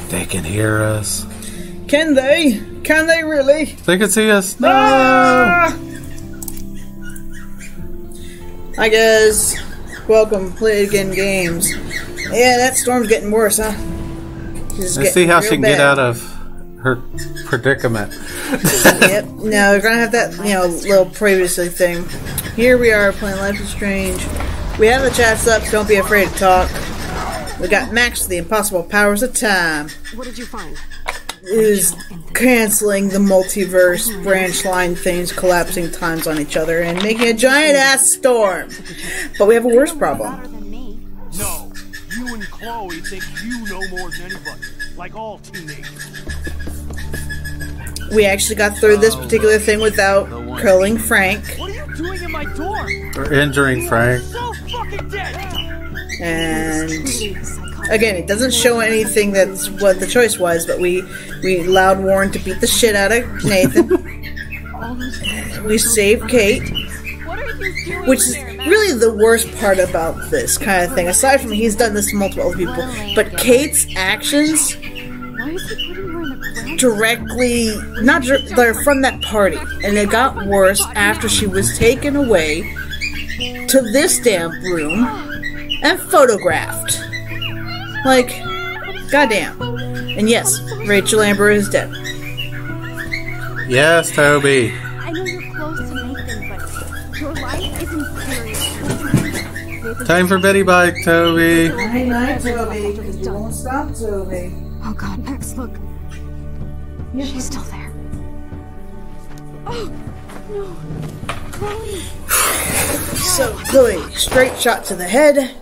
They can hear us. Can they? Can they really? They can see us. No! Ah! Hi guys. Welcome, Play Again Games. Yeah, that storm's getting worse, huh? Let's see how she can get out of her predicament. Yep. No, we're gonna have that, little previously thing. Here we are playing Life is Strange. We have the chats up, so don't be afraid to talk. We got Max, the impossible powers of time. What did you find? Is canceling the multiverse branch line things, collapsing times on each other, and making a giant ass storm. But we have a worse problem. No, you and Chloe think you know more than anybody, like all teenagers. We actually got through this particular thing without killing Frank. What are you doing in my door? Or injuring Frank. So fucking dead. And again, it doesn't show anything that's what the choice was, but we allowed Warren to beat the shit out of Nathan. We saved Kate, which is really the worst part about this kind of thing. Aside from he's done this to multiple other people, but Kate's actions directly, they're from that party, and it got worse after she was taken away to this damn room and photographed. Like, goddamn. And yes, Rachel Amber is dead. Yes, Toby. I know you're close to Nathan, but your life is in serious. Time for Betty Bike, Toby. Night night, Toby. You won't stop, Toby. Oh God, Max, look. Yeah. She's still there. Oh, no. Chloe. So, Chloe, straight shot to the head.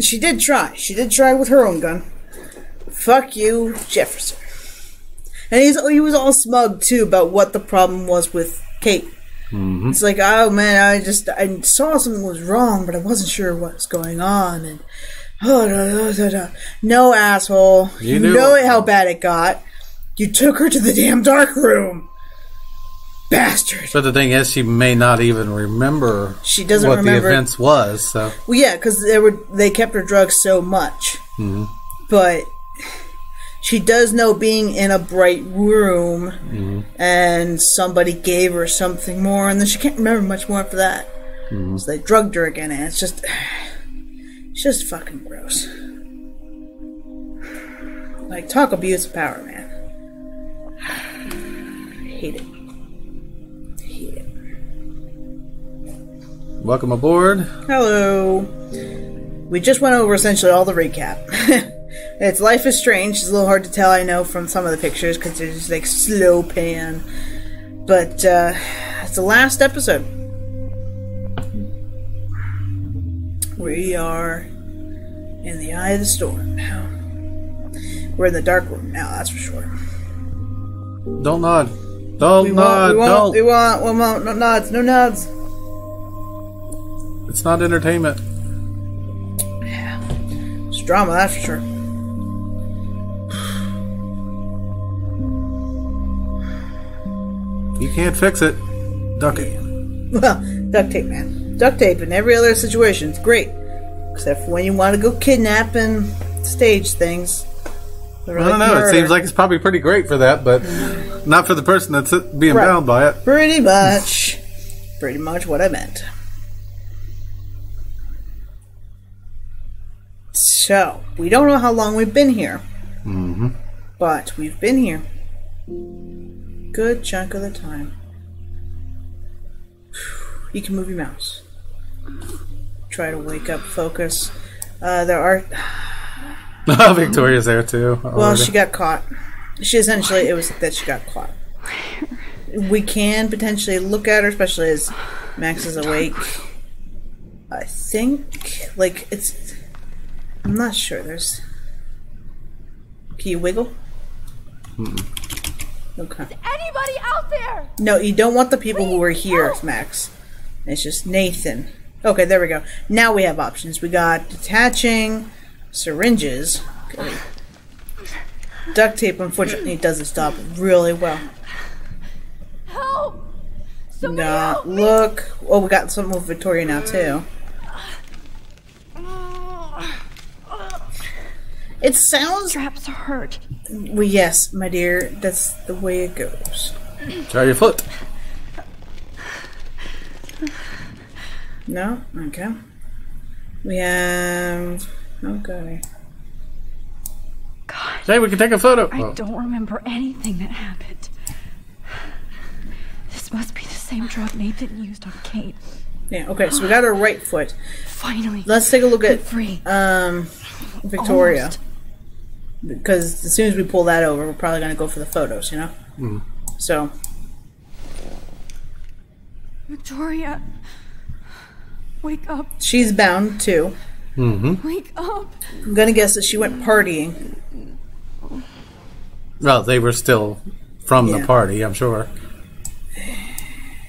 She did try. She did try with her own gun. Fuck you, Jefferson. And he was all smug, too, about what the problem was with Kate. Mm-hmm. It's like, oh, man, I saw something was wrong, but I wasn't sure what was going on. And, no, asshole. You know how bad it got. You took her to the damn dark room. Bastard. But the thing is, she may not even remember she doesn't what remember the events was. So. Well, yeah, because they kept her drugged so much. Mm-hmm. But she does know being in a bright room and somebody gave her something more, and then she can't remember much more after that. Mm-hmm. So they drugged her again, and it's just fucking gross. Like, talk abuse of power, man. Hate it. Welcome aboard. Hello. We just went over essentially all the recap. It's Life is Strange. It's a little hard to tell, I know, from some of the pictures because they're just like slow pan. But it's the last episode. We are in the eye of the storm now. We're in the dark room now, that's for sure. Don't nod. Don't nod. Don't. We want no nods. No nods. It's not entertainment. Yeah. It's drama, that's for sure. You can't fix it. Duck it. Well, duct tape, man. Duct tape in every other situation. It's great. Except for when you want to go kidnap and stage things. I don't know. Murder. It seems like it's probably pretty great for that, but not for the person that's being bound by it. Pretty much what I meant. So, we don't know how long we've been here. Mm-hmm. But we've been here. Good chunk of the time. You can move your mouse. Try to wake up, focus. There are... Victoria's there too. Already. Well, she got caught. It was that she got caught. We can potentially look at her, especially as Max is awake. I think, like, it's... I'm not sure. There's... Can you wiggle? Okay. Is anybody out there? No, you don't want the people who are here, Max. It's just Nathan. Okay, there we go. Now we have options. We got detaching, syringes. Okay. Duct tape, unfortunately, does its job really well. Help! Somebody help me. Look. Oh, we got something with Victoria now, too. It sounds... Straps hurt. Well, yes, my dear. That's the way it goes. Try your foot. No? Okay. We have... Okay. God. Hey, we can take a photo. I don't remember anything that happened. This must be the same drug Nathan used on Kate. Yeah, okay, so we got her right foot. Finally. Let's take a look at free. Victoria. Almost. Because as soon as we pull that over, we're probably going to go for the photos, you know? Mm. So. Victoria. Wake up. She's bound, too. Mm-hmm. Wake up. I'm going to guess that she went partying. Well, they were still from the party, I'm sure.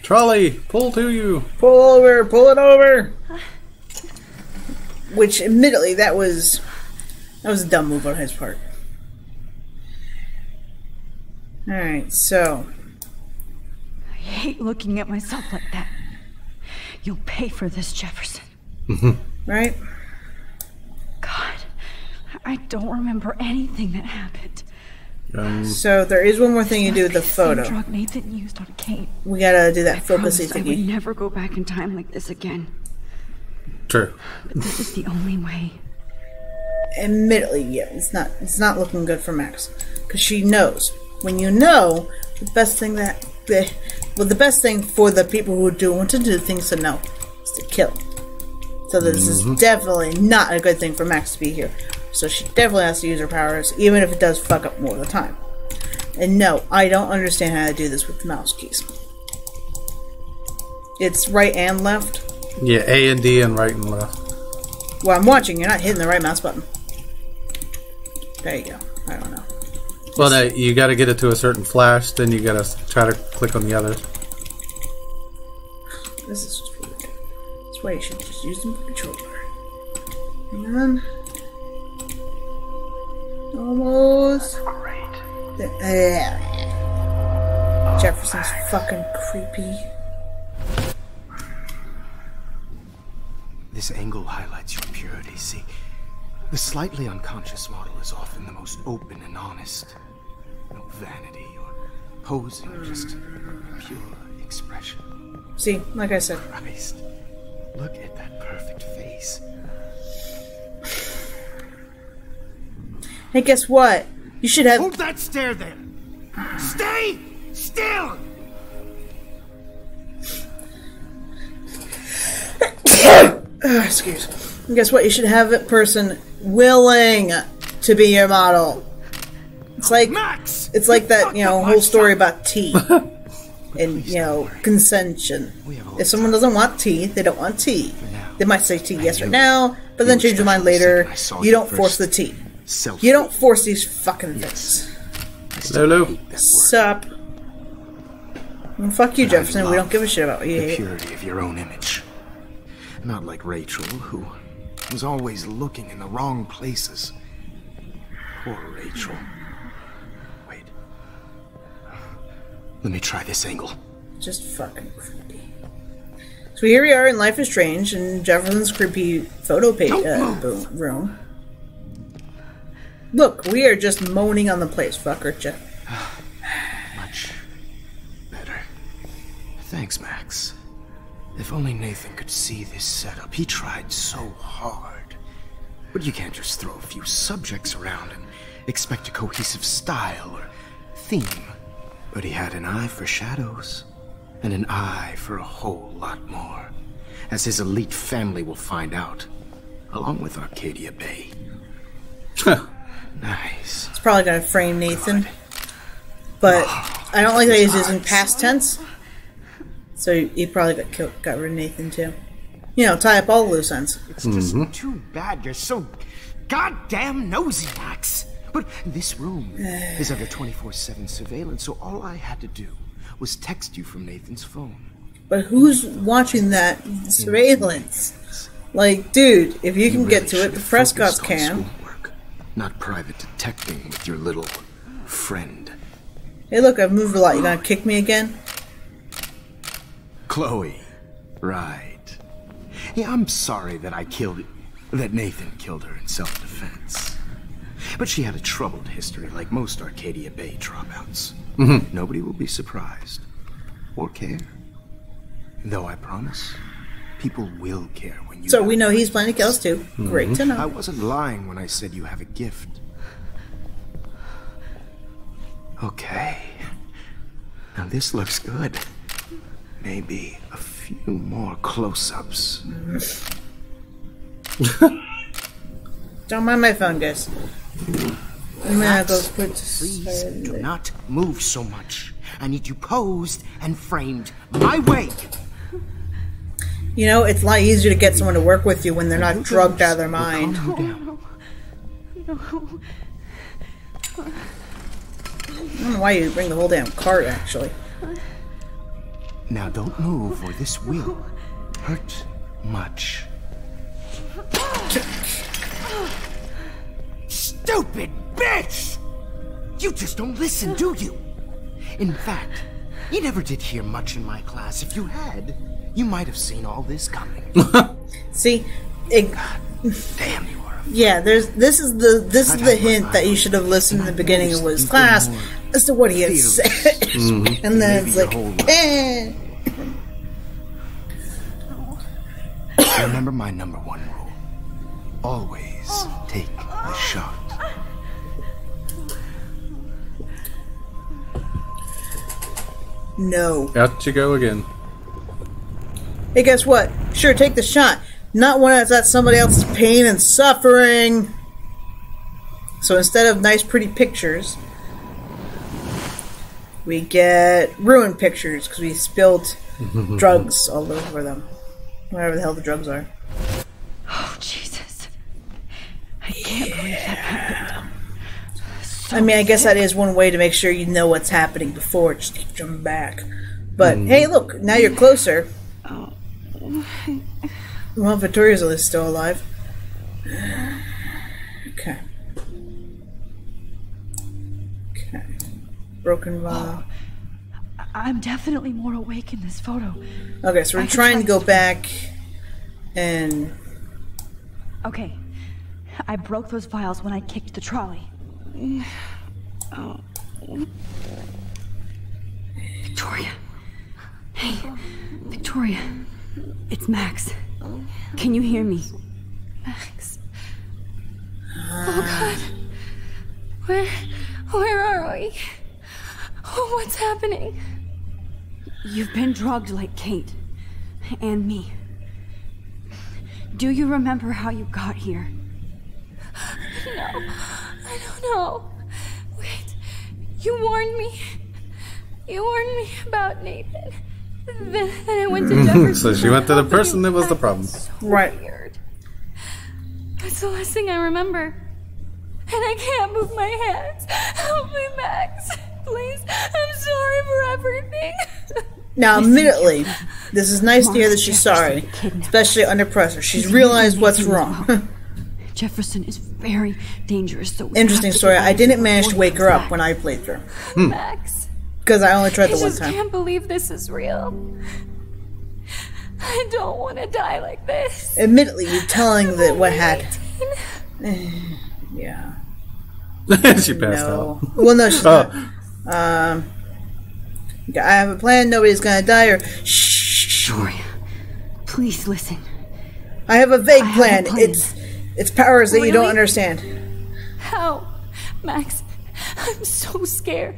Trolley, pull to you. Pull over, pull it over. Which, admittedly, that was a dumb move on his part. Alright, so. I hate looking at myself like that. You'll pay for this, Jefferson. Right? God, I don't remember anything that happened. So there is one more thing you do with the photo. Same drug Nathan used on Kate. We gotta do that focusy I would thingy. never go back in time like this again. True. But this is the only way. Admittedly, yeah, it's not looking good for Max, because she knows. When you know, the best thing the best thing for the people who do want to do things to know is to kill. So this is definitely not a good thing for Max to be here. So she definitely has to use her powers, even if it does fuck up more of the time. And no, I don't understand how to do this with the mouse keys. It's right and left. Yeah, A and D and right and left. Well, I'm watching. You're not hitting the right mouse button. There you go. I don't know. Well, no, you got to get it to a certain flash, then you got to try to click on the others. This is just weird. That's why you should just use the controller. Hang on. Almost. There. Jefferson's fucking creepy. This angle highlights your purity. See, the slightly unconscious model is often the most open and honest. No vanity or posing, just pure expression. See, like I said. Christ, look at that perfect face. Hey, guess what? You should have... Hold that stare there! Stay still! Excuse me. And guess what? You should have a person willing to be your model. It's like... Max! It's like that, you know, whole story about tea. And, you know, consension. If someone doesn't want tea, they don't want tea. They might say tea yes right now, but then change their mind later. You don't force the tea. You don't force these fucking things. Lulu. Sup? Well, fuck you, Jefferson. We don't give a shit about you. The purity of your own image. Not like Rachel, who was always looking in the wrong places. Poor Rachel. Wait. Let me try this angle. Just fucking creepy. So here we are in Life is Strange in Jefferson's creepy photo room. Look, we are just moaning on the place, fucker. Much better. Thanks, Max. If only Nathan could see this setup. He tried so hard. But you can't just throw a few subjects around and expect a cohesive style or theme. But he had an eye for shadows, and an eye for a whole lot more, as his elite family will find out, along with Arcadia Bay. Nice. It's probably gonna frame Nathan. But I don't like that he's using past tense. So he probably got rid of Nathan too. You know, tie up all the loose ends. It's just too bad you're so goddamn nosy, Max. But this room is under 24/7 surveillance, so all I had to do was text you from Nathan's phone. But who's watching that surveillance? Like, dude, if you can get to it, the Prescotts can. Schoolwork, not private detecting with your little friend. Hey, look, I've moved a lot. You gonna kick me again? Chloe. Right. Yeah, I'm sorry that that Nathan killed her in self-defense. But she had a troubled history like most Arcadia Bay dropouts. Nobody will be surprised. Or care. Though I promise, people will care when you... So we know he's planning to kill us too. Great to know. I wasn't lying when I said you have a gift. Okay. Now this looks good. Maybe a few more close-ups. Don't mind my phone, guys. I'm gonna go put... Please do not move so much. I need you posed and framed my way. You know, it's a lot easier to get someone to work with you when they're not drugged out of their mind. No. I don't know why you bring the whole damn cart, actually. Now don't move or this will hurt much. Stupid bitch! You just don't listen, do you? In fact, you never did hear much in my class. If you had, you might have seen all this coming. See, Damn, you are. Yeah, this is the hint that you should have listened in the beginning of his class as to what he had said, and then it's like, eh. Remember my number one rule: always take the shot. No. Out you go again. Hey, guess what? Sure, take the shot. Not when it's at somebody else's pain and suffering. So instead of nice, pretty pictures, we get ruined pictures because we spilled drugs all over them. Whatever the hell the drugs are. Oh, Jesus. I can't believe that happened. I mean, I guess that is one way to make sure you know what's happening before. Just keep jumping back. But, hey, look, now you're closer. Well, Victoria's at least still alive. Okay. Okay. Broken vial. I'm definitely more awake in this photo. Okay, so we're trying to go back and... Okay. I broke those vials when I kicked the trolley. Victoria. Hey, Victoria. It's Max. Can you hear me? Max. Oh God. Where are we? Oh, what's happening? You've been drugged like Kate. And me. Do you remember how you got here? No. I don't know. Wait. You warned me. You warned me about Nathan. Then I went to Jefferson. So she went to the person that was the problem. So right. Weird. That's the last thing I remember. And I can't move my hands. Help me, Max. Please. I'm sorry for everything. Now, admittedly, this is nice to hear that she's sorry. Especially under pressure. She's realized what's wrong. Jefferson is very dangerous. So interesting story. I didn't manage to wake her up when I played through. Max. Because I only tried the one time. I can't believe this is real. I don't want to die like this. Admittedly, you're telling that what had... Yeah. She passed No. out. Well, no, she's not. I have a plan. Nobody's gonna die. Or shh. Victoria, please listen. I have a vague plan. have a plan. It's powers that you don't Really? understand. How? Max, I'm so scared.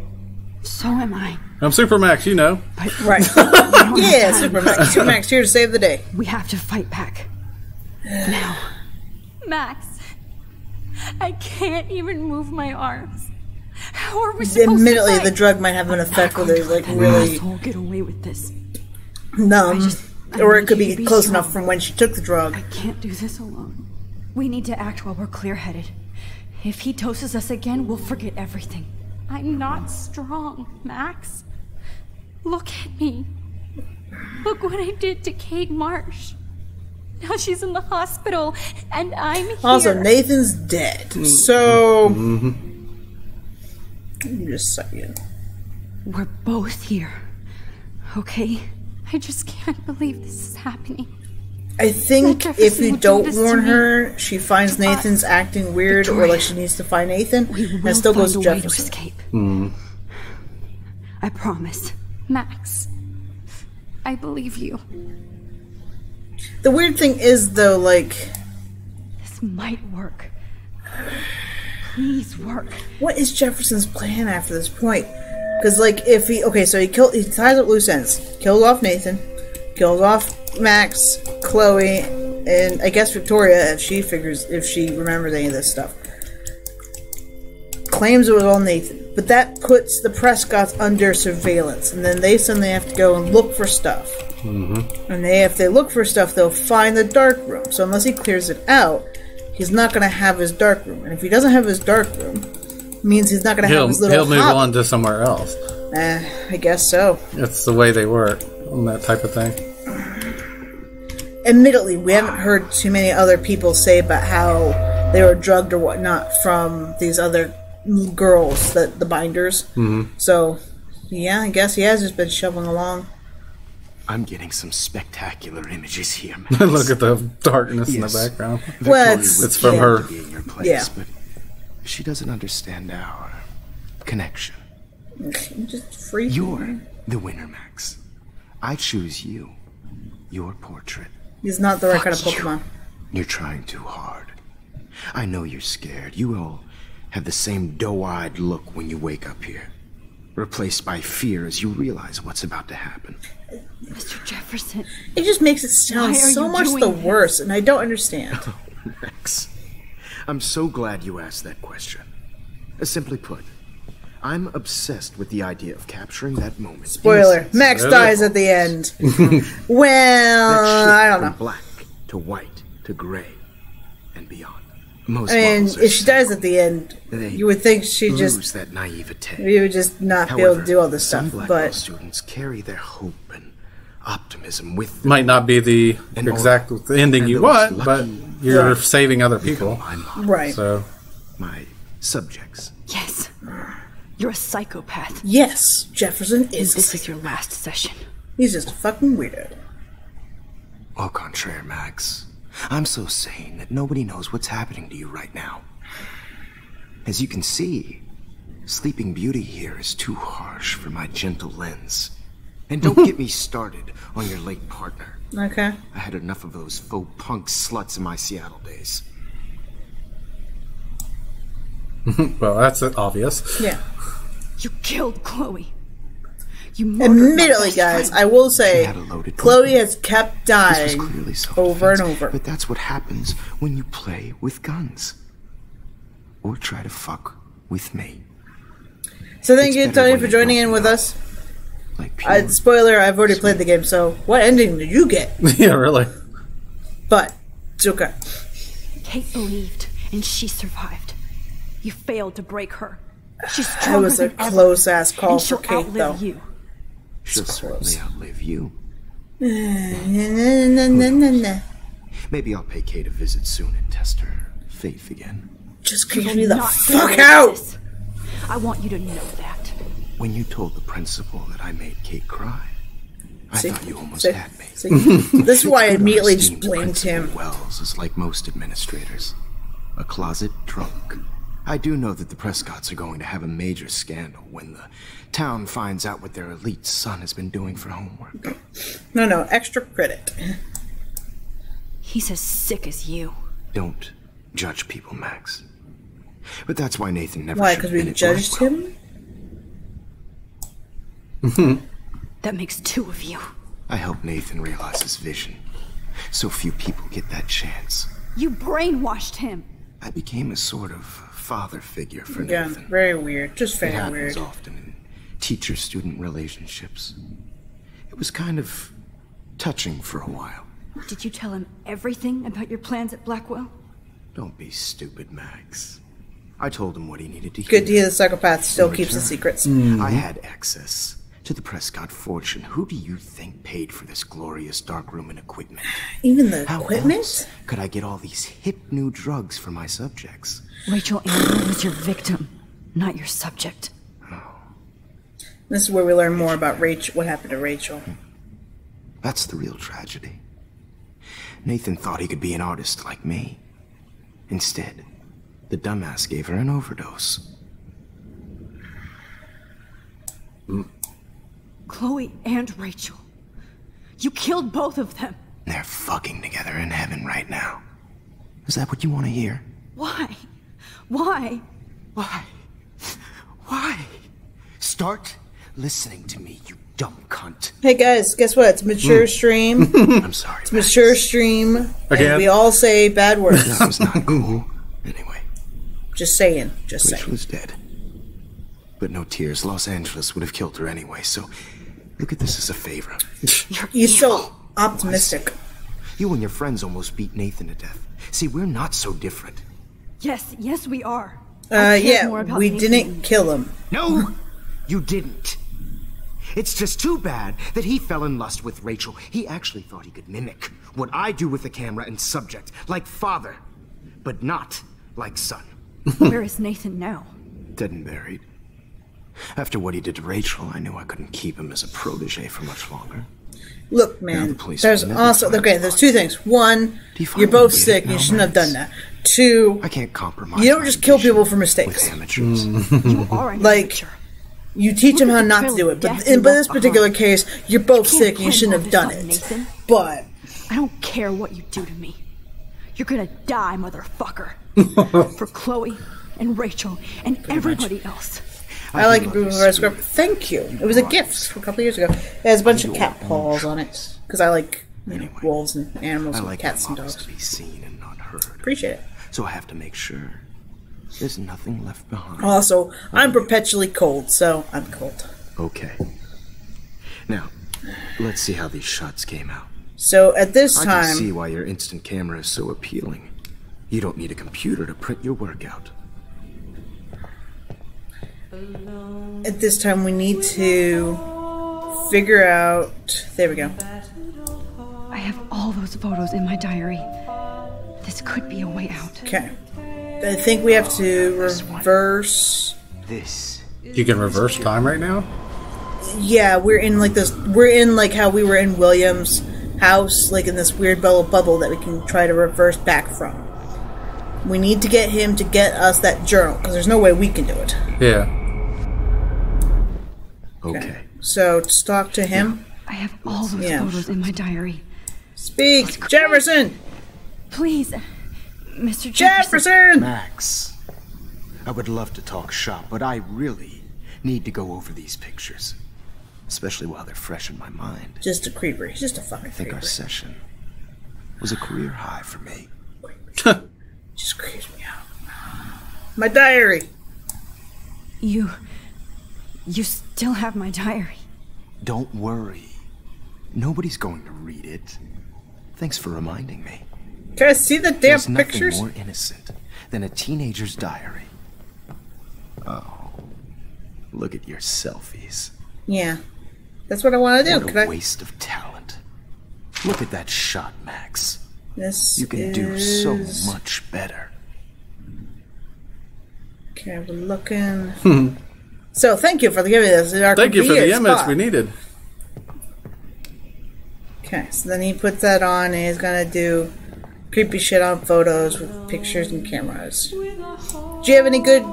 So am I. I'm Super Max, you know. But Right. Yeah, Supermax. Supermax here to save the day. we have to fight back. Now. Max, I can't even move my arms. How are we supposed Admittedly, to the fight? drug might have an effect where there's like That really asshole get away with this. numb, I or it need could you be to be close strong. enough from when she took the drug. I can't do this alone. We need to act while we're clear-headed. If he doses us again, we'll forget everything. I'm not strong, Max. Look at me. Look what I did to Kate Marsh. Now she's in the hospital, and I'm here. Also, Nathan's dead, so you just suck in. We're both here. Okay? I just can't believe this is happening. I think That if Jefferson you would do don't this to warn me. her, she finds Nathan's acting weird, or like she needs to find Nathan, We will and still goes to find a way to Jefferson. escape. I promise. Max, I believe you. The weird thing is, though, like, This might work. Please work. what is Jefferson's plan after this point? Because, like, if he so he ties up loose ends, kills off Nathan, kills off Max, Chloe, and I guess Victoria if she remembers any of this stuff. Claims it was all Nathan, but that puts the Prescotts under surveillance, and then they suddenly have to go and look for stuff. And if they look for stuff, they'll find the dark room. So unless he clears it out, he's not going to have his dark room. And if he doesn't have his dark room, it means he's not going to have his little He'll move hobby. on to somewhere else. I guess so. It's the way they work on that type of thing. Admittedly, we haven't heard too many other people say about how they were drugged or whatnot from these other girls, the binders. So, yeah, I guess he has just been shoveling along. I'm getting some spectacular images here, Max. Look at the darkness in Yes. the background. Well, Victoria it's from would her. love to be in your place, Yeah. but she doesn't understand our connection. Just free. You're the winner, Max. I choose you. Your portrait. He's not the right kind of Fuck you. Pokemon. You're trying too hard. I know you're scared. You all have the same doe-eyed look when you wake up here. Replaced by fear as you realize what's about to happen. Mr. Jefferson. It just makes it sound Why are so you much doing the this? worse, and I don't understand. Max, I'm so glad you asked that question. Simply put, I'm obsessed with the idea of capturing that moment. Spoiler: Innocence. Max dies at the end. Well, That shift I don't from know. black to white to gray and beyond. Most I mean, models are if she dies cynical. at the end, They you would think she lose just that naivete. you would just not be able to do all this some stuff. Black Belt But students carry their hope and optimism with them. Might not be the And exact ending and you those want, but lucky you're Right. saving other people. My model, right, So my subjects. Yes. You're a psychopath. yes, Jefferson is. This is your last session. He's just a fucking weirdo. Au contraire, Max. I'm so sane that nobody knows what's happening to you right now. As you can see, Sleeping Beauty here is too harsh for my gentle lens. And don't get me started on your late partner. Okay. I had enough of those faux punk sluts in my Seattle days. well, that's obvious. Yeah. You killed Chloe. You murdered my Admittedly, best guys, friend. I will She say, had a loaded Chloe gun. has kept This was dying clearly over and self-defense, over. But that's what happens when you play with guns. Or try to fuck with me. So thank It's you, better Tony, when for you joining don't in with know. us. Like pure, Spoiler: I've already played the game, so what ending did you get? yeah, really. But it's okay. Kate believed, and she survived. You failed to break her. She's That stronger was a than ever, close ass call and for she'll Kate, outlive though. you. she'll certainly outlive you. Nah. Maybe I'll pay Kate a visit soon and test her faith again. Just You creep will me the not get fuck away with out! this. I want you to know that. When you told the principal that I made Kate cry, I thought you almost See? had me. See? This is why I It's good immediately our just esteemed blamed Principal him. Wells is like most administrators, a closet drunk. I do know that the Prescotts are going to have a major scandal when the town finds out what their elite son has been doing for homework. No, extra credit. He's as sick as you. Don't judge people, Max. But that's why Nathan never Why? should Because have we been at judged Blackwell. him? That makes two of you. I helped Nathan realize his vision. So few people get that chance. You brainwashed him. I became a sort of father figure for Yeah, Nathan. very weird. Just It very happens weird. often in teacher-student relationships. It was kind of touching for a while. Did you tell him everything about your plans at Blackwell? Don't be stupid, Max. I told him what he needed to hear. Good to hear the psychopath still In keeps the return, secrets. I had access to the Prescott fortune. Who do you think paid for this glorious darkroom and equipment? Even the How equipment? else could I get all these hip new drugs for my subjects? Rachel Amber was your victim, not your subject. This is where we learn more about Rachel. What happened to Rachel? That's the real tragedy. Nathan thought he could be an artist like me. Instead, the dumbass gave her an overdose. Chloe and Rachel. You killed both of them. They're fucking together in heaven right now. Is that what you want to hear? Why? Why? Why? Why? Start listening to me, you dumb cunt. Hey guys, guess what? It's mature stream. I'm sorry. Max. Mature stream. Okay. And we all say bad words. That was not cool. Anyway, Just saying. Just Rachel saying. is dead. But no tears. Los Angeles would have killed her anyway, so look at this as a favor. You're so optimistic. You and your friends almost beat Nathan to death. See, we're not so different. Yes, we are. I cared more Yeah, about we Nathan didn't kill him. No, you didn't. It's just too bad that he fell in lust with Rachel. He actually thought he could mimic what I do with the camera and subject, like father, but not like son. Where is Nathan now? Dead and buried. After what he did to Rachel, I knew I couldn't keep him as a protege for much longer. Look, Now man, the police there's will never also... find Okay, the there's body. two things. One, Do you you're finally both get it sick. now, You shouldn't have done Max? that. Two, I can't compromise. you don't my just kill vision people for mistakes. with amateurs. You are an Like, amateur. You teach them Look how at the not to trail do of it. But death in you this left particular behind. case, you're both You sick can't and you shouldn't have blame all done this it. on Nathan. But I don't care what you do to me. You're gonna die, motherfucker. For Chloe and Rachel and everybody else. I like it before I script. Thank you. It was a gift from a couple years ago. It has a bunch of cat paws on it. Because I like wolves and animals I and like cats my and models dogs. to be seen and not heard. Appreciate it. So I have to make sure there's nothing left behind. Also, I'm perpetually cold, so I'm cold. Okay. Now, let's see how these shots came out. So at this I can see time, why your instant camera is so appealing. You don't need a computer to print your work out. we need to figure out. There we go. I have all those photos in my diary. This could be a way out. Okay. I think we have to reverse. This. You can reverse time right now? Yeah, we're in like this. We're in like how we were in William's house, like in this weird bubble that we can try to reverse back from. We need to get him to get us that journal because there's no way we can do it. Yeah. Okay. So just talk to him. I have all those Yeah. photos in my diary. Speak, Jefferson. Please, Mr. Jefferson. Jefferson. Max, I would love to talk shop, but I really need to go over these pictures. Especially while they're fresh in my mind. Just a creeper. He's just a fucking I think creeper. our session was a career high for me. Just creeps me out. My diary. You still have my diary. Don't worry. Nobody's going to read it. Thanks for reminding me. Can I see the damn There's nothing pictures? more innocent than a teenager's diary. Oh, look at your selfies. Yeah, that's what I want to do. What Can a I? waste of talent. Look at that shot, Max. This You can do so much better. Okay, we're looking. So thank you for giving us our Thank you for the convenient image spot. we needed. Okay, so then he puts that on and he's gonna do creepy shit on photos with pictures and cameras. Do you have any good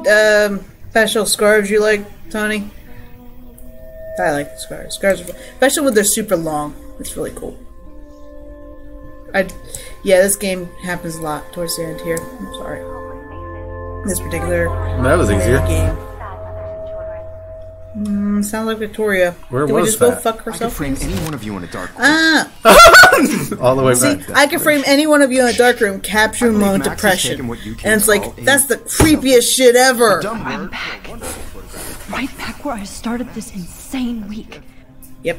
special scarves you like, Tony? I like the scarves. Scarves are, especially when they're super long. It's really cool. Yeah, this game happens a lot towards the end here. I'm sorry. This particular that was easier. Game. Sounds like Victoria. Where Did was we just that? go fuck herself? I could frame any one of you in a dark room. All the way See, back. I can frame any one of you in a dark room, capture a moment Max has depression. taken what you can And it's like, call a that's the creepiest shit ever. dumb I'm word. back. Right back where I started this insane week. Yep.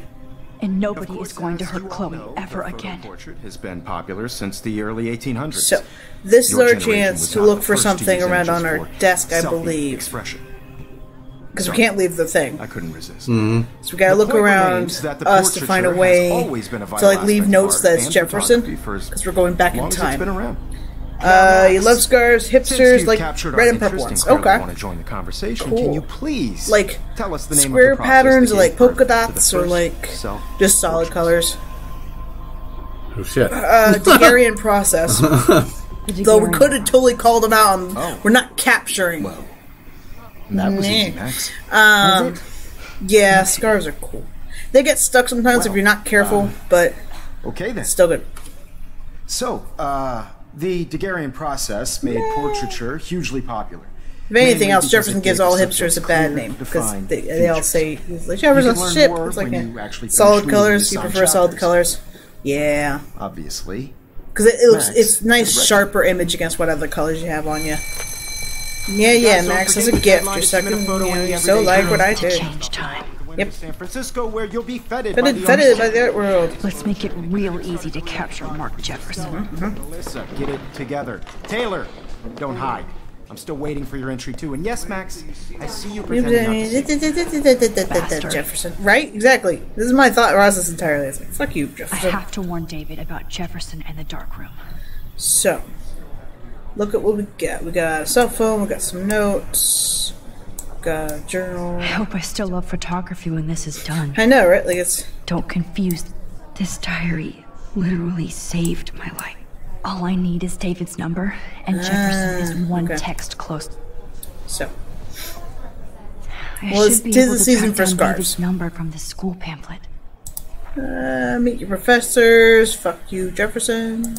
And nobody is going to hurt Chloe ever again. Portrait has been popular since the early 1800s. So, this is Your our generation chance was to not look the for first to something use around on images our for desk, I selfie believe. expression. Because we can't leave the thing. I couldn't resist. So we gotta look around us to find a way to like leave notes that it's Jefferson. Because we're going back in time. You love scarves, hipsters, like red and purple ones. Okay. Want to join the conversation? Cool. Can you please Like tell us the name square of the patterns or process like that gave polka birth to the dots or first like self-portrait? just solid colors. Oh shit. Daguerrean process. Though we could have totally called them out and we're not capturing. Well, that was easy, Max. Yeah, scarves are cool. They get stuck sometimes if you're not careful, but Okay then. still good. So, the Daguerrean process made portraiture hugely popular. If anything Mainly else, because Jefferson it gives gave all the hipsters a subject bad clear, name because defined they all features. say he's like You Jefferson's can learn shit. more It's like when you actually solid finish colors. You reading the prefer solid chapters. colors? Yeah, Obviously. because it looks Max, it's nice, right. sharper image against what other colors you have on you. Yeah, Max, as a gift, you're second. You so like what I did. Change time. Yep. San Francisco, where you'll be feted Fitted by the art world. Let's make it real easy to capture Mark Jefferson. Melissa, get it together. Taylor, don't hide. I'm still waiting for your entry too. And yes, Max, I see you pretending not to see. Jefferson. Right? Exactly. This is my thought process entirely. It's like, fuck you, I Jefferson. have to warn David about Jefferson and the dark room. So, look at what we got. We got a cell phone, we got some notes, got a journal. I hope I still love photography when this is done. I know, right? Like, it's. Don't confuse. This diary literally saved my life. All I need is David's number, and Jefferson is one okay. text close. So. I Well, it's should be tis able the to season track for down scarves. David's number from the school pamphlet. Meet your professors. Fuck you, Jefferson.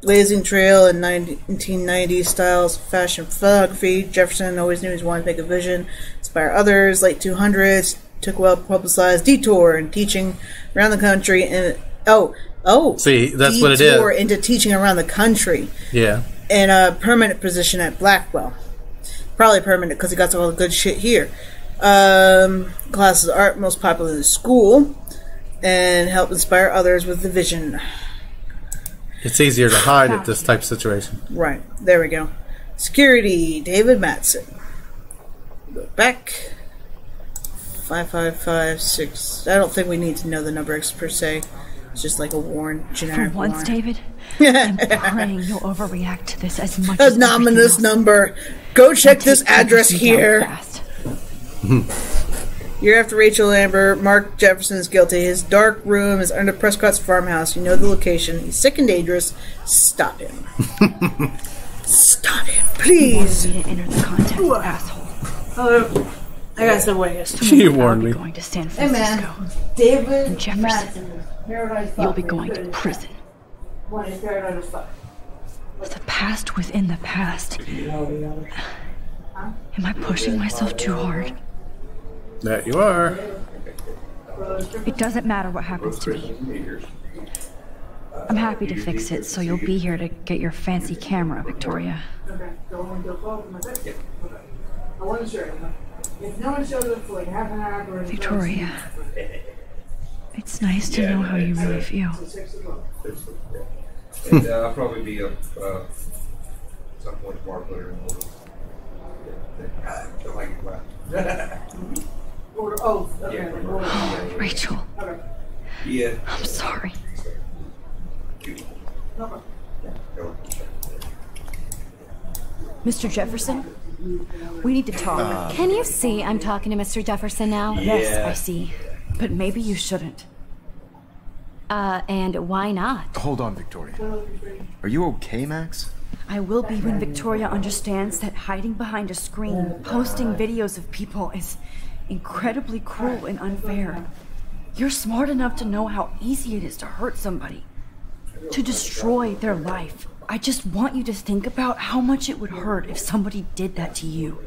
Blazing trail in 1990s styles of fashion photography. Jefferson always knew he wanted to make a vision, inspire others. Late 200s, took a well-publicized detour in teaching around the country. And See, that's what it is. Detour into teaching around the country. Yeah. In a permanent position at Blackwell. Probably permanent because he got all the good shit here. Classes of art most popular in the school, and help inspire others with the vision. It's easier to hide at this type of situation. Right, there we go. Security, David Matson. Go back. 5556. I don't think we need to know the number per se. It's just like a warn, For generic once, warn. David, I'm praying you'll overreact to this as much as Anonymous everything else. number. Go check And this take address everything down here. fast. Year after Rachel Amber, Mark Jefferson is guilty. His dark room is under Prescott's farmhouse. You know the location. He's sick and dangerous. Stop him. Stop him, please. You didn't enter the contest, asshole. I got some ways. She warned me. You're going to San Hey, Francisco. man. David And Jefferson. Madison. You'll be going to prison. The past within the past. Am I pushing myself too hard? That you are. It doesn't matter what happens to me. I'm happy to fix it, so you'll be here to get your fancy camera, Victoria. Victoria, it's nice to know how you really feel. And I'll probably be up some point tomorrow, put her in order. Don't like it left. Oh, Rachel, Yeah. I'm sorry. Mr. Jefferson? We need to talk. Can you see I'm talking to Mr. Jefferson now? Yes, I see. But maybe you shouldn't. And why not? Hold on, Victoria. Are you okay, Max? I will be when Victoria understands that hiding behind a screen, posting videos of people is incredibly cruel and unfair. You're smart enough to know how easy it is to hurt somebody, to destroy their life. I just want you to think about how much it would hurt if somebody did that to you.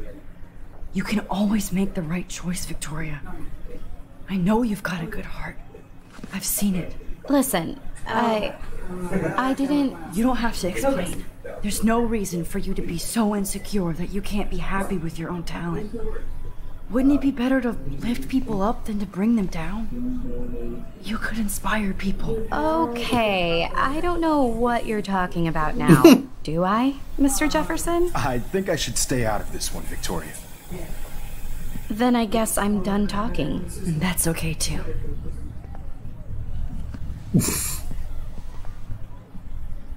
You can always make the right choice, Victoria. I know you've got a good heart. I've seen it. Listen, I didn't... You don't have to explain. There's no reason for you to be so insecure that you can't be happy with your own talent. Wouldn't it be better to lift people up than to bring them down? You could inspire people. Okay, I don't know what you're talking about now. Do I, Mr. Jefferson? I think I should stay out of this one, Victoria. Then I guess I'm done talking. And that's okay too.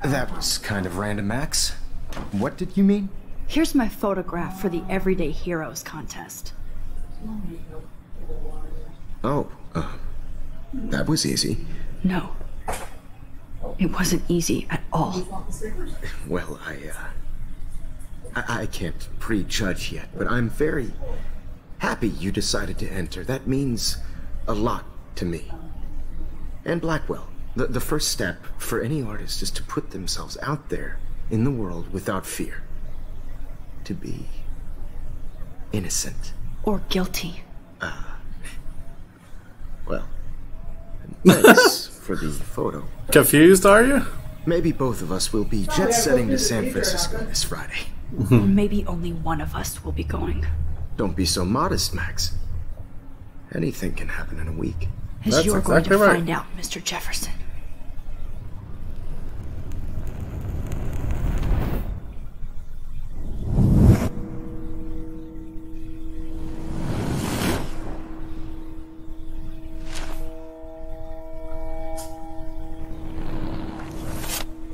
That was kind of random, Max. What did you mean? Here's my photograph for the Everyday Heroes contest. Oh, that was easy. No. It wasn't easy at all. Well, I can't prejudge yet, but I'm very happy you decided to enter. That means a lot to me. And Blackwell. The first step for any artist is to put themselves out there in the world without fear. To be innocent. Or guilty. Well, thanks for the photo. Confused, are you? Maybe both of us will be jet-setting to San Francisco this Friday. Or maybe only one of us will be going. Don't be so modest, Max. Anything can happen in a week. As That's you're going exactly to right. find out, Mr. Jefferson.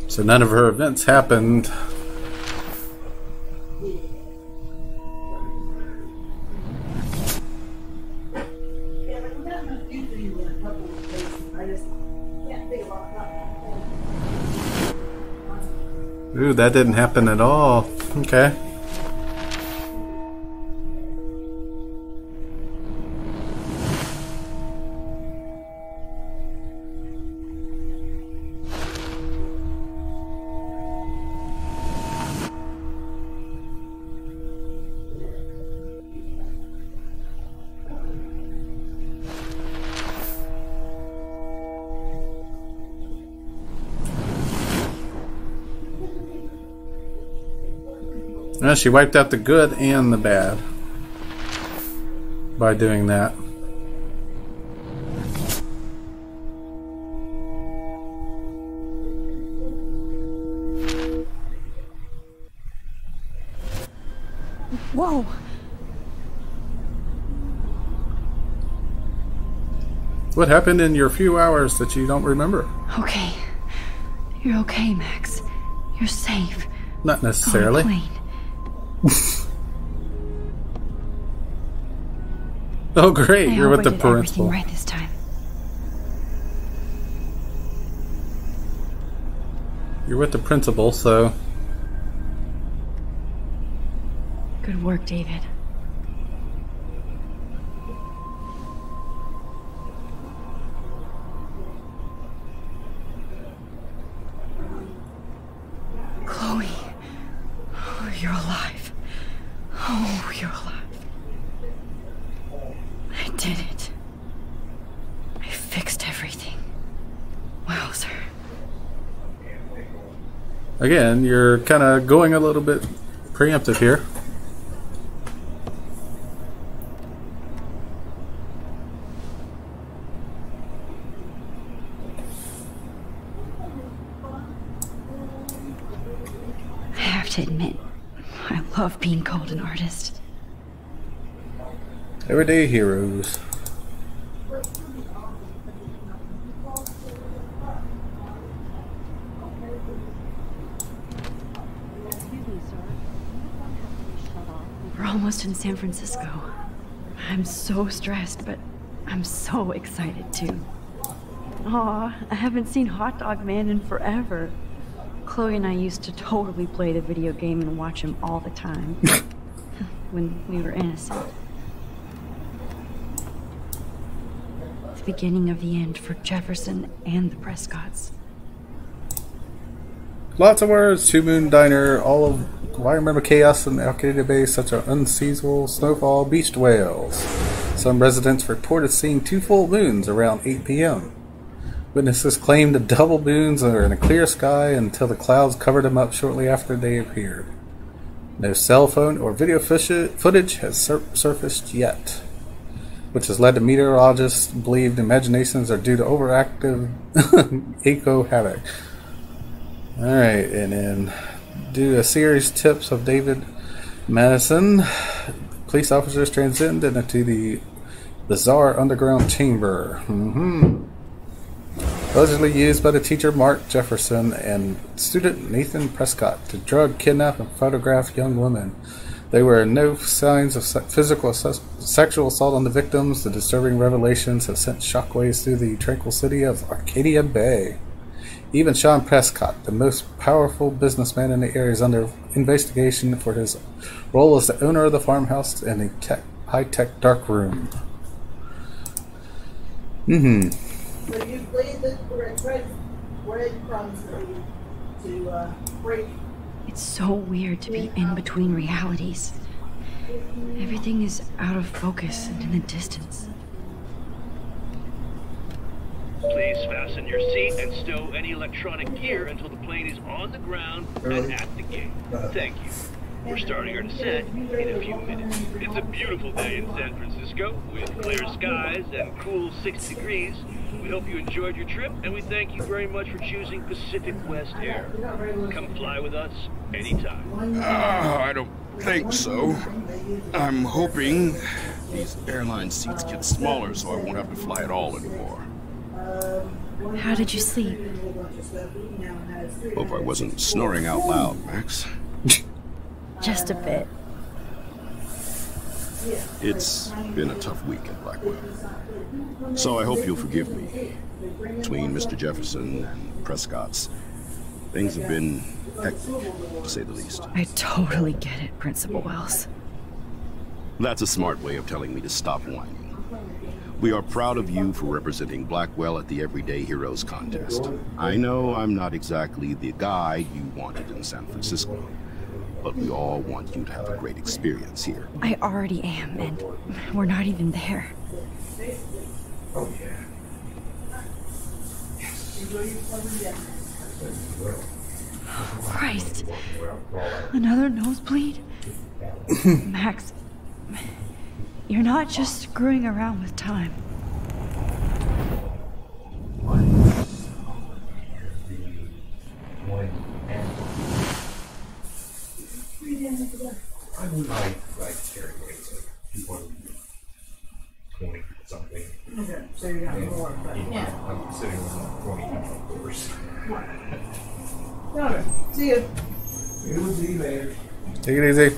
So none of her events happened. Ooh, that didn't happen at all. Okay. She wiped out the good and the bad by doing that. Whoa! What happened in your few hours that you don't remember? Okay. You're okay, Max. You're safe. Not necessarily. On a plane. Oh, great! You're with the I did principal. everything right this time. You're with the principal, so Good work, David. Chloe. Oh, you're alive. Oh, you're alive. I did it. I fixed everything. Wowzer. again, you're kind of going a little bit preemptive here. I have to admit, I love being called an artist. Everyday heroes. We're almost in San Francisco. I'm so stressed, but I'm so excited too. Aw, I haven't seen Hot Dog Man in forever. Chloe and I used to totally play the video game and watch him all the time. When we were innocent. The beginning of the end for Jefferson and the Prescotts. Lots of words. Two Moon Diner. All of why I remember chaos in the Arcadia Bay, such an unseasonable snowfall. Beached whales. Some residents reported seeing 2 full moons around 8 p.m. Witnesses claimed the double moons are in a clear sky until the clouds covered them up shortly after they appeared. No cell phone or video footage has surfaced yet, which has led to meteorologists to believe the imaginations are due to overactive eco havoc. Alright, and then do a series tips of David Madison. Police officers transited into the bizarre underground chamber. Allegedly used by the teacher Mark Jefferson and student Nathan Prescott to drug, kidnap, and photograph young women. There were no signs of physical sexual assault on the victims. The disturbing revelations have sent shockwaves through the tranquil city of Arcadia Bay. Even Sean Prescott, the most powerful businessman in the area, is under investigation for his role as the owner of the farmhouse and a high-tech dark room. But you played the breadcrumbs to break. It's so weird to be in between realities. Everything is out of focus and in the distance. Please fasten your seat and stow any electronic gear until the plane is on the ground and at the gate. Thank you. We're starting our descent in a few minutes. It's a beautiful day in San Francisco with clear skies and cool 6 degrees. We hope you enjoyed your trip, and we thank you very much for choosing Pacific West Air. Come fly with us anytime. I don't think so. I'm hoping these airline seats get smaller so I won't have to fly at all anymore. How did you sleep? Hope I wasn't snoring out loud, Max. Just a bit. It's been a tough week in Blackwell. So I hope you'll forgive me. Between Mr. Jefferson and Prescott's, things have been hectic, to say the least. I totally get it, Principal Wells. That's a smart way of telling me to stop whining. We are proud of you for representing Blackwell at the Everyday Heroes contest. I know I'm not exactly the guy you wanted in San Francisco, but we all want you to have a great experience here. I already am, and we're not even there. Oh, yeah. Christ. Another nosebleed? Max, you're not just screwing around with time. I would like carry weights like 220 something. Okay, so you got more, but yeah. I'm sitting on 20 hours. Okay, see you. It was later. Take it easy.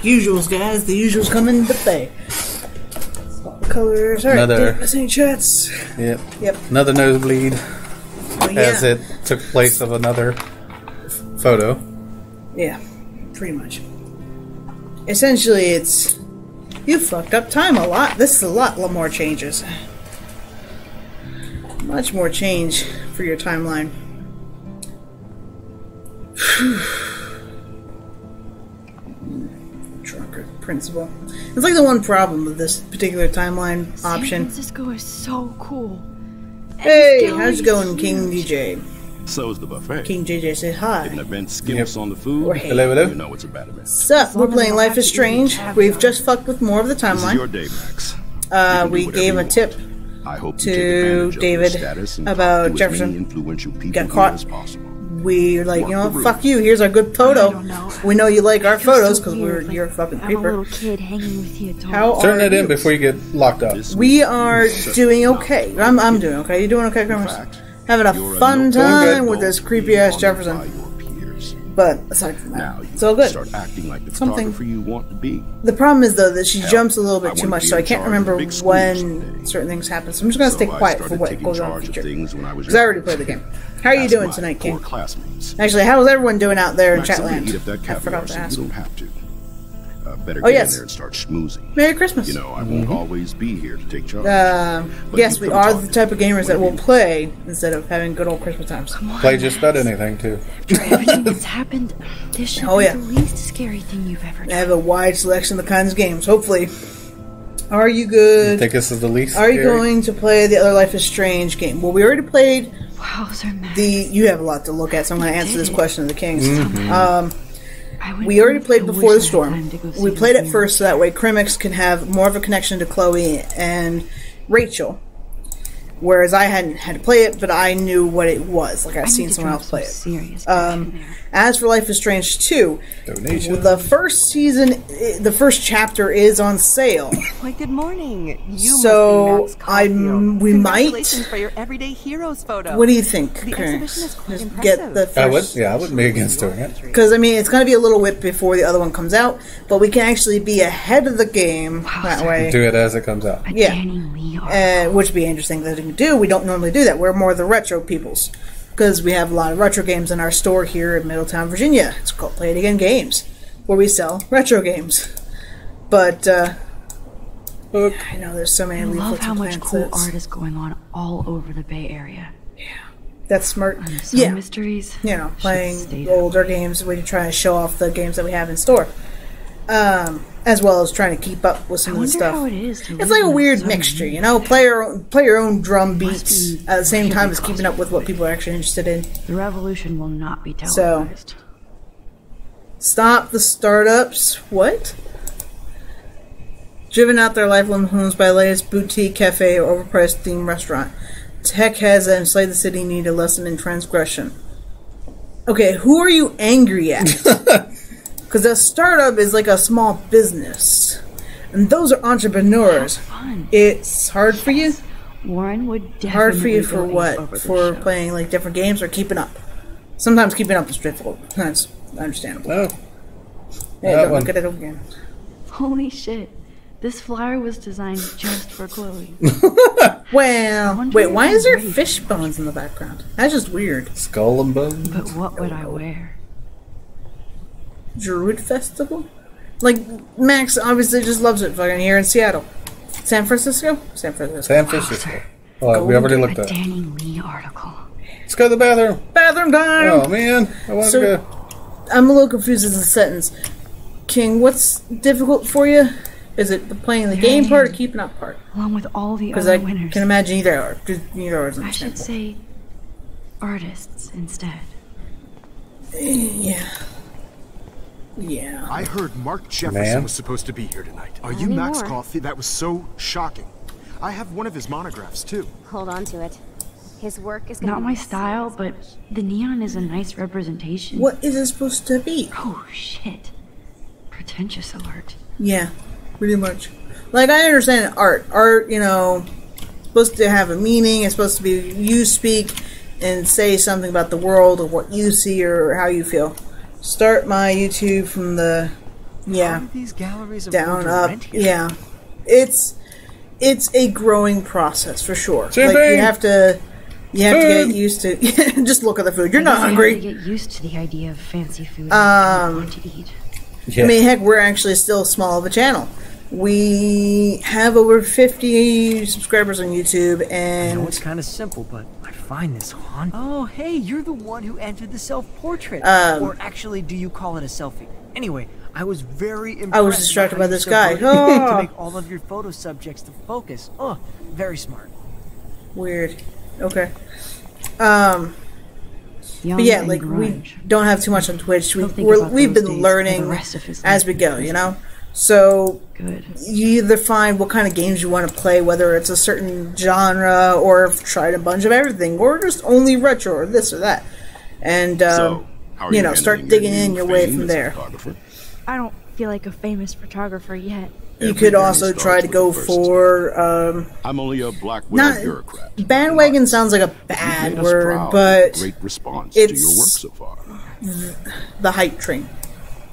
Usuals, guys. The usuals come into play. Colors. Alright, Another. missing shots. Yep. Yep. Another nosebleed, Well, as yeah. it took place of another photo. Yeah, pretty much. Essentially, it's... You fucked up time a lot. This is a lot more changes. Much more change for your timeline. Drunkard principle. It's like the one problem with this particular timeline option. San Francisco is so cool. Hey, how's it going, King DJ? So's the buffet. King JJ said hi. If an event skips on the food, Or hey. Hello. you know it's a bad event. Sup, we're playing Life is Strange. We've just fucked with more of the This is your timeline. day, Max. You can do We whatever gave you a want. tip I hope to you take advantage David of your status and about talk to as Jefferson. many influential people Got here caught. as possible. We're like, you know, Walk the fuck room. you, here's our good photo. I don't know. We know you like our Feels photos so because weird, you're like fucking I'm a little creeper. kid hanging with the adults. How Turn are that in you? before you get locked up. This We week are is doing such okay. a I'm doing okay. You doing okay, In Chris? fact, Having a you're fun no time good. with this creepy ass honored Jefferson. by your peers. But aside from that, Now you it's all good. start acting like the Something. photographer you want to be. The problem is, though, that she Hell, jumps a little bit I too wanna much, be so I in can't charge of remember big schools when someday. certain things happen. So I'm just going to stay So I quiet for started what taking goes on in the charge of future. things when I was Because I already younger. played the game. How are you Ask doing my tonight, poor King? classmates. Actually, how is everyone doing out there in Max, I'm gonna Chatland? eat up that I caviar, forgot to so ask. you don't have to. Better Oh, get yes. in there and start schmoozing. Merry Christmas. You know, I won't always be here to take charge. But Yes, you we come are talk the to type of me gamers that will whenever you play instead of having good old Christmas times. Play just about anything, too. After everything that's happened, this should Oh, be yeah. the least scary thing you've ever I done. have a wide selection of the kinds of games. Hopefully. Are you good? You think this is the least Are you scary? going to play the other Life is Strange game? Well, we already played Wowzer, Max. you have a lot to look at, so I'm going to answer this question of the Kings. I went We already through played the Before the wish I had Storm. time to go see We the played it premiere. first so that way Crimix can have more of a connection to Chloe and Rachel. Whereas I hadn't had to play it, but I knew what it was. Like, I've I need seen to someone drop else play some it. serious passion there. As for Life is Strange 2, Donation. the first season, the first chapter is on sale. Why, good morning. You So, must be Max Caulfield. we might- Congratulations for your Everyday Heroes photo. What do you think, The Chris? exhibition is quite Just impressive. get the I would, first... yeah, I wouldn't be against doing it. Because, I mean, it's going to be a little bit before the other one comes out, but we can actually be ahead of the game that way. Do it as it comes out. A Yeah. Danny Lee article. Which would be interesting that we can do. We don't normally do that. We're more the retro peoples. Because we have a lot of retro games in our store here in Middletown, Virginia. It's called Play It Again Games, where we sell retro games. But, Look, I know there's so many I love leaflets how and much cool pamphlets. art is going on all over the Bay Area. That's smart. Some Yeah. mysteries. You know, should stay playing that older games, we try to show off the games that we have in store. As well as trying to keep up with some I of the wonder stuff. how it is to It's live like a in weird southern mixture, you know? Play your own drum beats be at the same time as really keeping up with what people are actually interested in. The revolution will not be So- televised. Stop the startups. What? Driven out their lifelong homes by latest boutique cafe or overpriced themed restaurant. Tech has enslaved the city, need a lesson in transgression. Okay, who are you angry at? Because a startup is like a small business. And those are entrepreneurs. Fun. It's hard for you? Warren would definitely Hard for you for go in what? over the For show. playing like different games or keeping up? Sometimes keeping up is difficult. That's understandable. oh, Hey, that don't one. look at it again. Holy shit. This flyer was designed just for Chloe. Well, wonder wait, if why I'm is there ready for fish bones in the background? That's just weird. Skull and Bones. But what would I wear? Druid Festival? Like, Max obviously just loves it fucking here in Seattle. San Francisco? San Francisco. Sam Fisher. Oh, we already looked A at it. Danny Lee article. Let's go to the bathroom. Bathroom time! Oh, man. I want So- to go. I'm a little confused as a sentence. King, what's difficult for you? Is it the playing the game part or keeping up part? Along with all the Because other I winners. can imagine either are. Neither are. I should say artists instead. Yeah. Yeah. I heard Mark Jefferson Man. was supposed to be here tonight. Are you Anymore. Max Caulfield? That was so shocking. I have one of his monographs, too. Hold on to it. His work is Not my style, but the neon is a nice representation. What is it supposed to be? Oh, shit. Pretentious alert. Yeah, pretty much. Like, I understand art. Art, you know, supposed to have a meaning. It's supposed to be you speak and say something about the world or what you see or how you feel. Start my YouTube from the, How do these galleries afford down, to up. rent here? Yeah. It's a growing process for sure. Like, Champagne! you have to get Food! used to, just look at the food. You're I not guess I hungry. have to get used to the idea of fancy food and want to eat. Yeah. I mean, heck, we're actually still small of a channel. We have over 50 subscribers on YouTube, I and know it's kind of simple, but I find this haunting. Oh, hey, you're the one who entered the self-portrait. Or actually, do you call it a selfie? Anyway, I was very impressed. I was distracted by how you this guy. subverted Oh. to make all of your photo subjects to focus. Oh, very smart. weird. Okay. Young But yeah, and like, we grunge. don't have too much on Twitch. He'll think We've about those been days for the learning rest of his as life. we go, you know? So, Good. you either find what kind of games you want to play, whether it's a certain genre, or have tried a bunch of everything, or just only retro, or this or that. And, So, how are you you know, start handling digging your in new your way fame from as a there. photographer? I don't feel like a famous photographer yet. You could also try to go for I'm only a Blackwell bureaucrat. Bandwagon sounds like a bad word, but great response it's to your work so far. The hype train.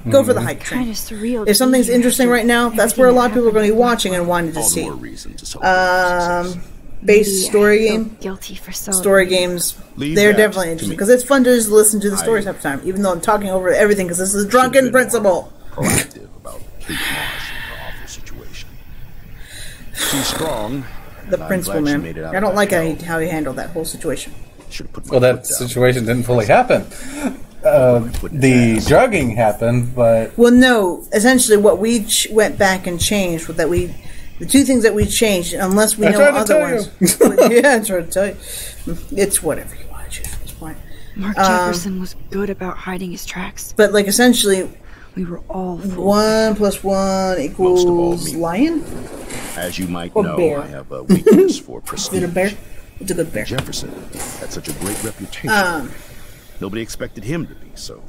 Go for the hype train. Kind of surreal. If something's interesting right now, that's where a lot of people are going to be watching and wanting to see. Base story game. Guilty for so story games. They're definitely interesting because it's fun to just listen to the stories half the time, even though I'm talking over everything because this is drunken principle. Proactive about Kate Marsh and her awful situation. She's strong. The principal, man. I don't like how he handled that whole situation. Well, that situation didn't fully happen. The drugging happened, but... Well, no. Essentially, what we went back and changed was that the two things that we changed, unless we know other ones... Yeah, I'm trying to tell you. It's whatever you want to choose at this point. Mark Jefferson was good about hiding his tracks. But, like, essentially... We were all 1 + 1 equals lion? As you might or know, bear. I have a weakness for prestige. Is it a bear? It's a good bear. Jefferson had such a great reputation. Nobody expected him to be, so...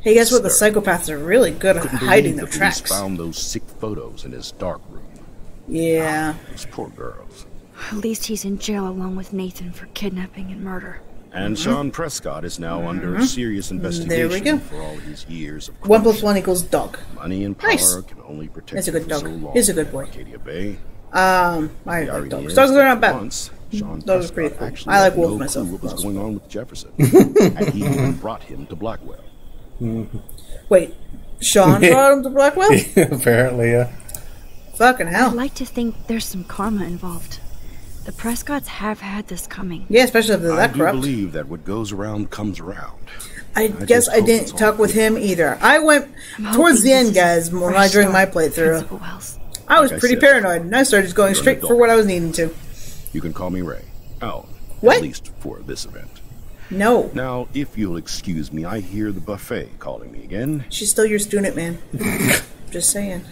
Hey, guess what? The psychopaths are really good at hiding their tracks. Found those sick photos in his dark room. Yeah. Those poor girls. At least he's in jail along with Nathan for kidnapping and murder. And Sean Prescott is now under serious investigation there we go. for all his years of 1 + 1 equals dog. Money and power Nice. can only protect That's a good you dog. for so long. He's a good boy. Arcadia Bay. I like dogs. Dogs are not bad. Dogs are pretty cool. I like Wolf myself. What was going on with Jefferson? And he even brought him to Blackwell. Wait, Sean brought him to Blackwell? Apparently, yeah. Fucking hell. I'd like to think there's some karma involved. The Prescotts have had this coming. Yeah, especially if they're that I do corrupt. believe that what goes around comes around. I guess I didn't talk with him either. I went towards the end, guys, during my playthrough. I was pretty paranoid, and I started going straight for what I was needing to. You can call me Ray. Oh, what? At least for this event. No. Now, if you'll excuse me, I hear the buffet calling me again. She's still your student, man. Just saying.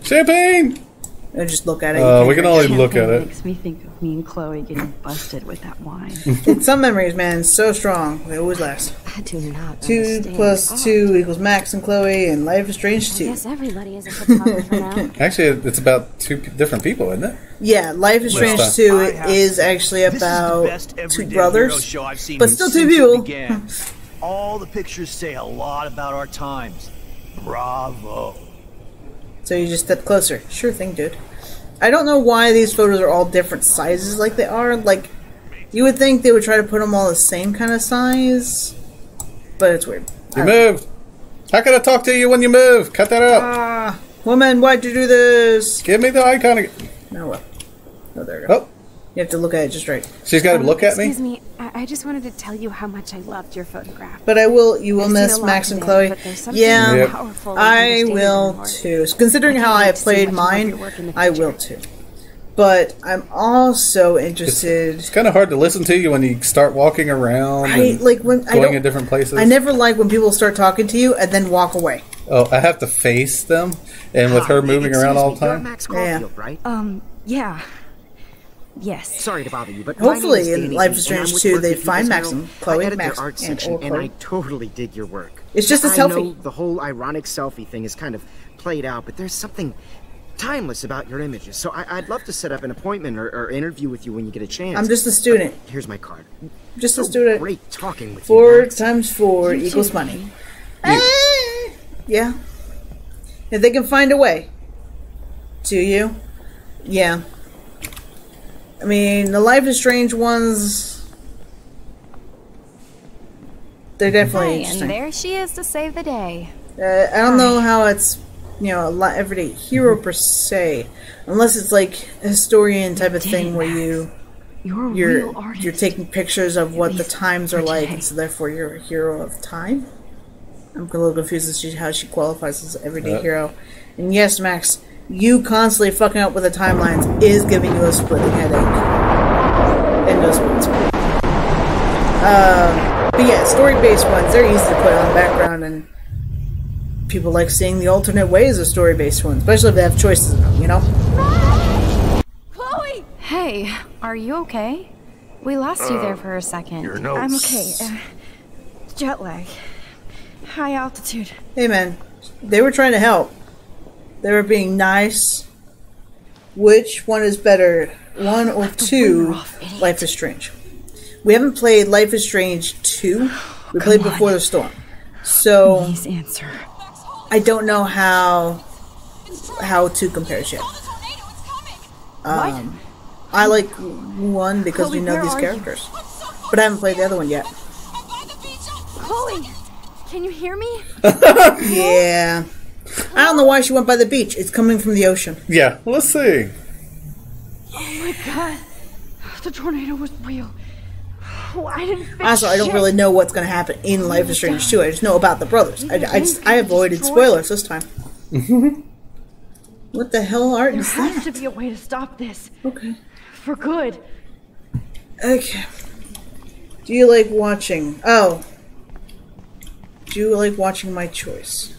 Champagne! And just look at it. We can only look at it. Makes me think of me and Chloe getting busted with that wine. It's some memories, man. It's so strong. They always last. I do not 2 + 2 equals Max and Chloe, and Life is Strange 2. I guess everybody is a photographer now. Actually, it's about two different people, isn't it? Yeah, Life is Strange 2 is actually about two brothers, but still two people. All the pictures say a lot about our times. Bravo. So you just step closer. Sure thing, dude. I don't know why these photos are all different sizes like they are. Like, you would think they would try to put them all the same kind of size, but it's weird. You moved. How can I talk to you when you move? Cut that out. Woman, why'd you do this? Give me the icon. No, well. Oh, there we go. Oh. You have to look at it just right. She's got to look at me? Excuse me, I just wanted to tell you how much I loved your photograph. But you will miss Max and Chloe. Yeah, I will too. Considering how I played mine, I will too. But I'm also interested. It's kind of hard to listen to you when you start walking around. Going in different places. I never like when people start talking to you and then walk away. Oh, I have to face them, and with her moving around all the time. Max Caulfield, right? Yeah. Yes. Sorry to bother you, but hopefully in Life is Strange 2 they find Max and Chloe. Max art section, and I totally dig your work. It's just a selfie. I know the whole ironic selfie thing is kind of played out, but there's something timeless about your images. So I'd love to set up an appointment or interview with you when you get a chance. I'm just a student. Here's my card. Just a student. Great talking with 4 × 4 equals money. Yeah. If they can find a way to you, yeah. I mean, the Life is Strange ones, they're definitely interesting. And there she is to save the day. I don't know how it's, a everyday hero per se, unless it's like a historian type of thing where you're taking pictures of what the times are like, and so therefore you're a hero of time. I'm a little confused as to how she qualifies as an everyday hero. And yes, Max, you constantly fucking up with the timelines is giving you a splitting headache. And no splits. But yeah, story-based ones, they're easy to put on the background, and people like seeing the alternate ways of story-based ones, especially if they have choices in them, Chloe! Hey, are you okay? We lost you there for a second. Your notes. I'm okay. Jet lag. High altitude. Hey man, they were trying to help. They were being nice. Which one is better, 1 or 2? Life is Strange. We haven't played Life is Strange 2. We played Before the Storm. So Please answer. I don't know how 2 compares yet. I like 1 because we know these characters, but I haven't played the other one yet. Chloe, can you hear me? Yeah. I don't know why she went by the beach. It's coming from the ocean. Yeah, let's see. Oh my god. The tornado was real. Oh, I didn't fix Also, I don't shit. really know what's going to happen in Life is Strange 2. I just know about the brothers. I avoided spoilers this time. What the hell art There is has that? to be a way to stop this. Okay. For good. Okay. Do you like watching... Oh. Do you like watching my choice?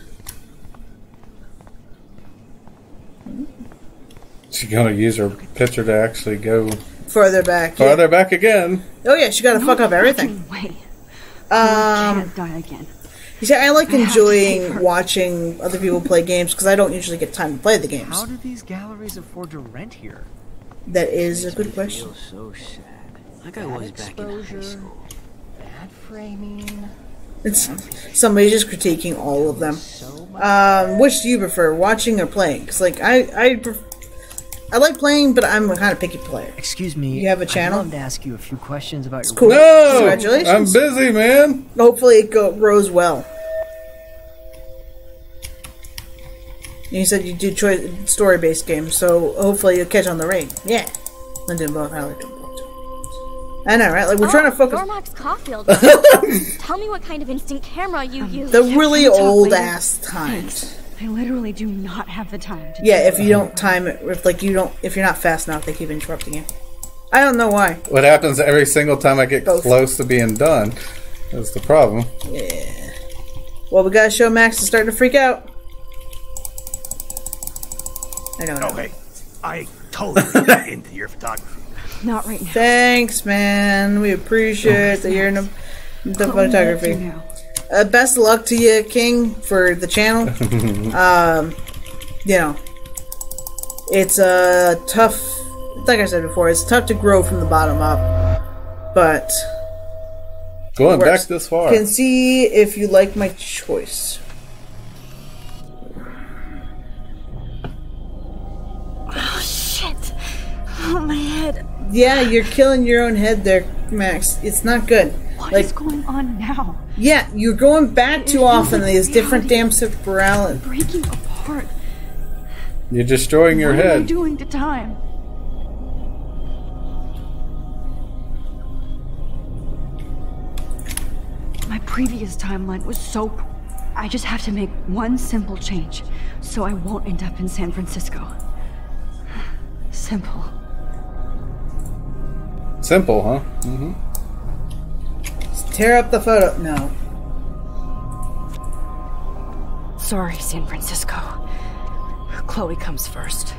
She's gonna use her picture to actually go Further back. farther back again. Oh yeah, she got to fuck up everything. Way. Can't die again. You see, I like enjoying watching other people play games because I don't usually get time to play the games. How do these galleries afford to rent here? That is a good question. So sad. Like I was back in high school. Bad framing. It's somebody just critiquing all of them. Which do you prefer, watching or playing? Because like I like playing, but I'm a kind of picky player. Excuse me. You have a channel? I'd love to ask you a few questions about your Cool. work. No! Congratulations. I'm busy, man. Hopefully it grows well. And you said you do story-based games, so hopefully you'll catch on the rate. Yeah. I did both. I like them both. I know, right? Like we're trying to focus. You're Max Caulfield. Tell me what kind of instant camera you use. The really Talk old later. ass times. I literally do not have the time to Yeah, if you don't time it, if you're not fast enough, they keep interrupting you. I don't know why. What happens every single time I get close to being done is the problem. Yeah. Well, we gotta show Max is starting to freak out. I don't know. Okay, I totally got into your photography. Not right now. Thanks, man. We appreciate that you're in the photography. Best of luck to you, King, for the channel. You know, it's tough. Like I said before, it's tough to grow from the bottom up. But going back this far, can see if you like my choice. Oh shit! Oh my head. Yeah, you're killing your own head there, Max. It's not good. What is going on now? Yeah, you're going back too often. These different damn paralysis. Breaking apart. you're destroying your What am I head. doing to time? My previous timeline was so... I just have to make one simple change, so I won't end up in San Francisco. Simple. Simple, huh? Mm-hmm. Tear up the photo. No. Sorry, San Francisco. Chloe comes first.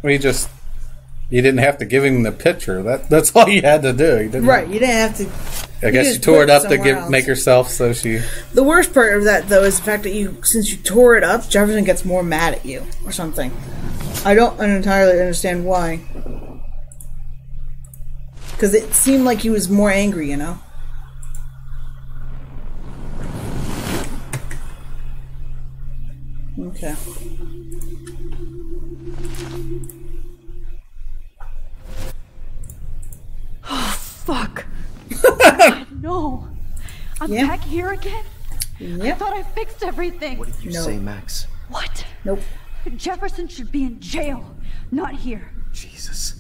Well, you didn't have to give him the picture. That's all you had to do. You didn't, Right, you didn't have to. I guess you just tore put it up to somewhere else. make herself so she. The worst part of that, though, is the fact that since you tore it up, Jefferson gets more mad at you or something. I don't entirely understand why. Because it seemed like he was more angry, you know? Okay. Oh, fuck. God, no. I'm back here again? I thought I fixed everything. What did you say, Max? What? Nope. Jefferson should be in jail, not here. Jesus.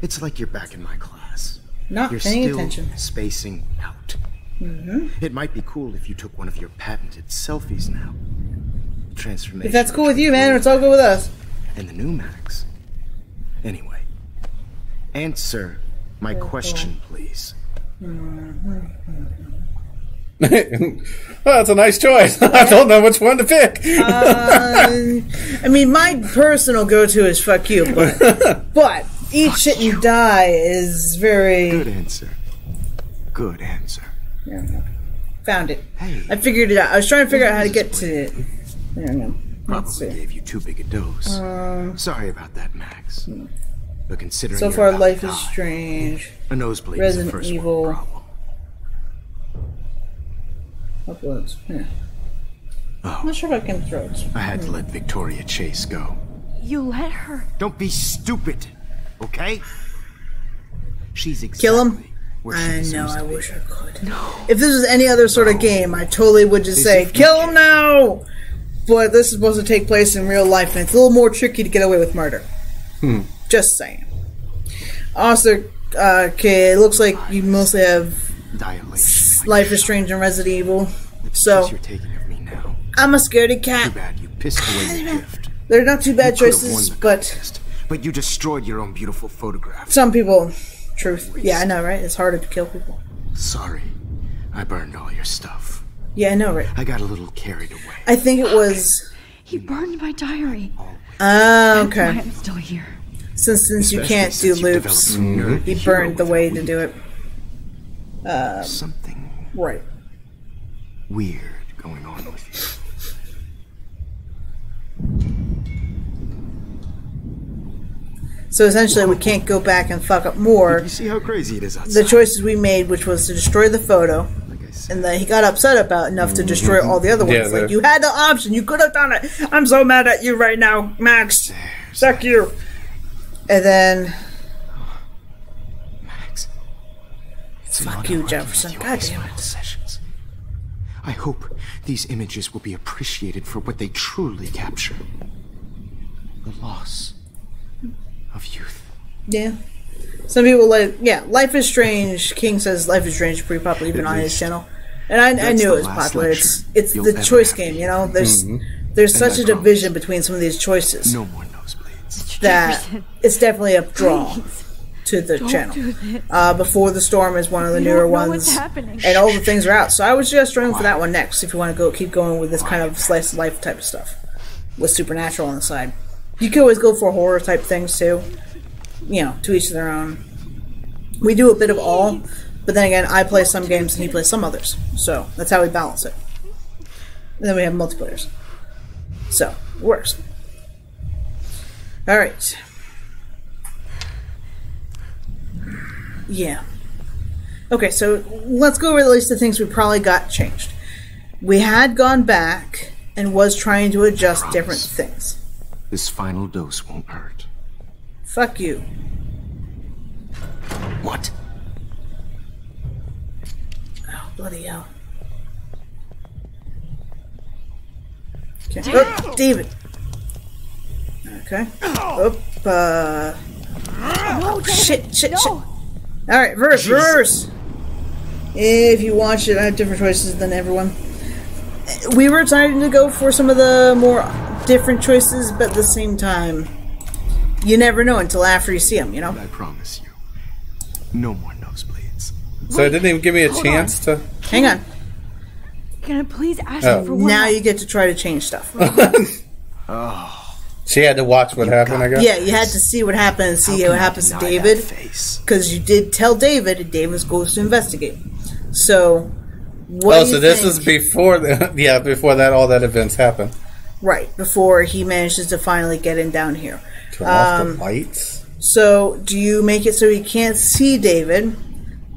It's like you're back in my class. Not you're paying still attention. spacing out. It might be cool if you took one of your patented selfies now. Transformation. If that's cool with you, man, it's all good with us. And the new Max. Anyway, answer my question, please. That's a nice choice. I don't know which one to pick. I mean, my personal go-to is fuck you, but eat shit and die is very... Good answer. Good answer. Yeah, found it. Hey, I figured it out. I was trying to figure out how to get to it. There we go. Probably gave you too big a dose. Sorry about that, Max. But considering so far, Life is Strange, a nosebleed Resident is the first Evil, problem. uploads. Yeah. Oh. I'm not sure if I can throw it. I had to let Victoria Chase go. You let her? Don't be stupid, okay? She's exactly Kill him? where I she's know, supposed I to be. wish I could. No. If this was any other sort of game, I totally would just say, kill him now! But this is supposed to take place in real life, and it's a little more tricky to get away with murder. Just saying. Also, okay, it looks like you mostly have Life is Strange and Resident Evil. So, You're taking of me now. I'm a scaredy cat. Too bad you pissed away your gift. They're not too bad You could have won choices, the but contest, but you destroyed your own beautiful photograph. some people, truth. Yeah, I know, right? It's harder to kill people. Sorry, I burned all your stuff. Yeah, I know, right? I got a little carried away. I think it was... He burned my diary. Oh, That's why okay. I'm still here. Since you can't do loops, he burned the way to do it. Something Right. weird going on with you. So essentially, we can't go back and fuck up more. You see how crazy it is outside? The choices we made, which was to destroy the photo, and that he got upset about enough to destroy all the other ones. Yeah, Like, you had the option, you could have done it. I'm so mad at you right now, Max. Suck you. And then, Max, it's fuck you, Jefferson. God damn it. Sessions. I hope these images will be appreciated for what they truly capture. The loss of youth. Yeah. Some people like, yeah, Life is Strange. King says Life is Strange is pretty popular even on his channel. And I knew it was popular. It's the choice game, you know? There's such a division between some of these choices. No more nosebleeds. That it's definitely a draw to the channel. Before the Storm is one of the newer ones. And all the things are out. So I would suggest joining for that one next if you want to keep going with this kind of slice of life type of stuff. With Supernatural on the side. You could always go for horror type things too. You know, to each their own. We do a bit of all, but then again, I play some games and he plays some others. So, that's how we balance it. And then we have multiplayers. So, it works. Alright. Yeah. Okay, so let's go over the list of things we probably got changed. We had gone back and was trying to adjust different things. This final dose won't hurt. Fuck you. What? Oh, bloody hell. Okay. Oh, David. Okay. Oh, No, shit. Alright, reverse. If you watch it, I have different choices than everyone. We were trying to go for some of the more different choices, but at the same time, you never know until after you see them, you know? I promise you, no more nosebleeds. So it didn't even give me a chance to... Hang on. Can I please ask you for one? Now you get to try to change stuff. She had to watch what happened, I guess? Yeah, you had to see what happened and see what happens to David. Because you did tell David, and David goes to investigate. So, what do you so this think? is before before that all that events happened. Right, before he manages to finally get in down here. Turn off the lights. So, do you make it so he can't see David?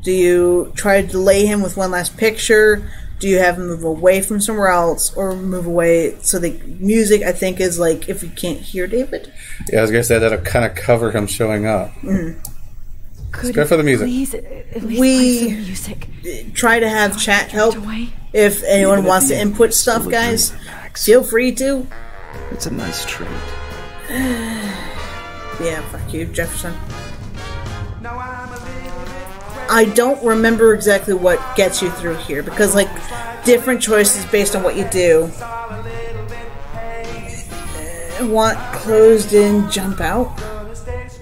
Do you try to delay him with one last picture? Do you have him move away from somewhere else? Or move away so the music, I think, is like if you can't hear David? Yeah, I was going to say that'll kind of cover him showing up. Let's go for the music. Please, at least We play some music. Try to have chat help. If anyone wants to input stuff, guys, feel free to. It's a nice treat. Yeah, fuck you, Jefferson. I don't remember exactly what gets you through here, because, like, different choices based on what you do. Want closed in, jump out?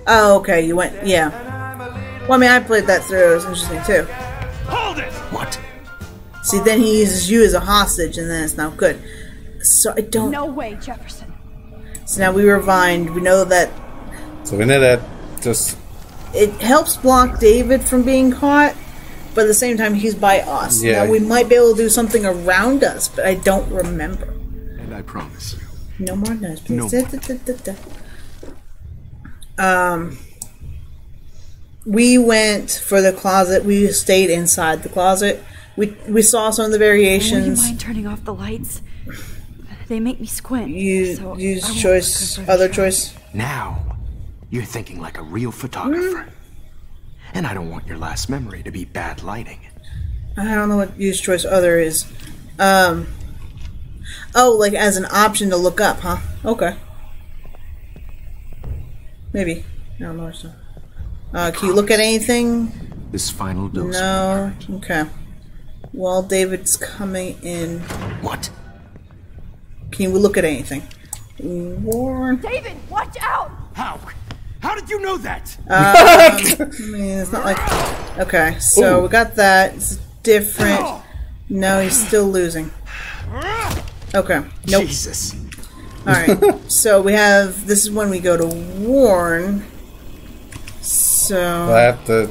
Oh, okay, you went, yeah. Well, I mean, I played that through, it was interesting, too. Hold it! What? See, then he uses you as a hostage, and then it's not good. So I don't... No way, Jefferson. So now we rewind. We know that... So we know that just... It helps block David from being caught, but at the same time, he's by us. Yeah. Now, we might be able to do something around us, but I don't remember. And I promise you. No more noise, please. No. We went for the closet. We stayed inside the closet. We saw some of the variations. Would you mind turning off the lights? They make me squint. You so use choice, other choice. Now, you're thinking like a real photographer. And I don't want your last memory to be bad lighting. I don't know what use choice other is. Oh, like as an option to look up, huh? Okay. Maybe. I don't know what's can you look at anything? This final dose. No. Okay. Well, David's coming in. What? Can you look at anything? Warren. David, watch out! How? How did you know that? I mean, it's not like... Okay, so we got that. It's different. No, he's still losing. Okay. Nope. Jesus. Alright, so we have... This is when we go to Warren. So... I have to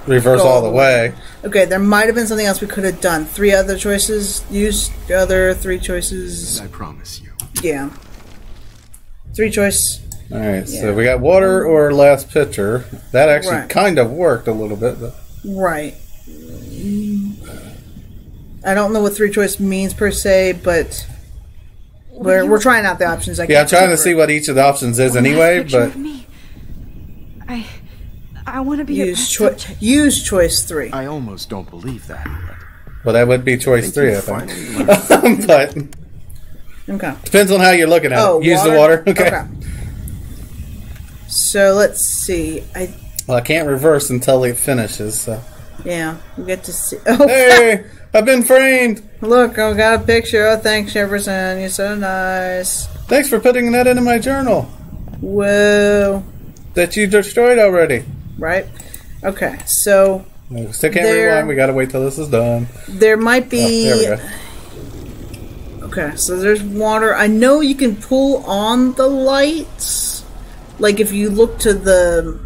reverse all the way. Okay, there might have been something else we could have done. 3 other choices. Use the other 3 choices. I promise you. Yeah. 3 choice. Alright, so we got water or last picture. That actually kind of worked a little bit. But. Right. I don't know what 3 choice means per se, but we're trying out the options. I'm trying to see what each of the options is anyway, but... I want to be use choice 3. I almost don't believe that. Well, that would be choice 3, I think. But okay, depends on how you're looking at it. Use the water. Okay. So let's see. Well, I can't reverse until it finishes. So yeah, we get to see. Oh, hey, I've been framed. Look, I got a picture. Oh, thanks, Jefferson. You're so nice. Thanks for putting that into my journal. Whoa. That you destroyed already. Right. Okay, so... Still can't rewind. We gotta wait till this is done. There might be... there we go. Okay, so there's water. I know you can pull on the lights. Like if you look to the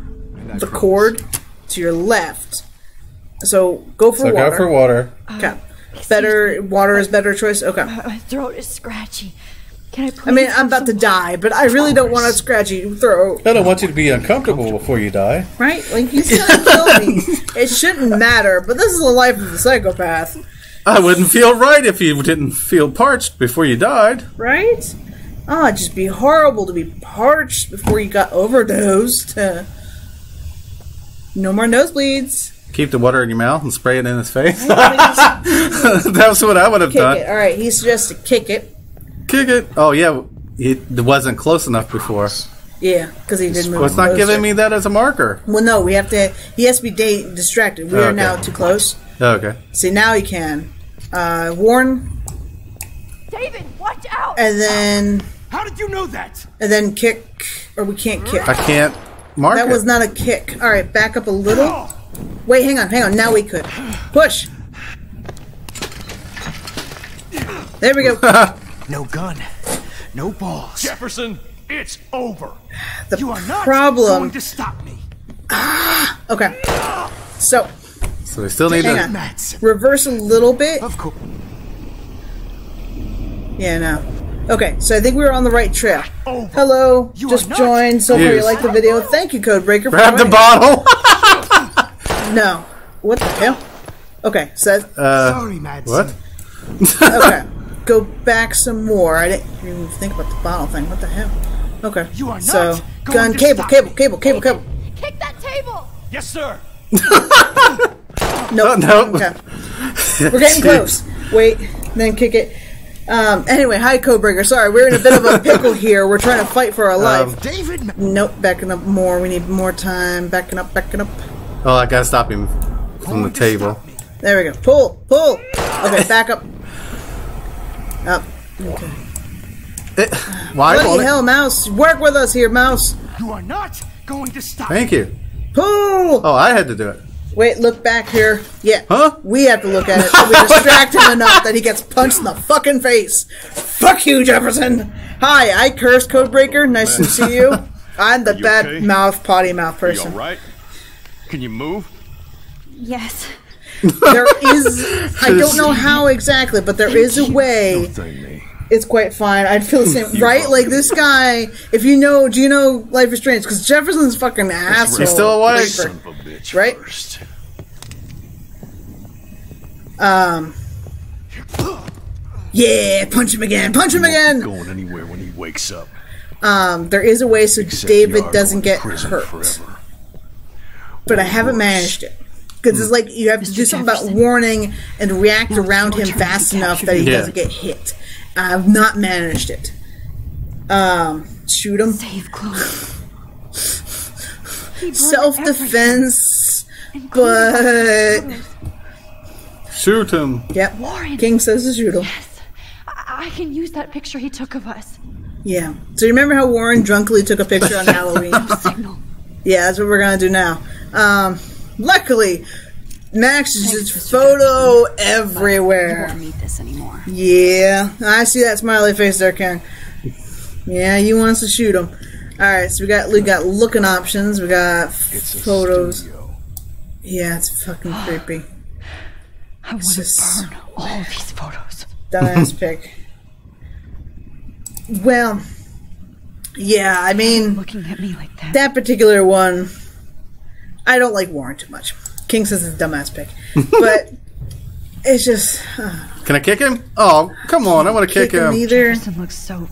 cord to your left. So go for water. Go for water. Okay. Water is better choice? Okay. My throat is scratchy. Can I please? I mean, I'm about to die, but I really don't want a scratchy throat. I don't want you to be uncomfortable before you die. Right? Like, he's gonna kill me. It shouldn't matter, but this is the life of a psychopath. I wouldn't feel right if you didn't feel parched before you died. Right? Oh, it'd just be horrible to be parched before you got overdosed. No more nosebleeds. Keep the water in your mouth and spray it in his face. That's what I would have done. It. All right, he suggests to kick it. Kick it. Oh, yeah. It wasn't close enough before. Yeah, because he didn't move. Well, it's not giving me that as a marker. Well, no, we have to. He has to be distracted. We are now too close. Okay. See, now he can. Warn. David, watch out! And then. How did you know that? And then kick. Or we can't kick. I can't mark That was not a kick. All right, back up a little. Wait, hang on. Now we could. Push. There we go. No gun. No balls. Jefferson, it's over. You are not problem going to stop me. Okay. So we still need to reverse a little bit. Of course. Yeah, no. Okay, so I think we were on the right trail. Hello, just joined. So far, you like the video. Thank you, Codebreaker. Grab the bottle. No. What the hell? Okay, so sorry, Madsen. What? Okay. Go back some more. I didn't even think about the bottle thing. What the hell? Okay. You are not so going gun, to cable. Kick that table! Yes, sir. Nope. No. Okay. We're getting close. Wait, then kick it. Anyway, hi, Codebreaker. Sorry, we're in a bit of a pickle here. We're trying to fight for our life. David. Nope, backing up more. We need more time. Backing up. Oh, I gotta stop him from the table. There we go. Pull. Okay, back up. Up. Okay. Why? Bloody hell, Mouse. Work with us here, Mouse. You are not going to stop. Thank you. Pull! Oh, I had to do it. Wait, look back here. Yeah. Huh? We have to look at it. So we distract him enough that he gets punched in the fucking face. Fuck you, Jefferson. Hi, I curse Codebreaker. Nice to see you. I'm the bad okay? mouth, potty mouth person. You all right? Can you move? Yes. There is... I don't know how exactly, but there is a way. It's quite fine. I'd feel the same. Right? Like, this guy... If you know... Do you know Life is Strange? Because Jefferson's fucking asshole. He's still awake. Son of a bitch. Right? First. Yeah, punch him again. Punch him again. Going anywhere when he wakes up. There is a way so Except David you are doesn't going get to prison hurt. forever. But I haven't managed it. Because it's like you have to do something about warning and react around him fast enough that he doesn't get hit. I've not managed it. Shoot him. Save Chloe. Self-defense, but... Shoot him. Yep. Warren. King says to shoot him. Yes. I can use that picture he took of us. Yeah. So you remember how Warren drunkly took a picture on Halloween? No signal. Yeah, that's what we're going to do now. Luckily, Max is just photo everywhere. You won't need this anymore. Yeah, I see that smiley face there, Ken. Yeah, you want us to shoot him. Alright, so we got looking options. We got photos. Yeah, it's fucking creepy. I want to burn all these photos. Dumbass pick. Well, yeah, I mean, looking at me like that particular one, I don't like Warren too much. King says it's a dumbass pick, but it's just. Can I kick him? Oh, come on! I want to kick him. Either. Jefferson looks so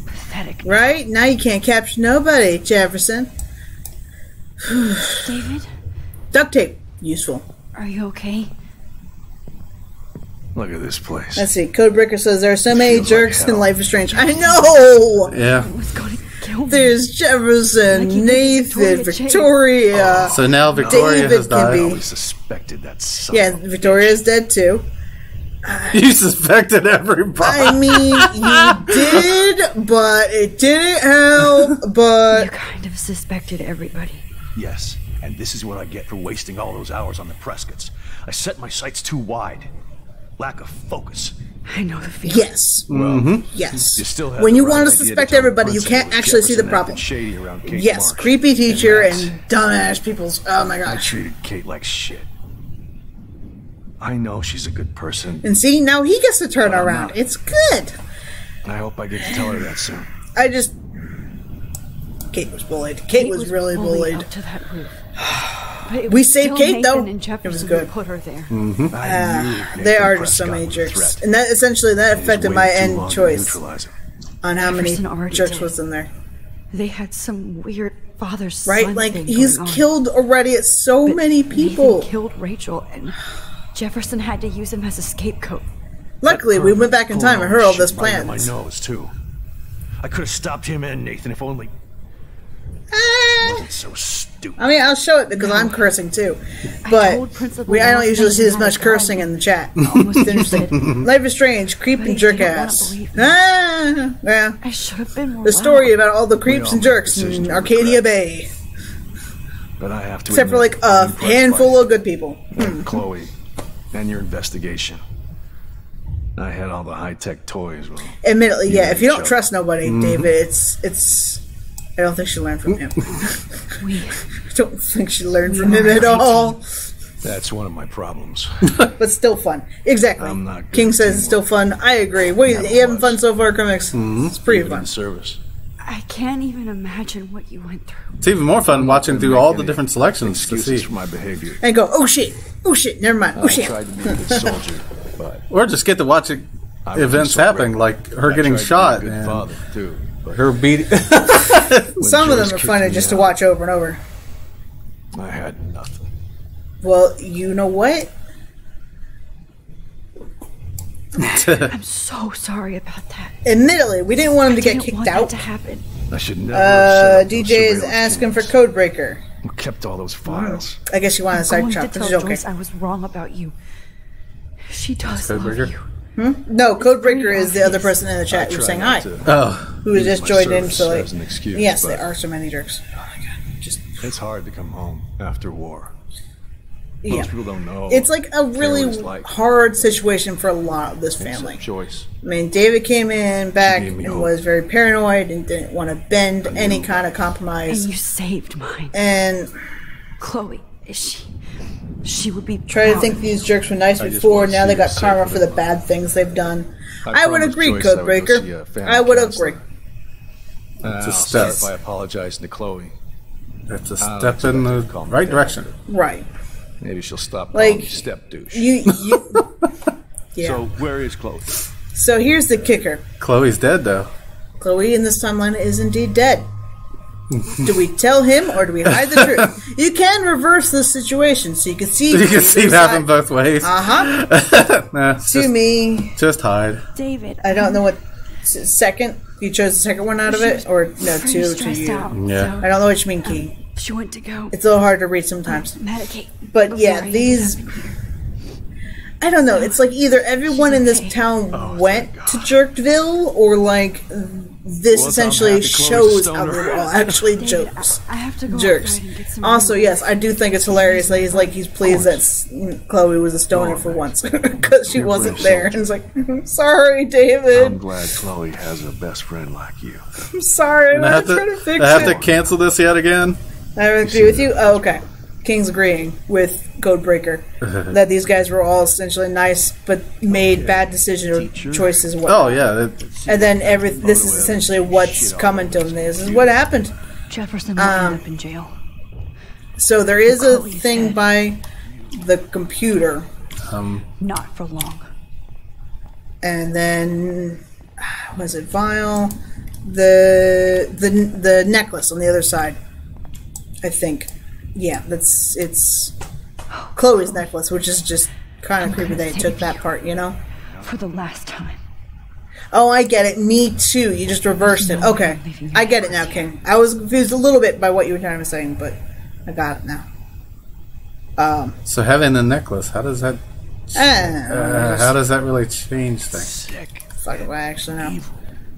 pathetic. Right now, you can't capture nobody, Jefferson. David, duct tape useful. Are you okay? Look at this place. Let's see. Codebreaker says there are so many jerks in Life is Strange. I know. Yeah. There's Jefferson, Nathan, Victoria. So now Victoria David has died. Can be. I always suspected that son. Yeah, Victoria's dead too. You suspected everybody. I mean, you did, but it didn't help. But you kind of suspected everybody. Yes, and this is what I get for wasting all those hours on the Prescotts. I set my sights too wide. Lack of focus. I know the feeling. Yes. Yes. You still have when the you right want to idea suspect tell everybody, you Principal can't actually see the Jefferson problem. acted shady around Kate Yes, Marsh creepy teacher Max. and dumbass people's. Oh my I gosh. treated Kate like shit. I know she's a good person. And see, now he gets to turn But I'm around. not. It's good. I hope I get to tell her that soon. I just. Kate was bullied. Kate was really bullied. Up to that roof. But it We was saved still Kate, Nathan though. And It was Jefferson good. who put her there. They are just so many jerks, and that essentially that affected my end choice on how many Jefferson already jerks did. was in there. They had some weird father-son Right, like thing he's going on. killed already at so But many people. Nathan killed Rachel, and Jefferson had to use him as a scapegoat. Luckily, we went back in time and heard all this Right on my plans. nose too. I could have stopped him and Nathan if only. Wasn't so stupid. I mean, I'll show it because I'm cursing too, told but Principal I don't Wolfie usually see he as had much a gun. cursing in the chat. Almost It's interesting. Life is Strange, creep But and he jerk didn't wanna ass. believe me. Yeah. I should have been more The story loud. about all the creeps all and make jerks decisions in we Arcadia regret. Bay, But I have to except for admit, like a I'm impressed handful by of good people. you, Chloe, and your investigation. I had all the high-tech toys. Well, Admittedly, you yeah. made If you don't show. trust nobody, David, it's. I don't think she learned from him. We I don't think she learned from him at all. That's one of my problems. But still fun. Exactly. I'm not good King at says it's still fun. I agree. What, Never you having was. fun so far, Crimix? It's pretty Even fun. in service. I can't even imagine what you went through. It's even more fun watching through all the different selections to Excuses see. for my behavior. And go, oh shit, never mind, oh I shit. tried to be a good soldier, but Or just get to watch it, I was events so happening, rebel. like her I getting tried to be shot a good and father too. But her beating. Some of them Joyce are kicked funny me just to out, watch over and over. I had nothing. Well, you know what? I'm so sorry about that. Admittedly, we didn't want him to get Didn't kicked want that out. to happen. I should never have set up those DJ is surveillance asking for cameras. Codebreaker. Who kept all those files? I guess you wanted a side Going chop. to This tell is okay. Joyce I was wrong about you. She does love Codebreaker? you. No, Codebreaker is the other person in the chat who's Try saying not hi. to Oh, Who has use just my joined in. service So, like, as an excuse, yes, but there are so many jerks. Oh my god. Just It's hard to come home after war. Yeah. Most people don't know. It's like a really hard situation for a lot of this family. Choice. I mean, David came in back and was very paranoid and didn't want to bend any kind of compromise. And you saved mine. And Chloe, she would be try to think these jerks were nice before. Now they got karma for the bad things they've done. I would agree, Codebreaker. I would agree. It's a step. If I apologize to Chloe. It's a step in the right direction. Right. Maybe she'll stop calling me step douche. Yeah. So where is Chloe? So here's the kicker. Chloe's dead, though. Chloe in this timeline is indeed dead. Do we tell him or do we hide the truth? You can reverse the situation so you can see. You can see it happen both ways. Nah, me. Just hide. David. I don't know what second. You chose the second one out of it, or no, two to you. Yeah. I don't know what you mean, Key. She went to go. It's a little hard to read sometimes. Medicate. But yeah, these. I don't know. It's like either everyone in this town went to Jerkville, or like this essentially shows how they're all actually jokes. I have to go jerks. Also, yes, I do think it's hilarious that he's pleased that Chloe was a stoner for once because she wasn't there, and he's like, "Sorry, David. I'm glad Chloe has a best friend like you. I'm sorry. I'm not trying to fix it. I have to cancel this yet again. I agree with you. Oh, okay. King's agreeing with Codebreaker that these guys were all essentially nice, but made bad decisions or choices. Oh yeah, and then this is essentially what's coming to them. This is what happened. Jefferson will end up in jail. So there is a thing by the computer. Not for long. And then was it Vial? The necklace on the other side, I think. Yeah, it's Chloe's necklace, which is just kind of creepy that he took that part, you know? For the last time. Oh, I get it. Me too. You just reversed it. Okay. I get it now, King. I was confused a little bit by what you were trying to say, but I got it now. So having the necklace, how does that really change things? Fuck it, I actually know.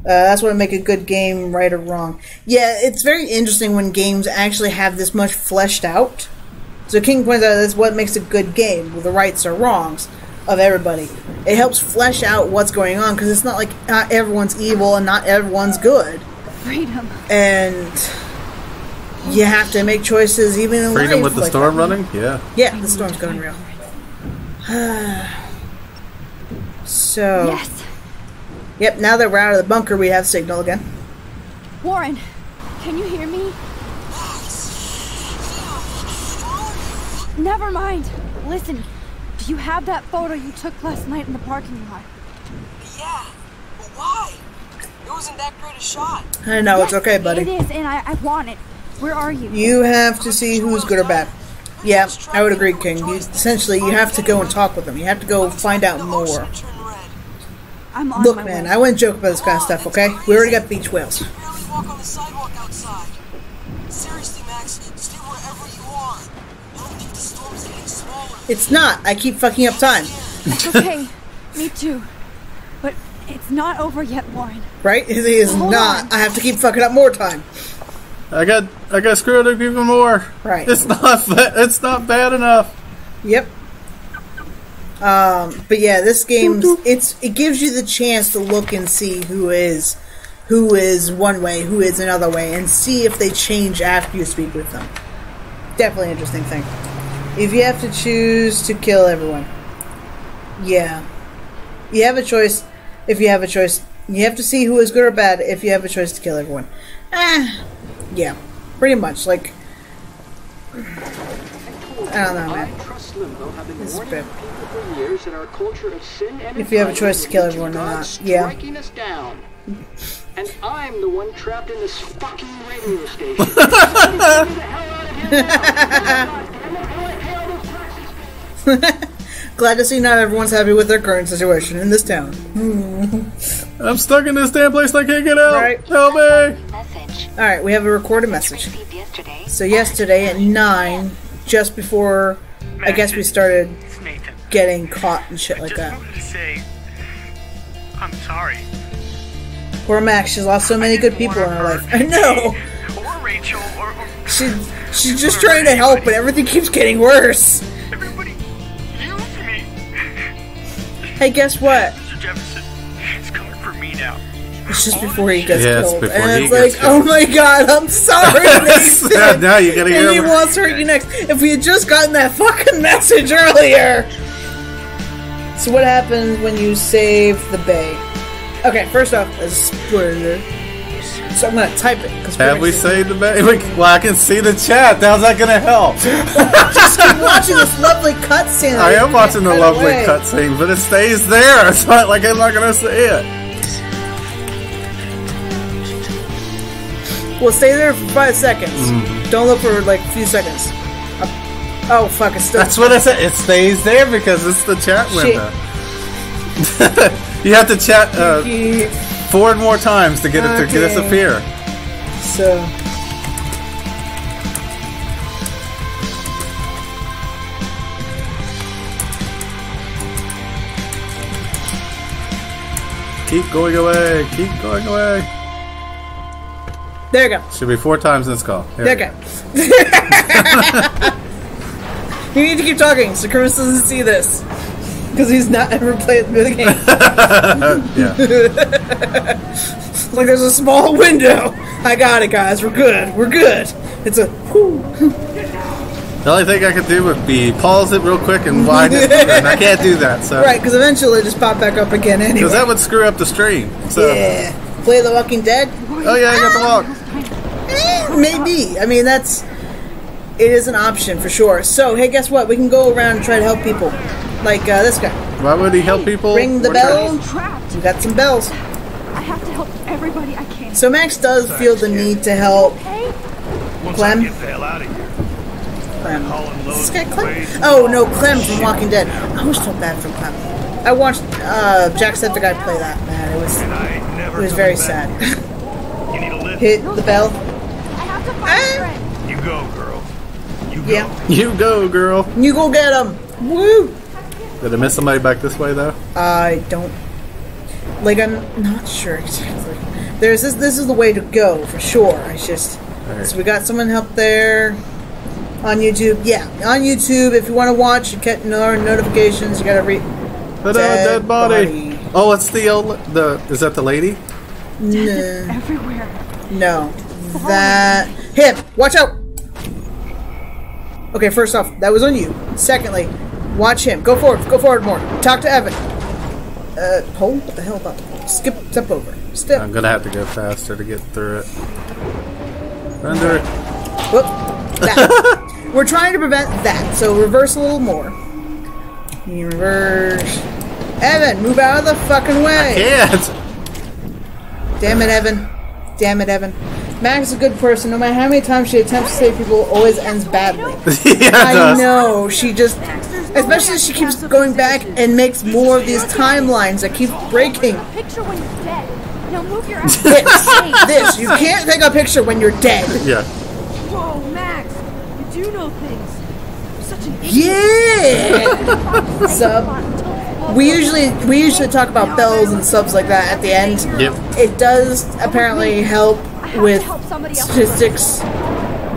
That's what would make a good game, right or wrong. Yeah, it's very interesting when games actually have this much fleshed out. So King points out that's what makes a good game, with the rights or wrongs of everybody. It helps flesh out what's going on, because it's not like not everyone's evil and not everyone's good. Freedom. And you have to make choices even in life. Freedom with the storm running? Yeah. Yeah, the storm's going real. So... Yes. Yep, now that we're out of the bunker, we have signal again. Warren, can you hear me? Never mind. Listen, do you have that photo you took last night in the parking lot? Yeah, but why? It wasn't that great a shot. I know, yes, it's okay, buddy. It is, and I want it. Where are you? You have to see who's good or bad. Yeah, I would agree, King. Essentially, you have to go and talk with them. You have to go find out more. Look, man, I wouldn't joke about this kind of stuff, okay? We already got beach whales. Walk on the sidewalk outside. Seriously, Max, stay wherever you are. I don't think the storm's getting smaller. It's not. I keep fucking up time. It's okay. Me too. But it's not over yet, Warren. Right? It is not. I have to keep fucking up more time. I got screwed up even more. Right. It's not bad enough. Yep. But yeah, this game it gives you the chance to look and see who is one way, who is another way, and see if they change after you speak with them. Definitely an interesting thing. If you have to choose to kill everyone, yeah, you have a choice. If you have a choice, you have to see who is good or bad. If you have a choice to kill everyone, yeah, pretty much. Like, I don't know, man. This is bad. If you have a choice to kill everyone or not, yeah. And I'm the one trapped in this fucking radio station. Glad to see not everyone's happy with their current situation in this town. I'm stuck in this damn place. I can't get out. Right. Help me. Alright, we have a recorded message. So yesterday at 9, just before, I guess we started getting caught and shit like that. I just wanted to say, I'm sorry. Poor Max, she's lost so many good people in her life. I know! Or Rachel, or she's just trying to help, but everything keeps getting worse. Everybody Hey, guess what? Mr. Jefferson, it's coming for me now. It's just before he gets Yes, killed. before And he it's gets like, oh my god, I'm sorry, Nathan. Now you gotta And he hear. wants to hurt you next. If we had just gotten that fucking message earlier. So what happens when you save the bay? Okay, first off, a spoiler. So I'm gonna type it. Have we saved the bay? Well, I can see the chat. How's that gonna help? Just keep watching this lovely cutscene. I am watching the lovely cutscene, but it stays there. It's not like I'm not gonna see it. We'll stay there for 5 seconds. Don't look for like a few seconds. Oh fuck! It's still. That's what I said. It stays there because it's the chat window. You have to chat 4 more times to get it to disappear. So. Keep going away. Keep going away. There you go. Should be 4 times in this call. There you go. You need to keep talking so Crimix doesn't see this. Because he's not ever played the game. Yeah. Like there's a small window. I got it, guys. We're good. We're good. It's a whew. The only thing I could do would be pause it real quick and wind it, and I can't do that. So right, because eventually it just pop back up again anyway. Because that would screw up the stream. So. Yeah. Play The Walking Dead? Oh yeah, I got the walk. Maybe. I mean, it is an option for sure. So, hey, guess what? We can go around and try to help people. Like this guy. Why would he help people? Ring the bell. We got some bells. I have to help everybody I can. So Max does feel the need to help Clem. Clem. Is this guy Clem? Oh no, Clem from Walking Dead. I always felt bad for Clem. I watched Jacksepticeye play that. Man, it was very sad. Hit the bell. I have to find a friend. You go, girl. You go. Yeah. You go, girl. You go get him. Woo! Did I miss somebody back this way though? I don't. Like, I'm not sure exactly. This is the way to go for sure. It's just. Right. So we got someone up there on YouTube. Yeah, on YouTube. If you want to watch, you get notifications. You gotta read. Dead body. Oh, it's the is that the lady? No. Everywhere. No. That him. Watch out. Okay, first off, that was on you. Secondly, watch him. Go forward. Go forward more. Talk to Evan. Hold. What the hell about the pole? Step over. Step. I'm gonna have to go faster to get through it. Render. Whoop. That. We're trying to prevent that, so reverse a little more. You reverse. Evan, move out of the fucking way. I can't. Damn it, Evan. Damn it, Evan. Max is a good person. No matter how many times she attempts to save people, it always ends badly. Yeah, I know. She just... Especially she keeps going back and makes more of these timelines that keep breaking. Picture when you're dead. Now move your ass. This. You can't take a picture when you're dead. Yeah. Whoa, Max. You do know things. You're such an idiot. Yeah. Sub. We usually talk about bells and subs like that at the end. Yep. It does apparently help with statistics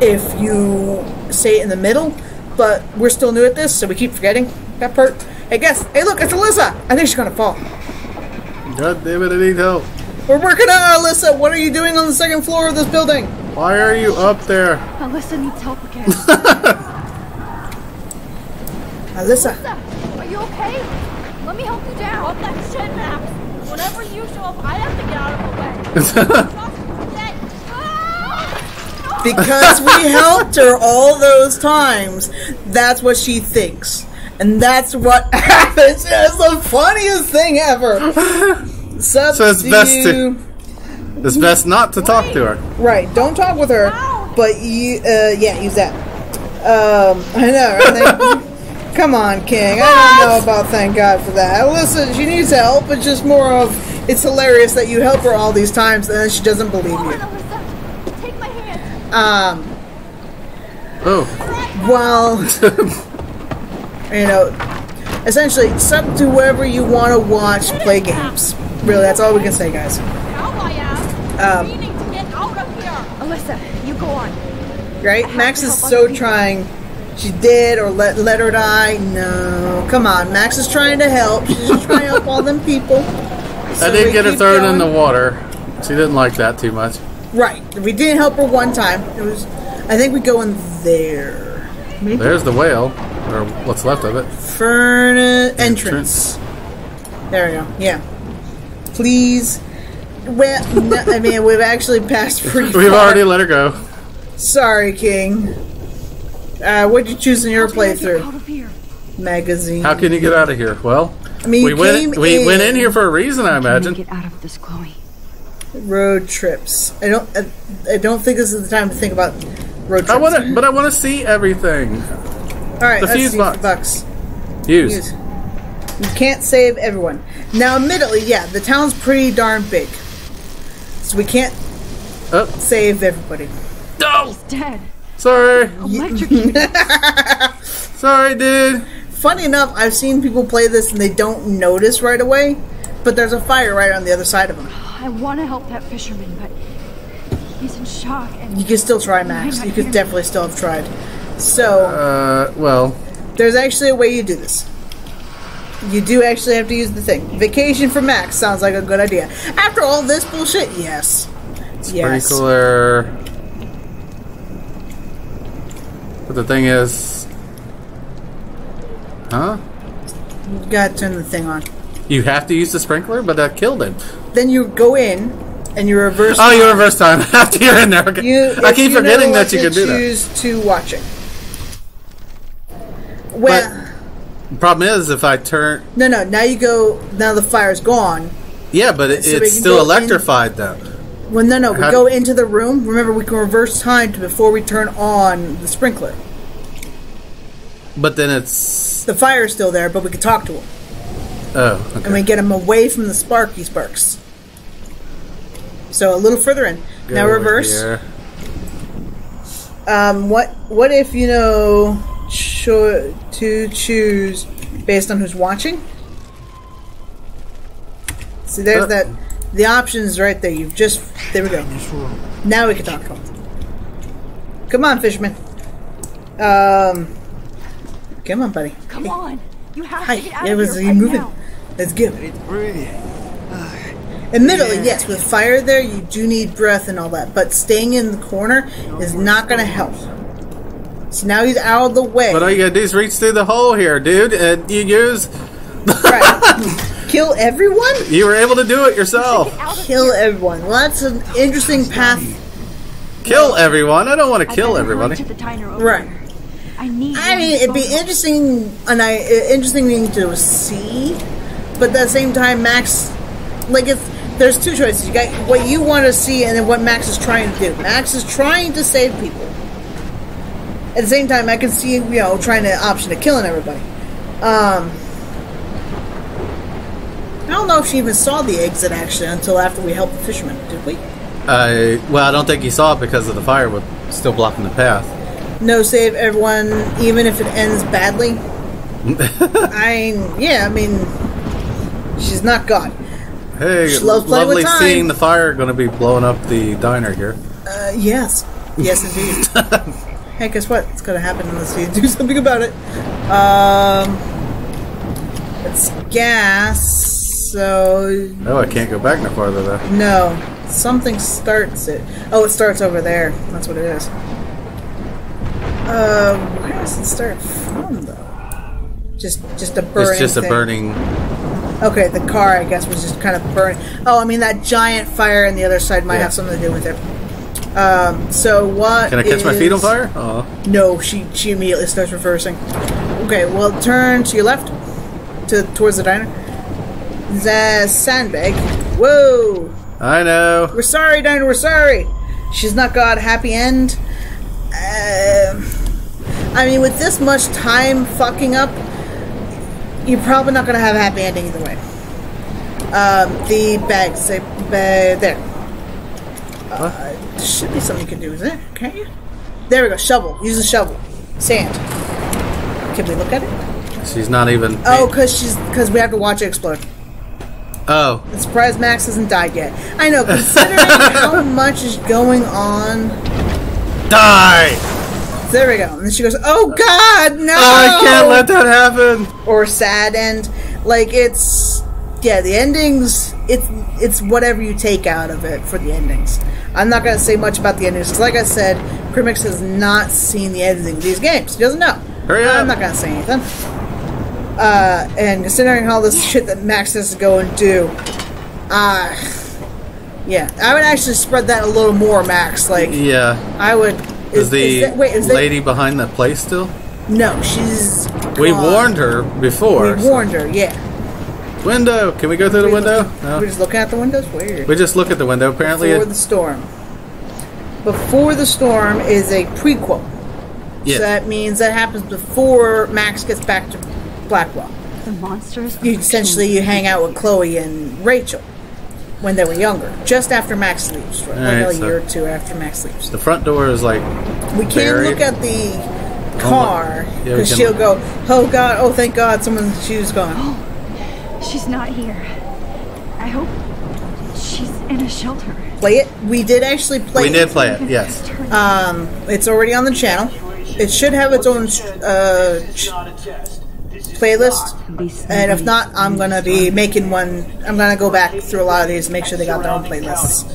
if you say it in the middle, but we're still new at this, so we keep forgetting that part. Hey, look, it's Alyssa. I think she's gonna fall. God damn it, I need help. We're working on Alyssa. What are you doing on the second floor of this building? Why are you up there? Alyssa needs help again. Alyssa. Are you okay? Let me help you down. What that shit, Max? Whenever you show up, I have to get out of the way. Because we helped her all those times, that's what she thinks. And that's what happens. It's the funniest thing ever. So it's best not to talk to her. Right, don't talk with her. But you, use that. I know, right? Come on, King. I don't know about thank God for that. Listen, she needs help. It's just more of, it's hilarious that you help her all these times and then she doesn't believe you. Take my hand. Well, essentially, it's up to whoever you want to watch play games. Really, that's all we can say, guys. Meaning to get out of here. Alyssa, you go on. Right? Max is so trying she did or let her die. No, come on. Max is trying to help. She's just trying to help all them people. So I did get her thrown in the water. She didn't like that too much. Right. We didn't help her one time. It was. I think we go in there. Maybe. There's the whale, or what's left of it. Furnace entrance. There we go. Yeah. Please. Well, no, I mean, we've actually passed pretty far. We've already let her go. Sorry, King. What'd you choose in your playthrough? Magazine. How can you get out of here? Well, I mean, we went in here for a reason, I imagine. Get out of this, Chloe. Road trips. I don't think this is the time to think about road trips. I want to see everything. All right, the fuse box. Use. You can't save everyone. Now, admittedly, yeah, the town's pretty darn big, so we can't save everybody. No, he's dead. Sorry. Electrocuted. Sorry, dude. Funny enough, I've seen people play this and they don't notice right away, but there's a fire right on the other side of them. I want to help that fisherman, but he's in shock. And you can still try, Max. You could definitely still have tried. So, well, there's actually a way you do this. You do actually have to use the thing. Vacation for Max sounds like a good idea. After all this bullshit, yes. Sprinkler. But the thing is, huh? You gotta turn the thing on. You have to use the sprinkler, but that killed him. Then you go in and you reverse. Oh, you reverse time after you're in there. Okay. I keep forgetting that you can do that. Choose to watch it. Well, but the problem is if I turn. No. Now you go. Now the fire's gone. Yeah, but it's still electrified though. Well, no. We go into the room. Remember, we can reverse time to before we turn on the sprinkler. But then it's the fire's still there, but we can talk to him. Oh, okay. And we get him away from the sparks. So a little further in. Go now reverse. Here. What if to choose based on who's watching? See, there's that. The options right there. There we go. Now we can talk to him. Come on, fisherman. Come on, buddy. Come on. You have Hi. to get out It of was here right moving. now. Let's go. Admittedly, yes, with fire there, you do need breath and all that, but staying in the corner is not going to help. So now he's out of the way. What all you got to do is reach through the hole here, dude, and you use. Right. Kill everyone? You were able to do it yourself. Kill everyone. Well, that's an interesting path. Kill everyone? I don't want to kill everybody. Right. I mean, it'd be interesting, interesting thing to see, but at the same time, Max, there's two choices. You got what you want to see, and then what Max is trying to do. Max is trying to save people. At the same time, I can see, trying to option to killing everybody. I don't know if she even saw the exit actually until after we helped the fisherman. Did we? Well, I don't think he saw it because of the fire was still blocking the path. No save everyone, even if it ends badly. She's not God. Hey, she loves playing lovely with time. seeing the fire going to be blowing up the diner here. Yes, indeed. Hey, guess what? It's going to happen unless you do something about it. It's gas, so. Oh, I can't go back no farther though. No, something starts it. Oh, it starts over there. That's what it is. Where does it start from, though? Just a burning. It's just a burning. Okay, the car, I guess, was just kind of burning. Oh, I mean, that giant fire on the other side might have something to do with it. So what? Can I catch my feet on fire? Oh. No, she immediately starts reversing. Okay, well, turn to your left, towards the diner. The sandbag. Whoa! I know. We're sorry, diner. We're sorry. She's not God. Happy end. I mean, with this much time fucking up, you're probably not going to have a happy ending either way. The bags, there. There should be something you can do, isn't it? Can't you? There we go. Shovel. Use a shovel. Sand. Can we look at it? She's not even. Oh, because we have to watch it explode. Oh. I'm surprised Max hasn't died yet. I know, considering how much is going on. Die! there we go. And then she goes, "Oh God, no! I can't let that happen." Or sad end. Like the endings. It's whatever you take out of it for the endings. I'm not going to say much about the endings because, like I said, Crimix has not seen the endings of these games. He doesn't know. Hurry up. I'm not going to say anything. And considering all this shit that Max has to go and do, yeah, I would actually spread that a little more, Max. Like, yeah, I would. Is the lady behind the place still? No, she's. We warned her before. We warned her, yeah. Window. Can we go through the window? No. We're just looking at the windows. Weird. We just look at the window. Apparently, Before the Storm. Before the Storm is a prequel. Yeah. So that means that happens before Max gets back to Blackwell. The monsters. Essentially, you hang out with Chloe and Rachel when they were younger, just after Max leaves, right? Like a year or two after Max leaves. The front door is like we can't buried. Look at the car because Yeah, she'll go, "Oh God! Oh thank God! She was gone." Oh, she's not here. I hope she's in a shelter. Play it. We did actually play. We did play it. Yes. It's already on the channel. It should have its own playlist, and if not, I'm gonna be making one. I'm gonna go back through a lot of these and make sure they got their own playlists.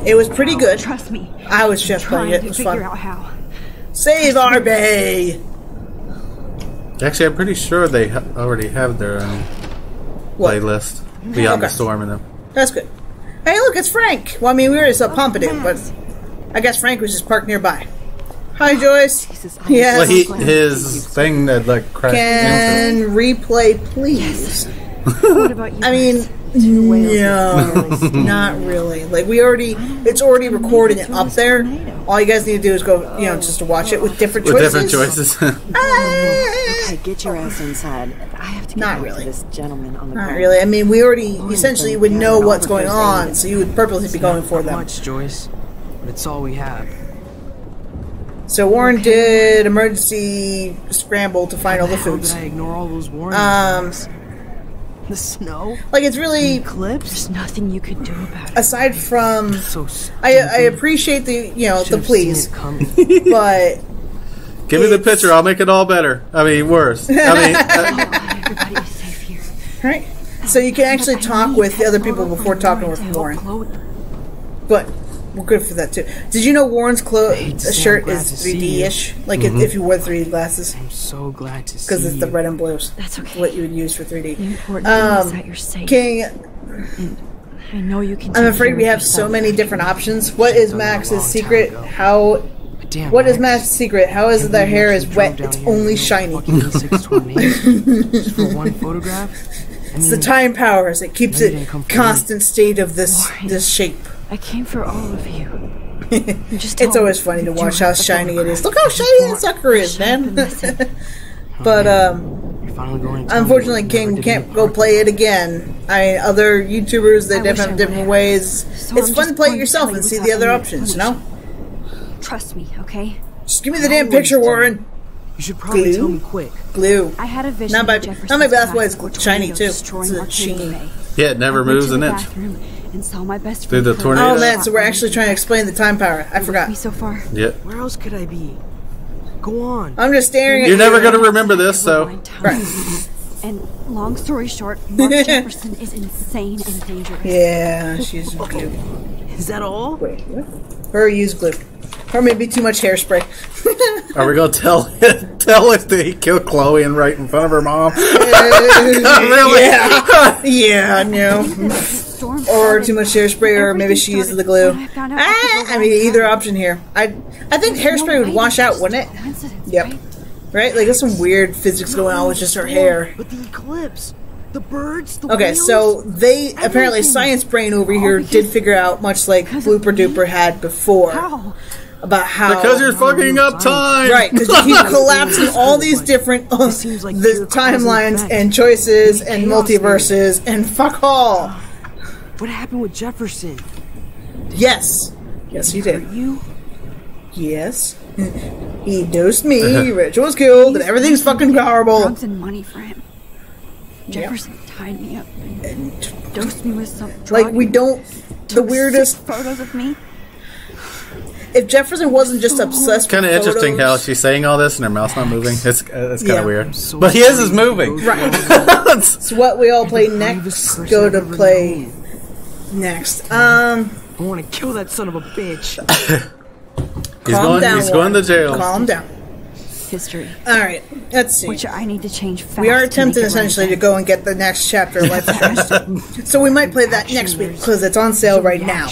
It was pretty good. Trust me. I was just playing it. It was fun. Out how. Save our bay. Actually, I'm pretty sure they already have their own playlist beyond the storm and them. That's good. Hey, look, it's Frank. Well, I mean, we were just Pompidou, but I guess Frank was just parked nearby. Hi, Joyce. Yes. Well, his thing that like crashed Can into. Replay, please? What about you? I mean, no, not really. Like it's already recorded and up there. All you guys need to do is go, just to watch it with different choices. With different choices. Okay, get your ass inside. I have to get Not back really. to this gentleman on the Not ground. really. I mean, we already essentially would know what's going on, so you would purposely be going for them. Much, Joyce, but it's all we have. So Warren did emergency scramble to find all the foods. How did I ignore all those warnings? The snow? Like, it's really... Eclipse? There's nothing you can do about it. Aside from... So I appreciate the, the pleas, but... Give me the picture, I'll make it all better. I mean, worse. Everybody's safe here. Right? So you can actually talk with the other people before talking with Warren. But we're good for that, too. Did you know Warren's shirt is 3D-ish? Like, if you wore 3D glasses? I'm so glad to see because it's the red and blues. That's okay. What you would use for 3D. The important thing is that you're safe. King... I know you can. I'm afraid we have so many different options. What is Max's secret? What is Max's secret? How is it their hair is wet? It's only shiny. For one photograph? It's the time powers. It keeps it constant state of this shape. I came for all of you. It's always funny to watch how shiny it is. Look how shiny that sucker is, man. But unfortunately, King, we can't go play it again. I mean, other YouTubers, they definitely have different ways. It's fun to play it yourself and see the other options, Trust me, okay? Just give me the damn picture, Warren. You should probably tell me quick. Glue. I had a vision. Not maybe that's why it's shiny too. It's a sheen. Yeah, it never moves an inch. And saw my best Through the tornado. Oh man, so we're actually trying to explain the time power. I forgot. So far. Yeah. Where else could I be? Go on. I'm just staring at you. You're never going to remember this, so. Right. And long story short, Mark Jefferson is insane and dangerous. Yeah, she's glue. Is that all? Wait, what? Or use glue. Or maybe too much hairspray. Are we going to tell if they killed Chloe and right in front of her mom? Really? Yeah, no. Or too much hairspray, or maybe she uses the glue. I mean, either option here. I think hairspray would wash out, wouldn't it? Yep. Right? Like, there's some weird physics going on with just her hair. But the eclipse, the birds, the Okay, whales, so they apparently Science Brain over here did figure out, much like Blooper Duper had before, about how because you're fucking up time, right? Because you keep collapsing all these different the timelines and choices and multiverses and fuck all. What happened with Jefferson? Yes, he did. You? Yes. He dosed me, Rachel was killed, and everything's fucking horrible. Drugs and money for him. Jefferson tied me up and dosed me with some drug. Like, we don't... The weirdest... Photos of me. if Jefferson wasn't just obsessed Kind with of interesting how photos- she's saying all this and her mouth's not moving. It's kind Yeah. of weird. But his is moving. Right. So what we all play next? Go to play next. I want to kill that son of a bitch. He's going to jail. Calm down. History. All right, let's see. Which I need to change fast. We are to attempting make it right essentially to then. go and get the next chapter of Life is Strange. So we might play that next week because it's on sale right now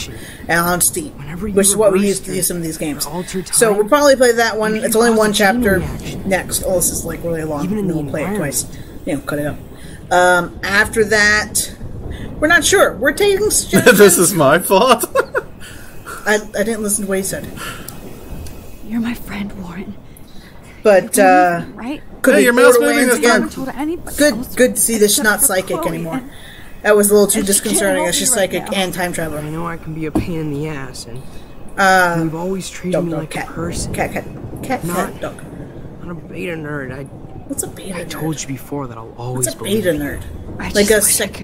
and on Steam, which is what we use to use some of these games. So we'll probably play that one. It's only one chapter next. Oh, this is like really long. And we'll play it twice. Cut it up. After that, we're not sure. We're taking suggestions. This is my fault. I didn't listen to what he said. You're my friend, Warren. But right? could Hey, be your mouse Borderlands moving again. again. Good to see that she's not psychic anymore. That was a little too disconcerting that she's psychic and time traveler. I know I can be a pain in the ass, and you've always treated me like a person. Cat, not dog. Not a beta nerd. What's a beta nerd? I told you before that I'll always What's a believe beta you. nerd?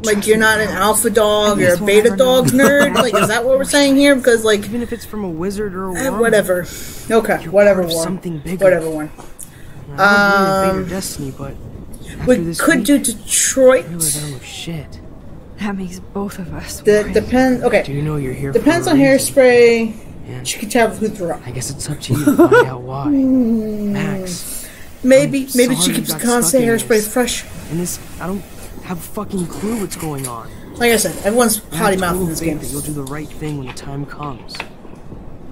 Like you're not an alpha dog, you're a beta dog nerd? Like, is that what we're saying here? Because, like... Even if it's from a wizard or a worm. Whatever. Okay, whatever, part of Warren. something bigger. Whatever, Warren. I don't believe in destiny, but We could do Detroit. I realize I don't know shit. That makes both of us. Depends. Okay. Do you know you're here Depends for on a reason? Hairspray. She can tell who threw up. I guess it's up to you to find out why. Max. Maybe sorry she you keeps got constant stuck in hairspray this. fresh. And this, I don't have a fucking clue what's going on. Like I said, everyone's potty mouth in this faith game. that you'll do the right thing when the time comes.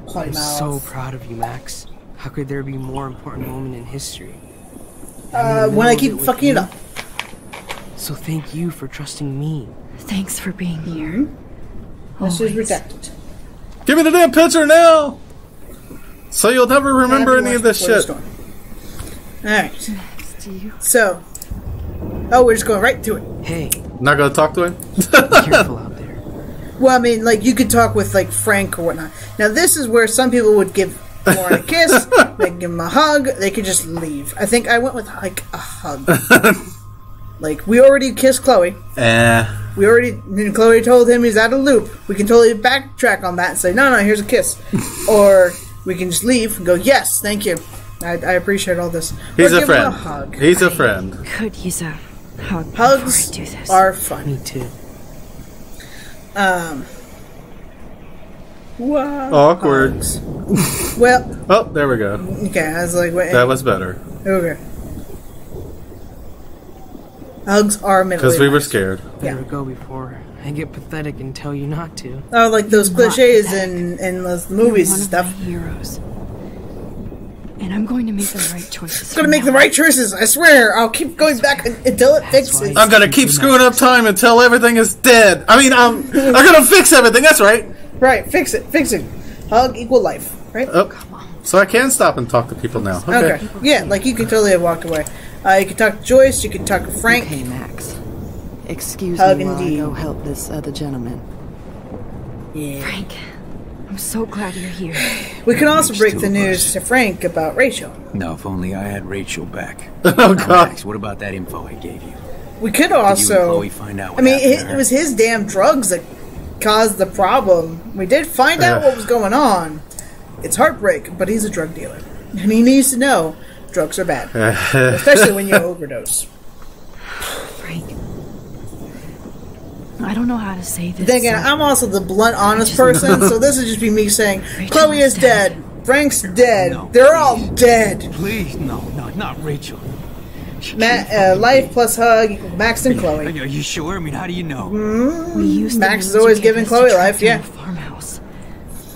Potty I'm mouth. so proud of you, Max. How could there be a more important moment in history? When I keep fucking it up. So thank you for trusting me. Thanks for being here. This is redacted. Give me the damn picture now! So you'll never remember any of this shit. Alright. So. Oh, we're just going right to it. Hey. Not gonna talk to him? Careful out there. Well, I mean, like, you could talk with, like, Frank or whatnot. Now, this is where some people would give Warren a kiss, they could give him a hug, they could just leave. I think I went with, like, a hug. Like, we already kissed Chloe. We already, Chloe told him he's out of loop. We can totally backtrack on that and say, no, here's a kiss. Or we can just leave and go, yes, thank you. I appreciate all this. He's Or a give him friend. hug. He's a friend. Could use a hug. Hugs before I do this. are fun. Me too. Wow. Awkward. Well. Oh, there we go. Okay, I was like, wait. That was better. Okay. Hugs are middle. Because we were scared. Better go before I get pathetic and tell you not to. Oh, like those cliches in those movies and stuff. Heroes. And I'm going to make the right choices. I'm gonna make the right choices. I swear. I'll keep going back until it fixes. I'm gonna keep screwing up time until everything is dead. I mean, I'm gonna fix everything. That's right. Right, fix it. Hug equal life. Right. Oh, come on. So I can stop and talk to people now. Okay. Yeah, like you could totally have walked away. You could talk to Joyce. You could talk to Frank. Okay, Max. Excuse Hug me while I indeed. go help this other gentleman. Yeah. Frank, I'm so glad you're here. We can also break the news to Frank about Rachel. No, if only I had Rachel back. Oh, Now, God. Max, what about that info I gave you? We could Did you and also. Chloe find out I what mean, happened to it her? was his damn drugs that caused the problem. We did find out what was going on. It's heartbreak, but he's a drug dealer, and he needs to know drugs are bad, especially when you overdose. Frank, I don't know how to say this. Then again, I'm also the blunt, honest person, so this would just be me saying, Chloe is dead, Frank's dead, they're all dead. Please, no, not Rachel. Life plus hug equals Max and Chloe. Are you sure? I mean, how do you know? We used Max the is always news giving to Chloe track life, down yeah. the farmhouse.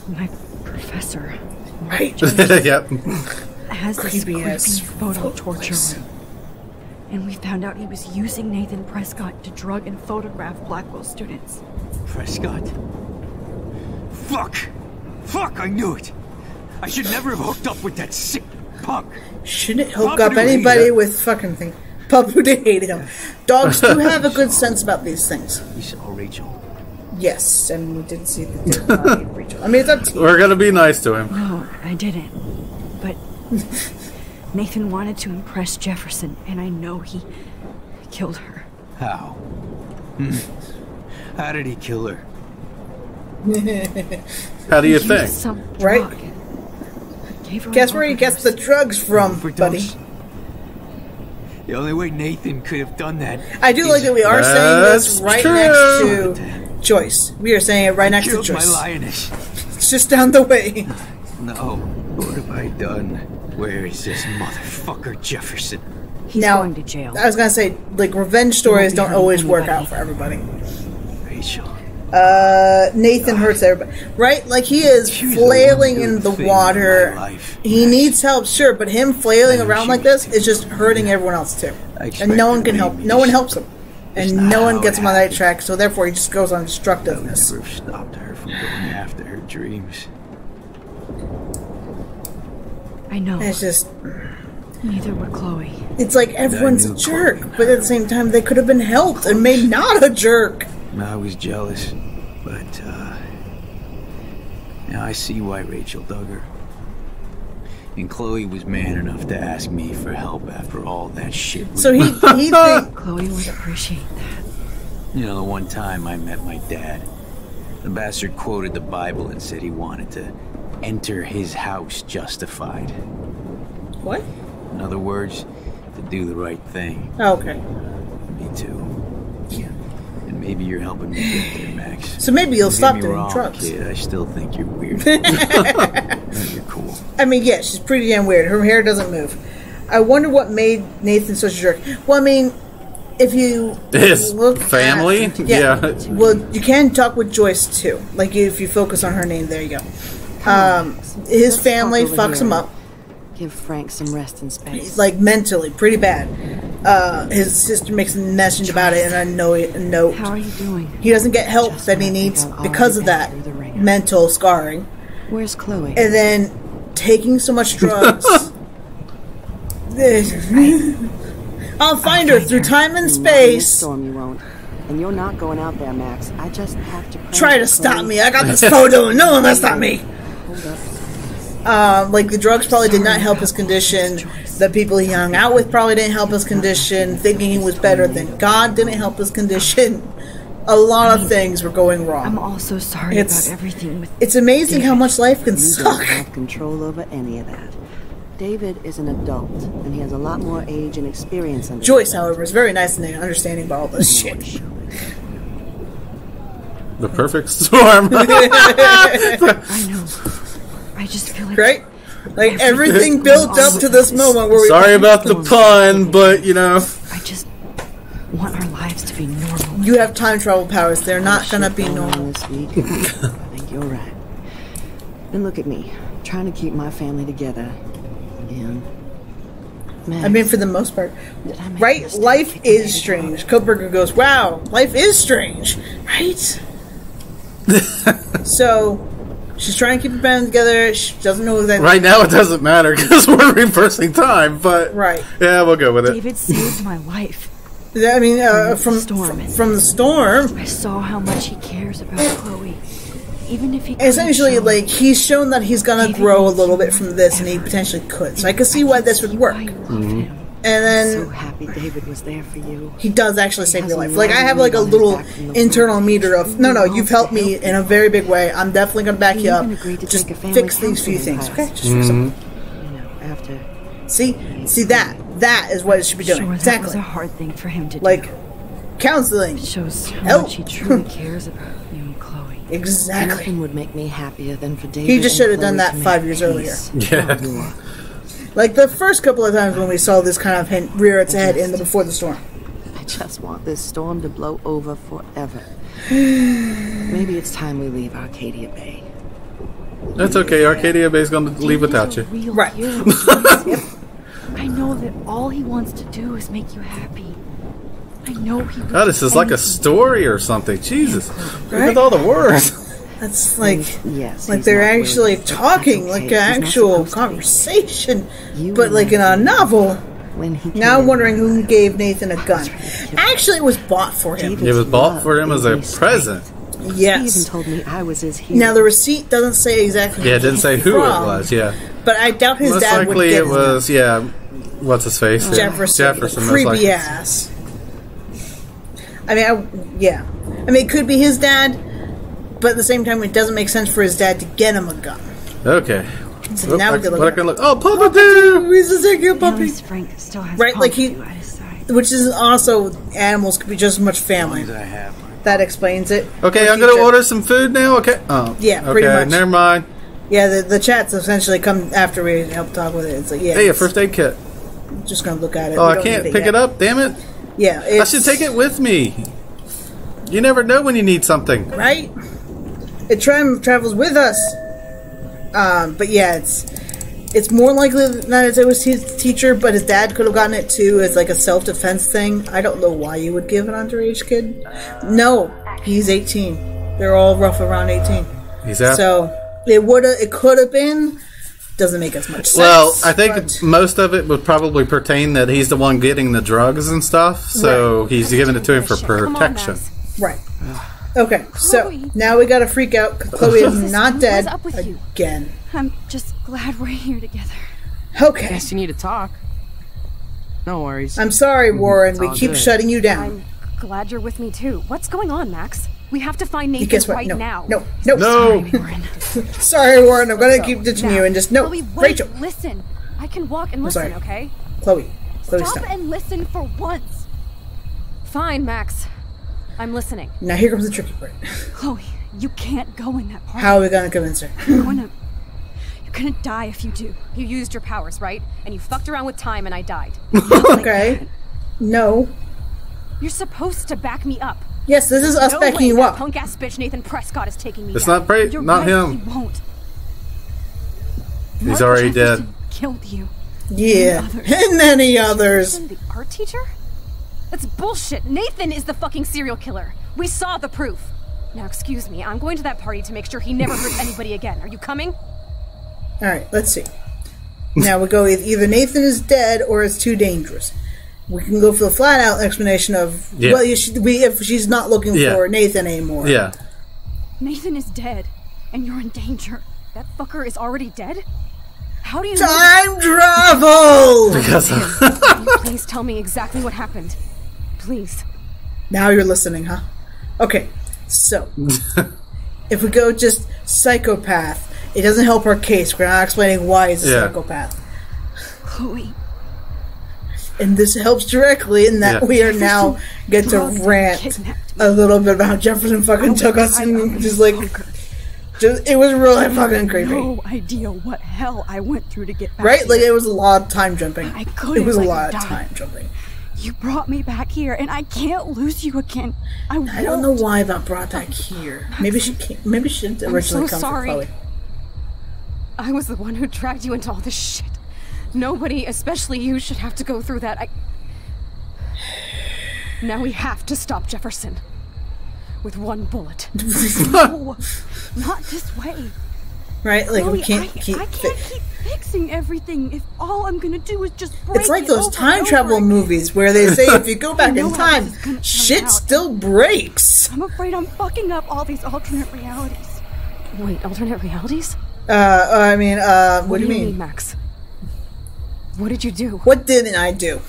My professor. Right. Yep. Has this Creepy ass photo torture room. And we found out he was using Nathan Prescott to drug and photograph Blackwell students. Prescott? Fuck, I knew it. I should never have hooked up with that sick punk. Shouldn't hook Papa up do hate anybody him. with fucking thing. Pup who did hate him. Dogs do have a good sense about these things. You saw Rachel. Yes, and we didn't see the dead body of Rachel. I mean, it's up to you. We're gonna be nice to him. No, I didn't. But Nathan wanted to impress Jefferson, and I know he killed her. How? How did he kill her? How do you He think? used some Right? drug. Guess where he gets the drugs from, buddy? The only way Nathan could have done that. I do like that we are saying this right next to Joyce. We are saying it right next to Joyce. My lioness. It's just down the way. No. What have I done? Where is this motherfucker Jefferson? He's going to jail. I was gonna say, like, revenge stories don't always work out for everybody. Rachel. Nathan hurts everybody. Right? Like, he is flailing in the water. He needs help, sure, but him flailing around like this is just hurting everyone else, too. And no one can help. No one helps him. And no one gets him on the right track, so therefore he just goes on destructiveness. Never stopped her from going after her dreams. I know. It's just... Neither would Chloe. It's like everyone's a jerk, but at the same time they could have been helped and made not a jerk. I was jealous, but now I see why Rachel dug her. And Chloe was man enough to ask me for help after all that shit. So he think Chloe would appreciate that. You know, the one time I met my dad, the bastard quoted the Bible and said he wanted to enter his house justified. What? In other words, to do the right thing. Oh, okay. Me too. And maybe you're helping me get there, Max. So maybe you'll stop doing wrong, drugs. Kid, I still think you're weird. You're cool. I mean, yeah, she's pretty damn weird. Her hair doesn't move. I wonder what made Nathan such a jerk. Well, I mean, if you his look family, at, yeah. Well, you can talk with Joyce too. Like if you focus on her name, there you go. His family fucks him up. Give Frank some rest and space. Like mentally, pretty bad. His sister makes a mention about it, and I know it. Note. How are you doing? He doesn't get help that he needs because of that mental scarring. Where's Chloe? And then taking so much drugs. I'll find her through time and space. Storm, you won't. And you're not going out there, Max. I just have to try to stop me. I got this photo, and no one will stop me. Hold up. Like the drugs probably did not help his condition. The people he hung out with probably didn't help his condition. Thinking he was better than God didn't help his condition. A lot of things were going wrong. I'm also sorry about everything with It's amazing how much life can suck. You don't have control over any of that. David is an adult, and he has a lot more age and experience than Joyce, however, is very nice and understanding about all this shit. The perfect storm. I know. I just feel like... Right? Like, everything built up to this moment where we... Sorry about the pun, but, you know... I just want our lives to be normal. You have time travel powers. They're not gonna be normal. This week. I think you're right. And look at me, trying to keep my family together. And... I mean, for the most part. Right? Life is strange. Koberger goes, wow, life is strange. Right? So... She's trying to keep her family together. She doesn't know exactly. Right now, it doesn't matter because we're reversing time. But right, yeah, we'll go with it. David saved my life. I mean, from the storm. I saw how much he cares about Chloe. Even if he essentially, like, he's shown that he's gonna grow a little bit from this, and he potentially could. So I could see why this would work. Mm-hmm. And then so happy David was there for you. He does actually save your life. Like, I have like a little internal meter of no, you've helped me in a very big way. I'm definitely gonna back you up. Just fix these few things, okay? Just fix them. You know, after. See that is what it should be doing. Sure, exactly. That was a hard thing for him to do. Like counseling. It shows how much he truly cares about you and Chloe. Exactly. Nothing would make me happier than for David. He just should have done that 5 years earlier. Yeah. Like the first couple of times when we saw this kind of hint rear its head in the Before the Storm. I just want this storm to blow over forever. Maybe it's time we leave Arcadia Bay. That's okay. Arcadia Bay's going to leave without you. Right. I know that all he wants to do is make you happy. I know he. God, this is like a story or something. Jesus, look at all the words. That's like, like they're actually talking, like an actual conversation, but like in a novel. Now I'm wondering who gave Nathan a gun. Actually, it was bought for him. It was bought for him as a present. Yes. He even told me I was his hero. Now the receipt doesn't say exactly. Yeah, it didn't say who it was. Yeah, but I doubt his dad would get it was. Yeah, what's his face? Jefferson. Creepy ass. I mean, I mean, it could be his dad. But at the same time, it doesn't make sense for his dad to get him a gun. Okay. So now we can look. Oh, Papa Doo! He's a second puppy. Frank still has Right, like he, which is also animals could be just as much family. That explains it. Okay, I'm gonna order some food now. Okay. Oh, yeah, pretty much. Never mind. Yeah, the chats essentially come after we help talk with it. It's like, yeah. Hey, a first aid kit. I'm just gonna look at it. Oh, I can't pick it up. Damn it. Yeah, I should take it with me. You never know when you need something. Right? It travels with us. But yeah, it's more likely that it was his teacher, but his dad could have gotten it too as like a self-defense thing. I don't know why you would give an underage kid. No, he's 18. They're all rough around 18. He's out. So it could have been. Doesn't make as much sense. Well, I think most of it would probably pertain that he's the one getting the drugs and stuff, so he's giving it to him for protection. Right. Okay, so now we gotta freak out because Chloe is not dead again. I'm just glad we're here together. Okay. Guess you need to talk. No worries. I'm sorry, Warren. We keep good. shutting you down. I'm glad you're with me too. What's going on, Max? We have to find Nathan right now. No. Sorry, Warren. Sorry, Warren. I'm gonna keep ditching you and just no. Chloe, wait, Rachel, listen. I can walk and listen, okay? Chloe, stop and listen for once. Fine, Max. I'm listening. Now here comes the tricky part. Chloe, you can't go in that party. How are we gonna convince her? You're gonna die if you do. You used your powers, right? And you fucked around with time and I died. Okay. No. You're supposed to back me up. Yes, this is us backing you up. Punk ass bitch Nathan Prescott is taking me It's down. not Bray, You're not right, him. He won't. He's already dead. Killed you. Yeah. And many others. Nathan, the art teacher? That's bullshit. Nathan is the fucking serial killer. We saw the proof. Now, excuse me. I'm going to that party to make sure he never hurts anybody again. Are you coming? Alright, let's see. Now we go with either Nathan is dead or it's too dangerous. We can go for the flat out explanation of well, if she's not looking for Nathan anymore. Yeah. Nathan is dead, and you're in danger. That fucker is already dead? How do you Time travel! Because Can you please tell me exactly what happened? Please. Now you're listening, huh? Okay, so if we go just psychopath, it doesn't help our case. We're not explaining why he's a psychopath. Chloe. And this helps directly in that we are now get to rant a little bit about how Jefferson fucking took us and just like it was really fucking creepy. No idea what hell I went through to get back right? here. Like it was a lot of time jumping. It was a lot of time jumping. You brought me back here, and I can't lose you again. I don't know why I got brought back here. Maybe she didn't originally come from Chloe. I was the one who dragged you into all this shit. Nobody, especially you, should have to go through that. Now we have to stop Jefferson. With one bullet. No, not this way. Right? Like, Chloe, we can't I can't keep fixing everything if all I'm gonna do is just break It's like those time travel movies where they say if you go back in time, shit still breaks. I'm afraid I'm fucking up all these alternate realities. Wait, alternate realities? I mean, what do you mean? Max? What did you do? What didn't I do?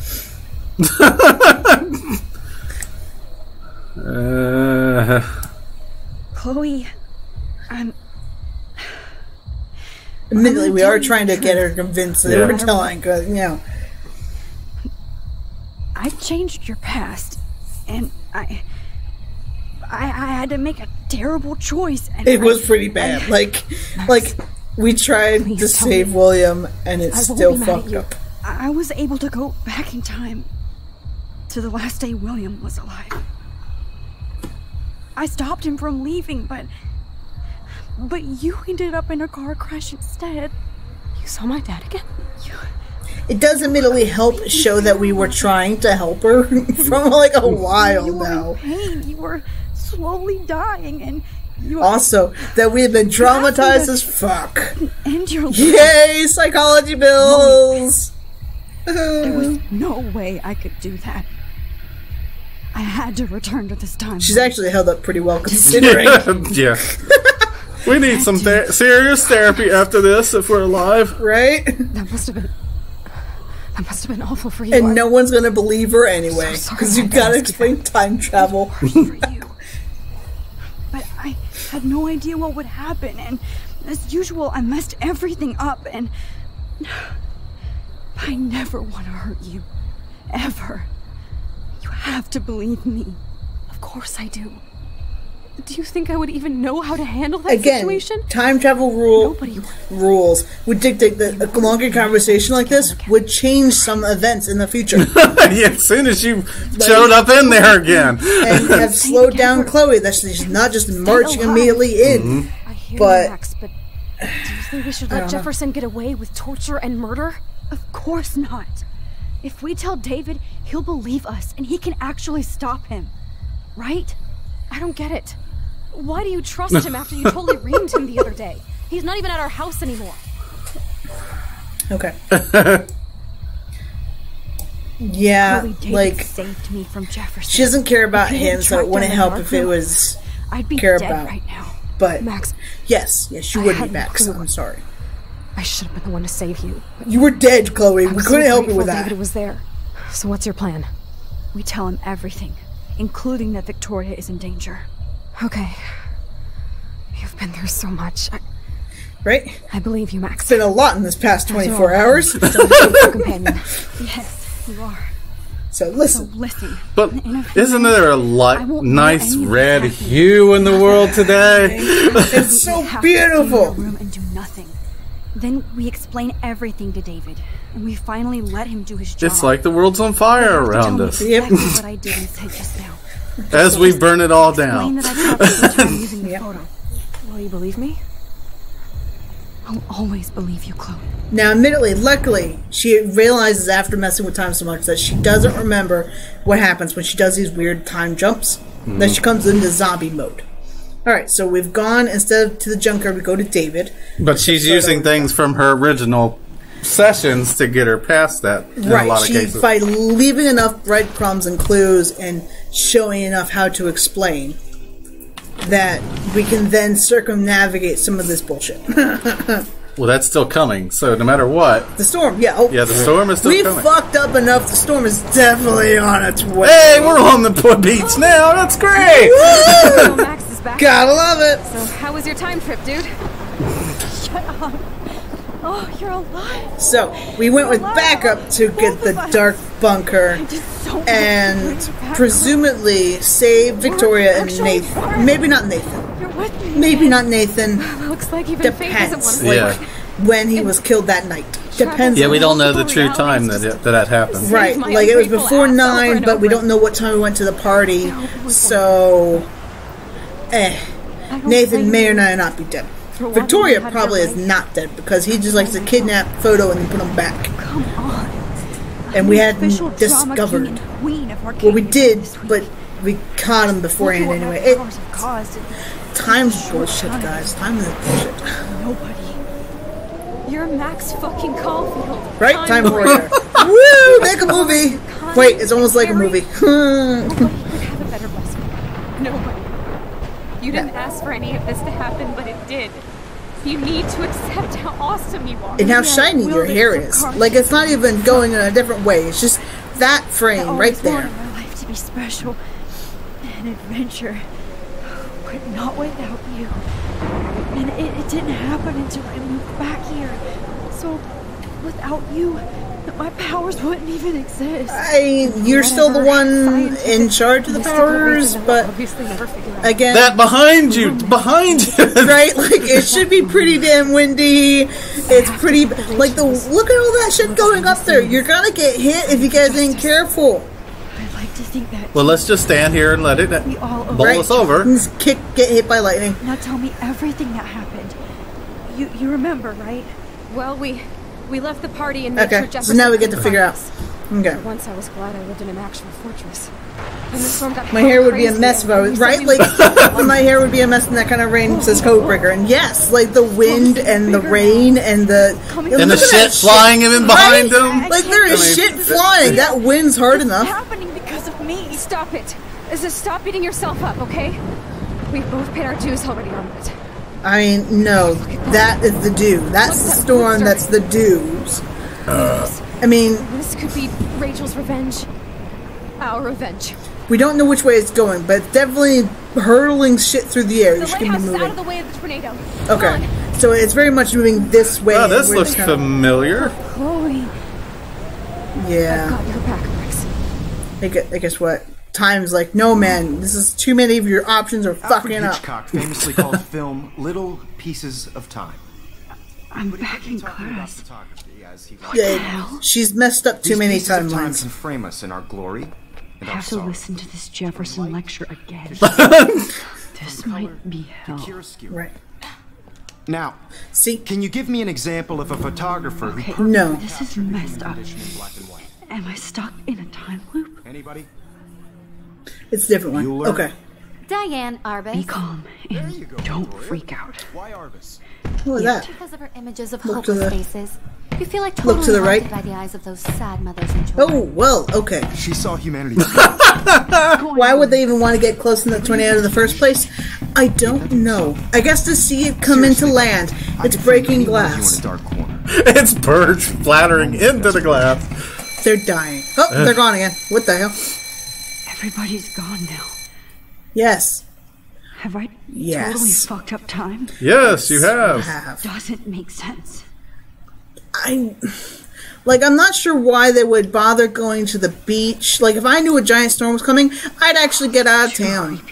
Chloe, admittedly, we are trying to get her convinced that we're telling, because, you know. I changed your past, and I had to make a terrible choice. And it was pretty bad. Like we tried to save William, and it still fucked up. I was able to go back in time to the last day William was alive. I stopped him from leaving, but you ended up in a car crash instead. You saw my dad again? It does admittedly help show that we were trying to help her from like a while you were now. In pain. You were slowly dying, and you also that we had been traumatized as fuck. And your yay, psychology bills. There was no way I could do that. I had to return to this time. She's actually held up pretty well considering. Yeah. We need some serious therapy after this if we're alive. Right? That must have been awful for you. And no one's gonna believe her anyway. Because you gotta explain time travel. For you. But I had no idea what would happen, and As usual, I messed everything up, and I never want to hurt you. Ever. You have to believe me. Of course I do. Do you think I would even know how to handle that Again, situation? Time travel rules would dictate that a longer conversation like this would change some events in the future. Yeah, as soon as you showed up in there again. And have slowed down Chloe, that she's not just marching immediately in. I hear But you, Max, but do you think we should let Jefferson get away with torture and murder? Of course not. If we tell David, he'll believe us, and he can actually stop him. Right? I don't get it. Why do you trust him after you totally reamed him the other day? He's not even at our house anymore. Okay. Yeah, like, saved me from Jefferson. she doesn't care about him, so it wouldn't help if it was I'd be care dead about. right now. But Max, yes, you would be, Max. I'm sorry. I should have been the one to save you. You were dead, Chloe. We couldn't help you with that. David was there. So what's your plan? we tell him everything, including that Victoria is in danger. Okay. You've been through so much. Right? I believe you, Max. It's been a lot in this past 24 hours. Companion. Yes, you are. So listen. But isn't there a nice red hue in the world today? It's so beautiful. Room and do nothing. Then we explain everything to David, and we finally let him do his job. It's like the world's on fire around us. Exactly what I did and said just now. As we burn it all down. Explain that I caught you using the photo. Will you believe me? I'll always believe you, Chloe. Now, admittedly, luckily, she realizes after messing with time so much that she doesn't remember what happens when she does these weird time jumps. Mm-hmm. That she comes into zombie mode. Alright, so we've gone, instead of to the junkyard, we go to David. But she's using things from her original sessions to get her past that in a lot of cases. By leaving enough breadcrumbs and clues and showing enough how to explain, that we can then circumnavigate some of this bullshit. Well, that's still coming, so no matter what... The storm, yeah. Oh, yeah, the storm is still coming. We fucked up enough, the storm is definitely on its way. Hey, we're on the beach now, that's great! Oh, Max is back. Gotta love it! So, how was your time trip, dude? Shut up. Oh, you're alive. So, we went with backup to get the dark bunker and presumably save Victoria and Nathan. Maybe not Nathan. Maybe not Nathan. Looks like even Faith Depends. doesn't want Yeah. When he was killed that night. Depends. Yeah, we don't know the true time that happened. Right, like it was before 9, but we don't know what time we went to the party. So, Nathan may or may not be dead. Victoria probably is not dead because he just likes to kidnap Photo and then put him back. Come on. And we hadn't discovered. Well, we did, but we caught him beforehand anyway. Time's bullshit, guys. Time is bullshit. Nobody. You're Max fucking Caulfield. Right? Time warrior. Woo! Make a movie! Wait, it's almost like a movie. Nobody could have a better best friend. Nobody. You didn't ask for any of this to happen, but it did. You need to accept how awesome you are. And how shiny your hair is. Like, it's not even going in a different way. It's just that frame right there. I wanted my life to be special. An adventure. But not without you. And it didn't happen until I moved back here. So, without you, my powers wouldn't even exist. You're still the one in charge of the powers, but again, that behind you, right? Like it should be pretty damn windy. It's pretty like look at all that shit going up there. You're gonna get hit if you guys ain't careful. I'd like to think that. Well, let's just stand here and let it bowl us over. Just get hit by lightning. Now tell me everything that happened. You remember, right? Well, we left the party and made sure Jefferson so now we get to figure out. Okay. Once I was glad I lived in an actual fortress. And the storm got my hair would be a mess if I was right. Like my hair would be a mess in that kind of rain. Says Codebreaker, and yes, like the wind and the rain and the shit flying in behind them. Like there is shit flying. That wind's hard enough. Happening because of me. Stop it. Just stop beating yourself up, okay? We've both paid our dues already on it. I mean, no, that is the due. That's the storm. That's the dues. I mean, this could be Rachel's revenge. Our revenge. We don't know which way it's going, but it's definitely hurtling shit through the air. The You should be lighthouse is moving. out of the way of the tornado. Okay, So it's very much moving this way. Oh, this looks familiar. Chloe. Yeah. I've got your back, Max. I guess what? Time's like, no, man, this is too many of your options are fucking Hitchcock famously called film little pieces of time. I'm back in class. Yeah, she's messed up too many Time timelines. can frame us in our glory. I have to listen to this Jefferson lecture again. This might be hell. Right. Now, see, can you give me an example of a photographer who Okay, no, this is messed up. Am I stuck in a time loop? Anybody? It's a different one. Bueller? Okay. Diane Arbus. Be calm and don't freak out. Why Arbus? What was that? Because of her images of Look to hopeless the- faces. You feel like Look totally to the right. haunted by the eyes of those sad mothers and children. Oh, well, okay. She saw humanity. Why would they even want to get close to the tornado in the first place? I don't know. I guess to see it come into land, it's breaking glass. It's birds flattering into the glass. They're dying. Oh, they're gone again. What the hell? Everybody's gone now. Yes. Have I Yes. totally fucked up time? Yes, you have. Doesn't make sense. I'm not sure why they would bother going to the beach. Like, if I knew a giant storm was coming, I'd actually get out of town.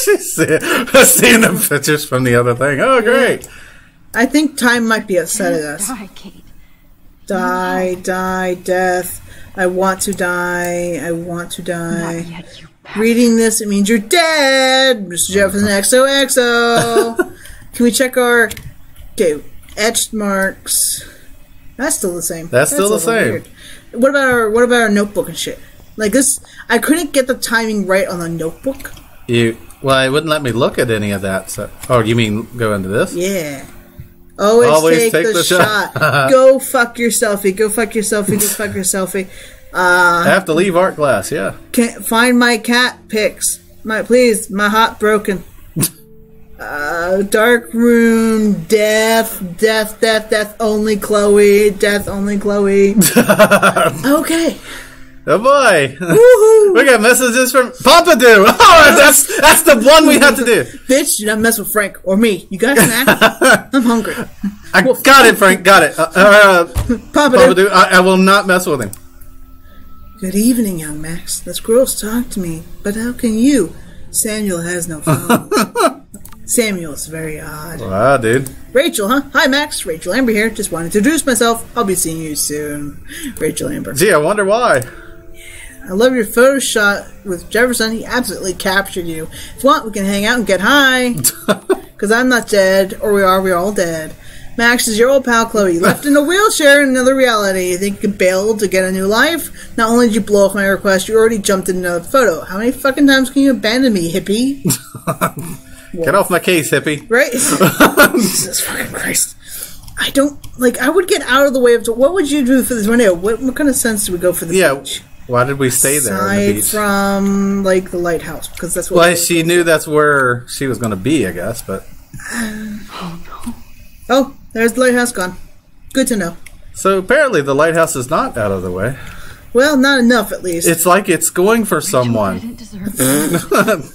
She's seeing the pictures from the other thing. Oh, great. I think time might be upset at us. Die, Kate. Die, death. I want to die. I want to die. Not yet, you Reading this, it means you're dead. Mr. Jefferson XOXO. Can we check our... Okay, etched marks. That's still the same. That's still a the little same. weird. What about our notebook and shit? Like this, I couldn't get the timing right on the notebook. Well, it wouldn't let me look at any of that. So, oh, you mean go into this? Yeah. Always take the shot. Go fuck your selfie. Go fuck your selfie. Go fuck your selfie. I have to leave art class. Yeah. Can't find my cat pics. Please, my heart broken. Dark room, death, only Chloe, death, only Chloe. Okay. Oh boy. Woohoo! We got messages from Pompadour. Oh, that's the one we have to do. Bitch, do not mess with Frank or me. You got a snack? I'm hungry. I got it, Frank. Got it. Pompadour. I will not mess with him. Good evening, young Max. The squirrels talk to me, but how can you? Samuel has no phone. Samuel's very odd. Wow, dude. Rachel, huh? Hi, Max. Rachel Amber here. Just wanted to introduce myself. I'll be seeing you soon. Rachel Amber. Gee, I wonder why. I love your photo shot with Jefferson. He absolutely captured you. If you want, we can hang out and get high. Because I'm not dead. Or we're all dead. Max is your old pal Chloe. Left in a wheelchair in another reality. You think you can bail to get a new life? Not only did you blow off my request, you already jumped in another photo. How many fucking times can you abandon me, hippie? Get off my case, hippie. Right? Jesus fucking Christ. I don't... Like, I would get out of the way of... What would you do for this tornado? What kind of sense do we go for the beach? Why did we stay there on the beach? Aside from, like, the lighthouse. Because that's what... Well, she knew that's where she was going to be, I guess, but... Oh, no. Oh, there's the lighthouse gone. Good to know. So apparently the lighthouse is not out of the way. Well, not enough, at least. It's like it's going for someone. I didn't deserve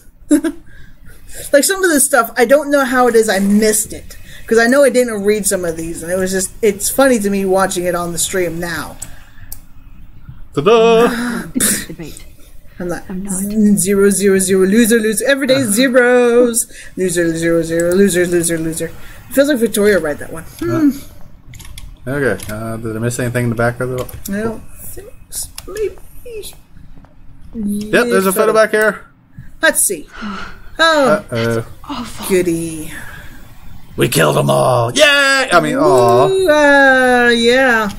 Like, some of this stuff, I don't know how it is I missed it. Because I know I didn't read some of these, and it was just... It's funny to me watching it on the stream now. Ta-da! Debate. I'm not. 0, 0, 0, loser. Every day zeros. Loser, 0, 0, loser. It feels like Victoria read that one. Okay. Did I miss anything in the back of the... I don't think so. Maybe. Yep, there's a photo back here. Let's see. Oh. Uh-oh. Goody. We killed them all. Yay! I mean, aw. Yeah.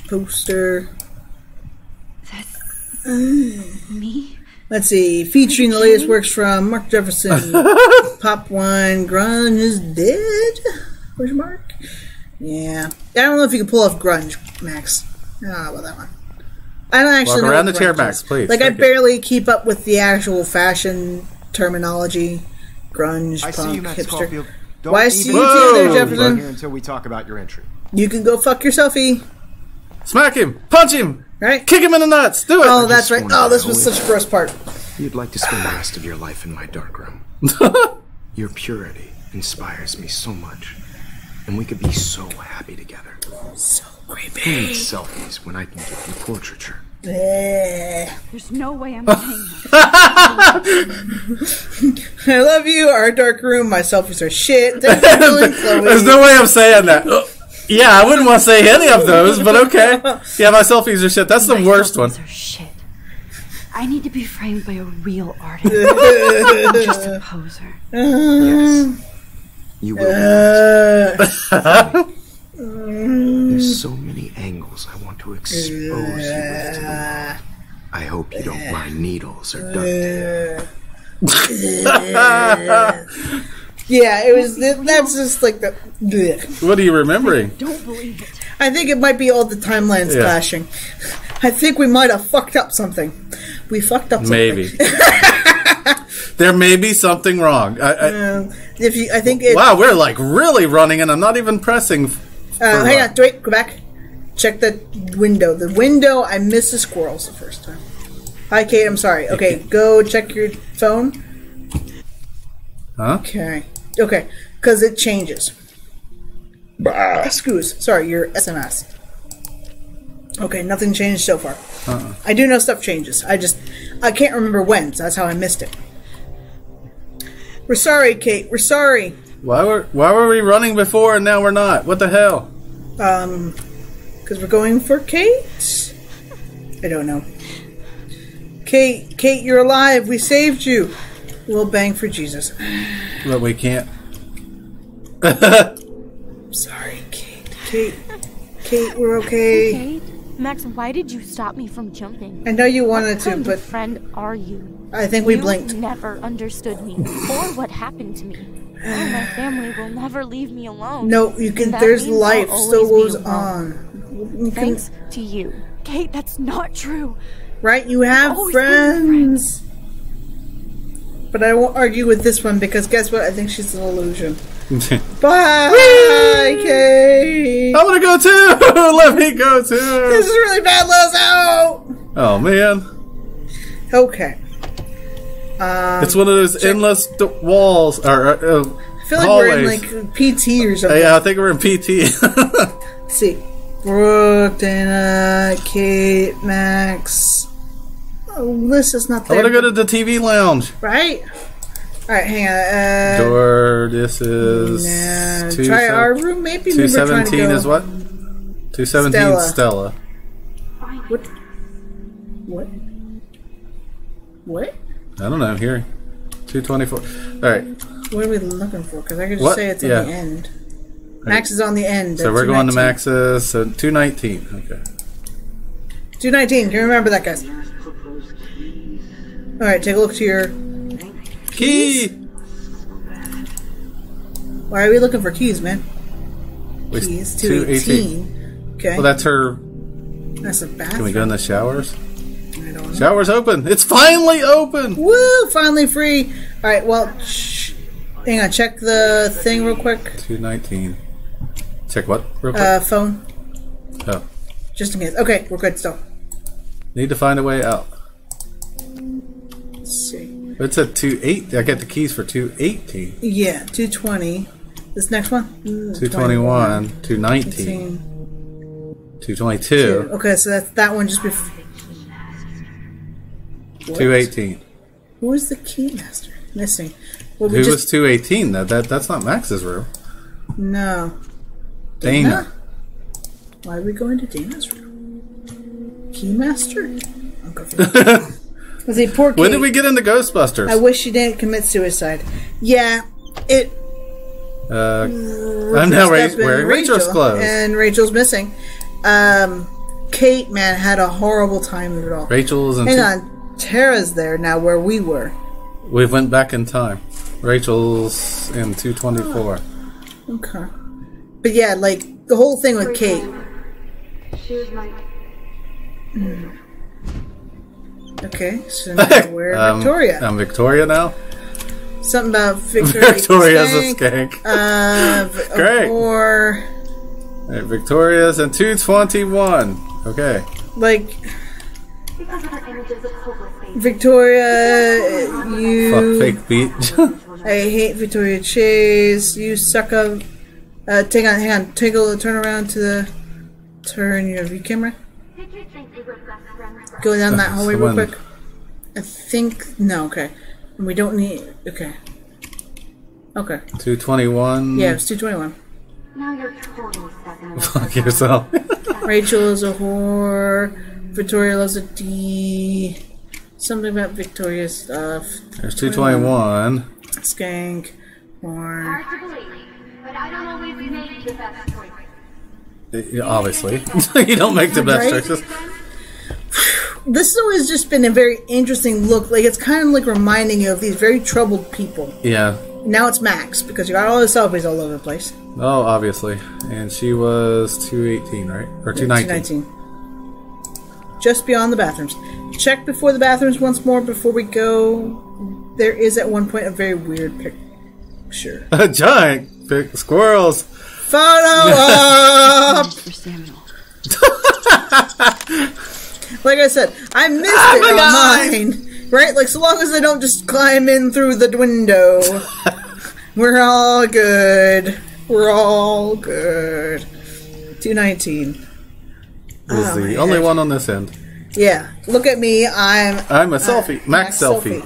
Poster. That's me? Let's see. Featuring the latest works from Mark Jefferson. Pop Wine. Grunge is dead? Question mark? Yeah. I don't know if you can pull off grunge, Max. I don't know about that one. I don't actually know. Walk around the what chair, grunge Max, is. please. Like, I Thank you. barely keep up with the actual fashion terminology. Grunge, I punk, see you, Max hipster. Caulfield. Don't Why I even see you too there, Jefferson. here until we talk about your entry. You can go fuck your selfie. Smack him! Punch him! Right? Kick him in the nuts! Do it! Oh, that's right. Oh, this was such a gross part. You'd like to spend the rest of your life in my dark room. Your purity inspires me so much. And we could be so happy together. So creepy. Who needs selfies when I can give you portraiture? There's no way I'm paying I love you, our dark room, my selfies are shit. Thank you, Chloe. There's no way I'm saying that. Yeah, I wouldn't want to say any of those, but okay. Yeah, my selfies are shit. That's the worst one. Are shit. I need to be framed by a real artist. I'm just a poser. Yes. You will. There's so many angles I want to expose you with to the world. I hope you don't mind needles or duct tape. Yeah, it was. That's just like the. Bleh. What are you remembering? Don't believe it. I think it might be all the timelines clashing. I think we might have fucked up something. We fucked up something. Maybe. There may be something wrong. I think. Wow, we're like really running, and I'm not even pressing. Hang on, wait, go back. Check the window. The window. I missed the squirrels the first time. Hi, Kate. I'm sorry. Okay, go check your phone. Huh? Okay. Okay, because it changes. Excuse. Sorry, your SMS. Okay, nothing changed so far. I do know stuff changes. I can't remember when, so that's how I missed it. We're sorry, Kate. We're sorry. Why were we running before and now we're not? What the hell? Because we're going for Kate? I don't know. Kate, you're alive. We saved you. We'll bang for Jesus. But we can't. Sorry, Kate, we're okay. Kate? Max, why did you stop me from jumping? I know you wanted to, What but kind of friend are you? I think we blinked. You never understood me or what happened to me. And my family will never leave me alone. No, you can. There's life still goes on. Thanks to you. Kate, that's not true. Right? You have friends. But I won't argue with this one because guess what? I think she's an illusion. Bye, Kate. I want to go too. Let me go too. This is really bad. Let us out. Oh man. Okay. It's one of those endless walls or I feel like hallways. we're in like PT or something. Yeah, I think we're in PT. Let's see. Brooke, Dana, Kate, Max. Alyssa's not there. I want to go to the TV lounge. Right? Alright, hang on. Door, this is... try our room, maybe? 217 is what? 217 Stella. What? I don't know, here. 224. Alright. What are we looking for? Because I could just say it's on the end. Max is on the end. So we're going to Max's. So 219. Okay. 219. Can you remember that, guys? Alright, take a look to your... Key! Why are we looking for keys, man? Keys. 218. Okay. Well, that's her... That's a bathroom. Can we go in the showers? I don't know. Shower's open. It's finally open! Woo! Finally free. Alright, well... Hang on, check the thing real quick. 219. Check what? Real quick? Phone. Oh. Just in case. Okay, we're good still. Need to find a way out. Let's see. It's a 28. I got the keys for 218. Yeah, 220. This next one? 221. 219. 222. Okay, so that's that one just before. 218. Who is the key master? Missing. Who was 218? That's not Max's room. No. Dana. Why are we going to Dana's room? Key master? I'm confused. Was he poor Kate? When did we get into Ghostbusters? I wish she didn't commit suicide. Yeah, it. I'm now wearing Rachel's clothes. And Rachel's missing. Kate, man, had a horrible time with it all. Rachel's and... Hang on. Tara's there now where we were. We went back in time. Rachel's in 224. Okay. But yeah, like, the whole thing with Kate. She was like... Okay, so now we're Victoria. I'm Victoria now? Something about Victoria. Victoria's a skank. Great. Or... Right, Victoria's in 221. Okay. Like... Victoria, you. Fuck fake beat. I hate Victoria Chase. You suck up. Hang on. Turn around to the. Turn your view camera. Go down that hallway real quick. I think. No, okay. We don't need. Okay. Okay. 221. Yeah, it's 221. Now you're totally stuck in a Fuck yourself. Rachel is a whore. Victoria loves a D. Something about Victoria's stuff. There's 221. Skank. Or. Hard to believe, but I don't always make the best choices. Obviously. You don't make the best choices. This has always just been a very interesting look. Like, it's kind of like reminding you of these very troubled people. Yeah. Now it's Max, because you got all the selfies all over the place. Oh, obviously. And she was 218, right? Or 219. 219. Just beyond the bathrooms. Check before the bathrooms once more before we go. There is at one point a very weird picture. A giant squirrels. Photo op! Like I said, I missed it on mine. Right? Like, so long as I don't just climb in through the window, we're all good. We're all good. 219. Is the only one on this end. Yeah. Look at me. I'm a selfie. Max selfie.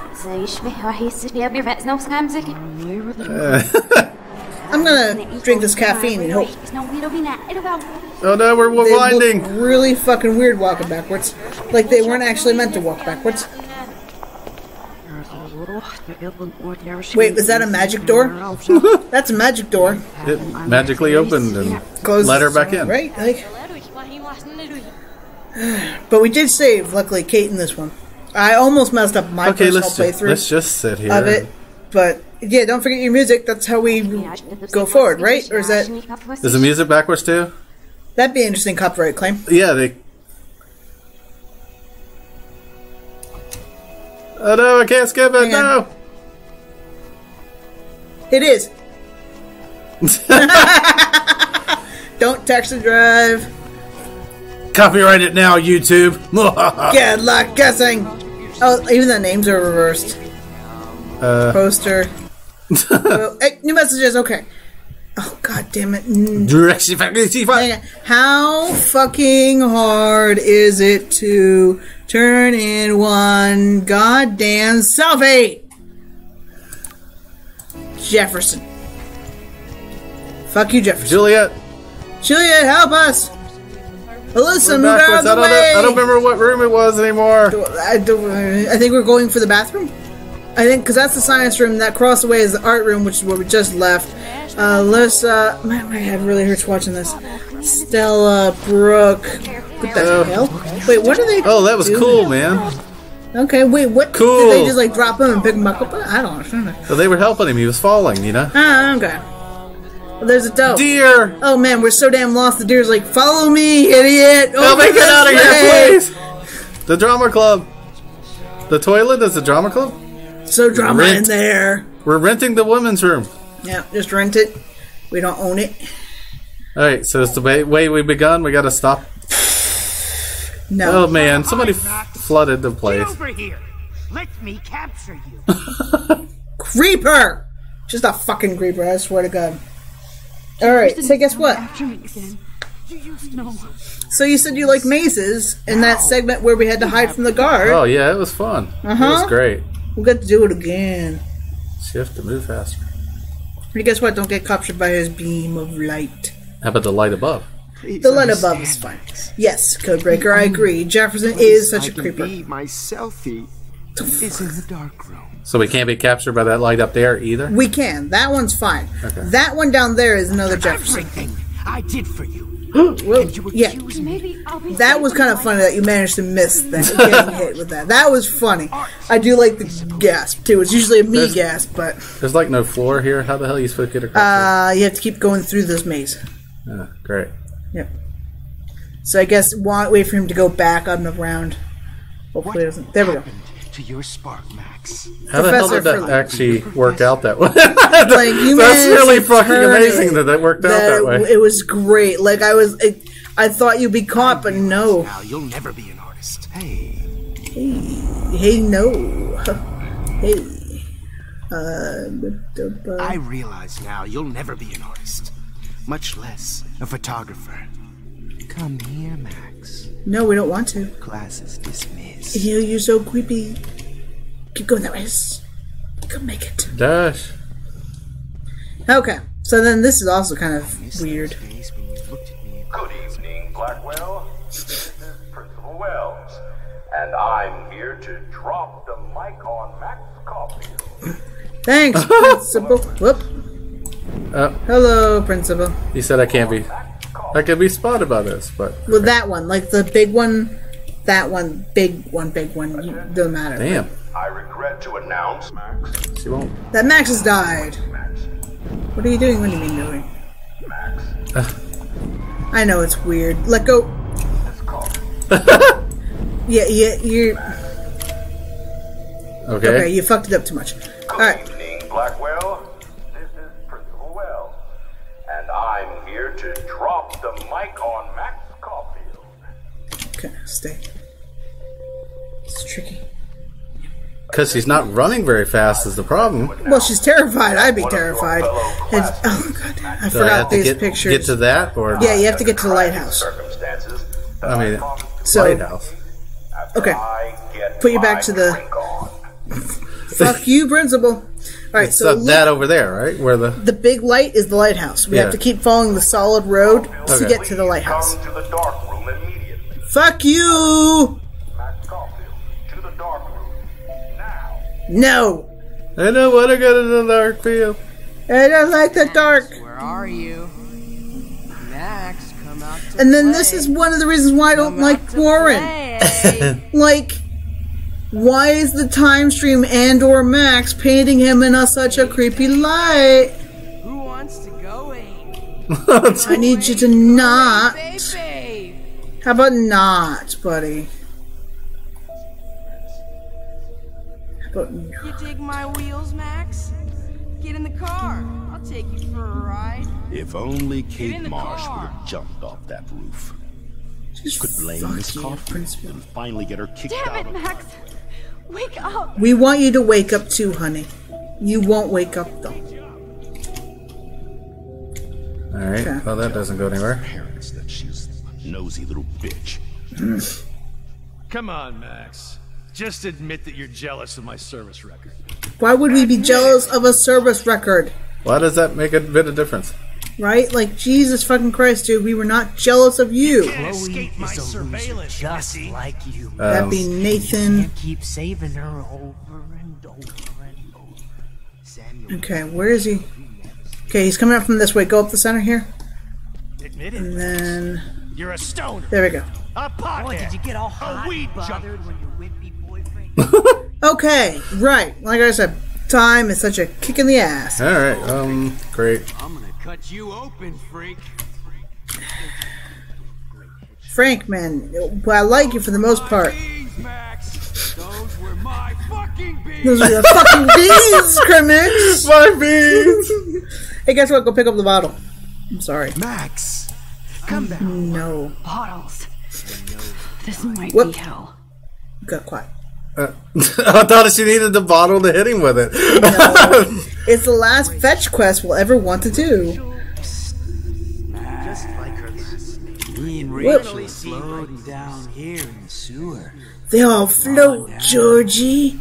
I'm gonna drink this caffeine and hope. Oh no, we're winding. They look really fucking weird walking backwards. Like they weren't actually meant to walk backwards. Wait, was that a magic door? That's a magic door. It magically opened and let her back in. Right? Like, but we did save, luckily, Kate in this one. I almost messed up my personal playthrough. Let's just sit here. Of it. But, yeah, don't forget your music. That's how we go forward, right? Or is that... Is the music backwards, too? That'd be an interesting copyright claim. Yeah, they... Oh, no, I can't skip it. No! It is. Don't text and drive. Copyright it now, YouTube. Good luck guessing. Oh, even the names are reversed. Poster. Oh, hey, new messages. Okay. Oh, god damn it. How fucking hard is it to turn in one goddamn selfie? Jefferson. Fuck you, Jefferson. Juliet, help us. Alyssa, move out of the way. I don't remember what room it was anymore. I think we're going for the bathroom. I think because that's the science room. That cross away is the art room, which is where we just left. Alyssa, my head really hurts watching this. Stella, Brooke. What the hell? Wait, what are they? Oh, that was cool, man. Okay, wait, what? Cool. Did they just like drop him and pick him up? I don't understand. So they were helping him. He was falling, you know. Ah, okay. Well, there's a doe. Deer. Oh man, we're so damn lost. The deer's like, follow me, idiot. Help me get out of here, please. The drama club. The toilet is the drama club. So drama in there. We're renting the women's room. Yeah, just rent it. We don't own it. Alright, so it's the way we begun. We gotta stop. No. Oh man, somebody flooded the place. Get over here. Let me capture you. Creeper! Just a fucking creeper, I swear to God. Alright, so guess what? So you said you like mazes in that segment where we had to hide from the guard. Oh yeah, it was fun. It was great. We'll get to do it again. Shift to move faster. And guess what? Don't get captured by his beam of light. How about the light above? The light above is fine. Yes, Codebreaker, I agree. Jefferson is such a creeper. My selfie is in the dark room. So we can't be captured by that light up there either? We can. That one's fine. Okay. That one down there is another Jefferson. Everything I did for you. Well, yeah. That was kind of funny that you managed to miss that, getting hit with that. That was funny. I do like the gasp, too. It's usually a me gasp, but... There's like no floor here. How the hell are you supposed to get across you have to keep going through this maze. Oh, great. Yep. So I guess wait for him to go back on the round. Hopefully it doesn't. There we go. To your spark, Max. How the hell did that actually work out that way? Like, you That's really fucking amazing that worked out that way. It was great. Like I thought you'd be caught, but no. Now you'll never be an artist. Hey, Hey, no. Hey. I realize now you'll never be an artist, much less a photographer. Come here, Max. No, we don't want to. Class is dismissed. Ew, you're so creepy. Keep going that way. Come make it. Dash. Okay, so then this is also kind of weird. Good evening, Blackwell. This is Principal Wells, and I'm here to drop the mic on Max Caulfield. Thanks, Principal. Whoop. Hello, Principal. He said I can't be. I can be spotted by this, but well, that one, like the big one, that one, big one, doesn't matter. Damn. I regret to announce, Max. She won't. That Max has died. What are you doing? What do you mean doing? Max. I know it's weird. Let go. Yeah, you're. Okay. Okay, you fucked it up too much. All right. Good evening, Blackwell. This is Principal Wells, and I'm here to drop the mic on Max Caulfield. Okay, stay. It's tricky. Because she's not running very fast is the problem. Well, she's terrified. I'd be terrified. And, oh god, I forgot these pictures. Get to that, or yeah, you have to get to the lighthouse. I mean, so, lighthouse. Okay, put you back to the. Fuck you, Principal. All right, so that over there, right? Where the big light is the lighthouse. We have to keep following the solid road to get to the lighthouse. Fuck you! No! I don't want to go to the dark field. I don't like the dark. Where are you? Max, come out to And then play. this is one of the reasons why I don't like Warren. Like, why is the time stream and or Max painting him in such a creepy light? Who wants to go in? I need you to not. How about not, buddy? You dig my wheels, Max? Get in the car. I'll take you for a ride. If only Kate Marsh would have jumped off that roof. Could blame Miss Caulfield and finally get her kicked out. Damn it, Max! Wake up! We want you to wake up too, honey. You won't wake up though. Alright, Okay. well that doesn't go anywhere. Parents that she's a nosy little bitch. Come on, Max. Just admit that you're jealous of my service record. Why would we be jealous of a service record? Why does that make a bit of difference? Right? Like, Jesus fucking Christ, dude, we were not jealous of you. Chloe is a loser just like you. That'd be Nathan. You can't keep saving her over and over and over. Samuel. Okay, where is he? Okay, he's coming up from this way. Go up the center here. Admit it. And then... You're a stoner. There we go. A pothead. Boy, did you get all hot a weed bothered when your wimpy boyfriend... Okay, right. Like I said, time is such a kick in the ass. Alright, great. I'm gonna cut you open, freak. Frank, man, I like you for the most part. Those were my fucking bees. Those are the fucking bees, Crimix. My bees. Hey, guess what? Go pick up the bottle. I'm sorry. Max, come back. No. Bottles. This might Whoop. be hell. Got quiet. I thought she needed the bottle to hit him with it. No. It's the last fetch quest we'll ever want to do. Just like her last name. Me and Whoop. Rachel floating down here in the sewer. They all float, Georgie.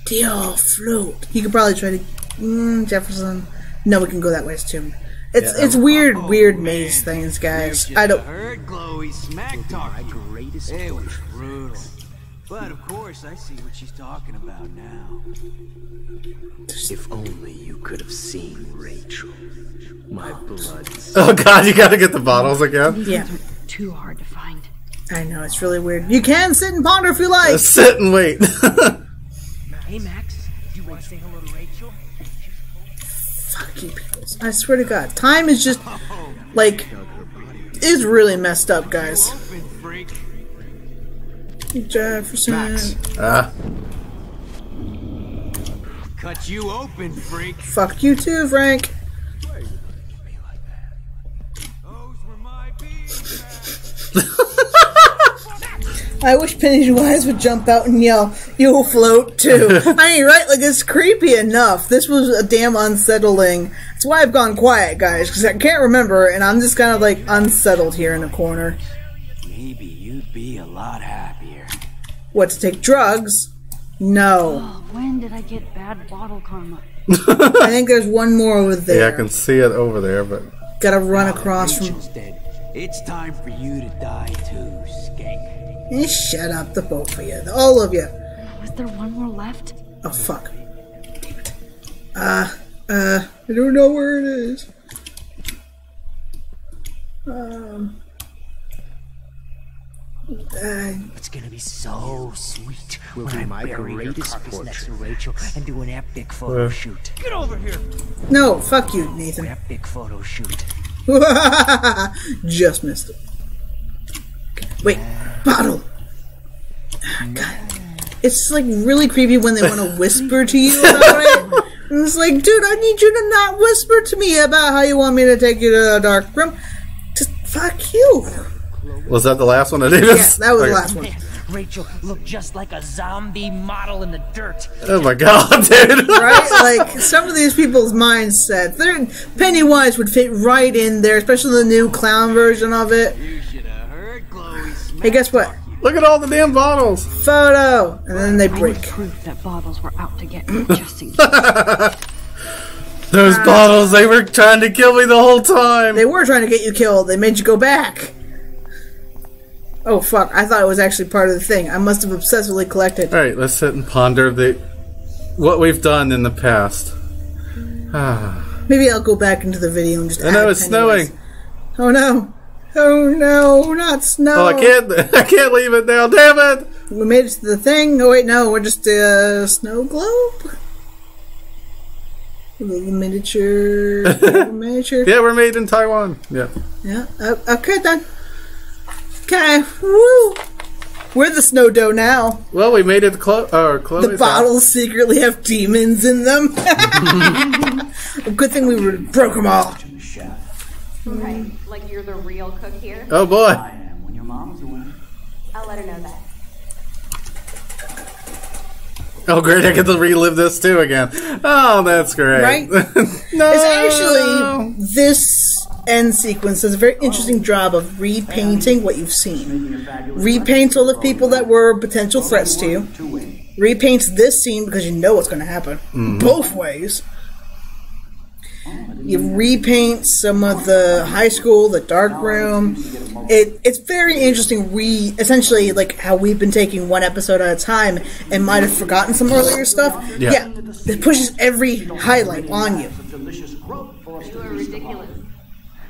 They all float. You could probably try to... Jefferson. No, we can go that way too. It's weird maze things, guys. I don't... heard Chloe smack talking. Greatest It was brutal. But of course, I see what she's talking about now. If only you could have seen Rachel. My blood. Oh god, you gotta get the bottles again? Yeah. Too hard to find. I know, it's really weird. You can sit and ponder if you like. Sit and wait. Hey, Max, do you want to say hello to Rachel? Fuck you people. I swear to God. Time is just, like, it's really messed up, guys. Jefferson. Cut you open, freak. Fuck you too, Frank. I wish Pennywise would jump out and yell, "You'll float too." I mean, right? Like, it's creepy enough. This was a damn unsettling. That's why I've gone quiet, guys, because I can't remember, and I'm just kind of, like, unsettled here in the corner. Maybe you'd be a lot happier. What, to take drugs? No. Oh, when did I get bad bottle karma? I think there's one more over there. Yeah, I can see it over there, but... Gotta run across from... Dead. It's time for you to die too, skank. Shut up, the both of you. All of you. Was there one more left? Oh, fuck. Damn it. I don't know where it is. It's gonna be so sweet when I bury this carcass next to Rachel and do an epic photo shoot. Get over here! No, fuck you, Nathan. Epic photo shoot. Just missed it. Wait, bottle. God, it's like really creepy when they want to whisper to you about it. And it's like, dude, I need you to not whisper to me about how you want me to take you to a dark room. Just fuck you. Was that the last one I did? Yeah, that was the last one. Rachel looked just like a zombie model in the dirt. Oh my god, dude. Right? Like, some of these people's mindsets. Pennywise would fit right in there, especially the new clown version of it. Hey, guess what? Look at all the damn bottles. Photo. And then they break. Proof that bottles were out to get me, just in case. Those bottles, they were trying to kill me the whole time. They were trying to get you killed. They made you go back. Oh, fuck. I thought it was actually part of the thing. I must have obsessively collected. Alright, let's sit and ponder what we've done in the past. Maybe I'll go back into the video and just I know it's snowing. Oh, no. Oh, no. Not snow. Oh, I can't leave it now. Damn it. We made it to the thing. Oh, wait, no. We're just a snow globe. A little miniature. Yeah, we're made in Taiwan. Yeah. Yeah. Okay, then. Okay, woo! We're the snow dough now. Well, we made it to Chloe's The bottles secretly have demons in them. A good thing we broke them all. Right, like you're the real cook here? Oh boy. I am when your mom's away. I'll let her know that. Oh great, I get to relive this too again. Oh, that's great. Right? No! It's actually, this end sequence does a very interesting job of repainting what you've seen. Repaints all the people that were potential threats to you. Repaints this scene because you know what's going to happen. Both ways. You repaint some of the high school, the dark room. It's very interesting. Essentially, like how we've been taking one episode at a time and might have forgotten some earlier stuff. Yeah, it pushes every highlight on you. You are ridiculous.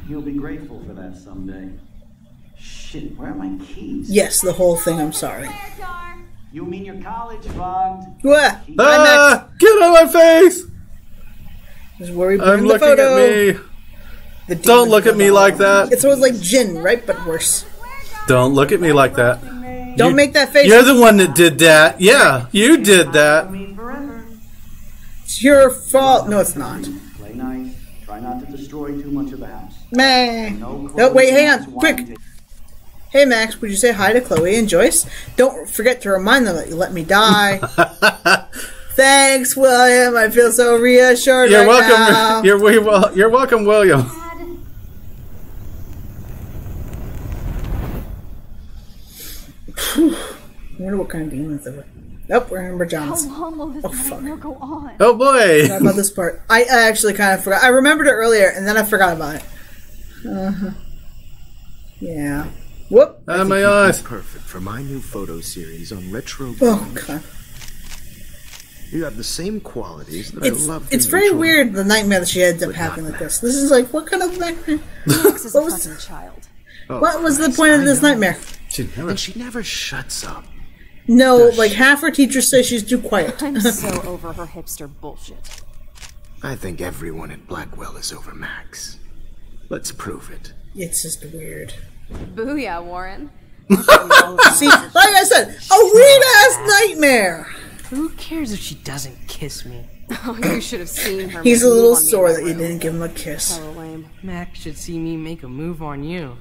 You'll be grateful for that someday. Shit, where are my keys? Yes, the whole thing. I'm sorry. You mean your college fund? What? Get out of my face! This is where we I'm burn the looking photo. at me. Don't look at me like that. It's always like Jin, right? But worse. Don't look at me like that. Don't make that face. You're the one that did that. Yeah, you did that. It's your fault. No, it's not. Play nice. Try not to destroy too much of the house. Man. Oh, wait, hang on. Quick. Hey, Max, would you say hi to Chloe and Joyce? Don't forget to remind them that you let me die. Thanks, William. I feel so reassured You're right welcome. now. You're welcome, William. I wonder what kind of demons they were. Nope, we're in Amber Johns. How long will this nightmare go on? Oh boy! I forgot about this part. I actually kind of forgot. I remembered it earlier, and then I forgot about it. Yeah. Whoop! Out of my eyes. Perfect for my new photo series on retro. Oh god. You have the same qualities that I love. It's very weird, the nightmare that she ends up having like this. This is like, what kind of nightmare? Max is a fucking child. What was the point of this nightmare? And she never shuts up. No, like half her teachers say she's too quiet. I'm so over her hipster bullshit. I think everyone at Blackwell is over Max. Let's prove it. It's just weird. Booyah, Warren. See, like I said, a weird-ass nightmare! Who cares if she doesn't kiss me? Oh, you should have seen her. He's a little sore that you didn't give him a kiss. Max should see me make a move on you.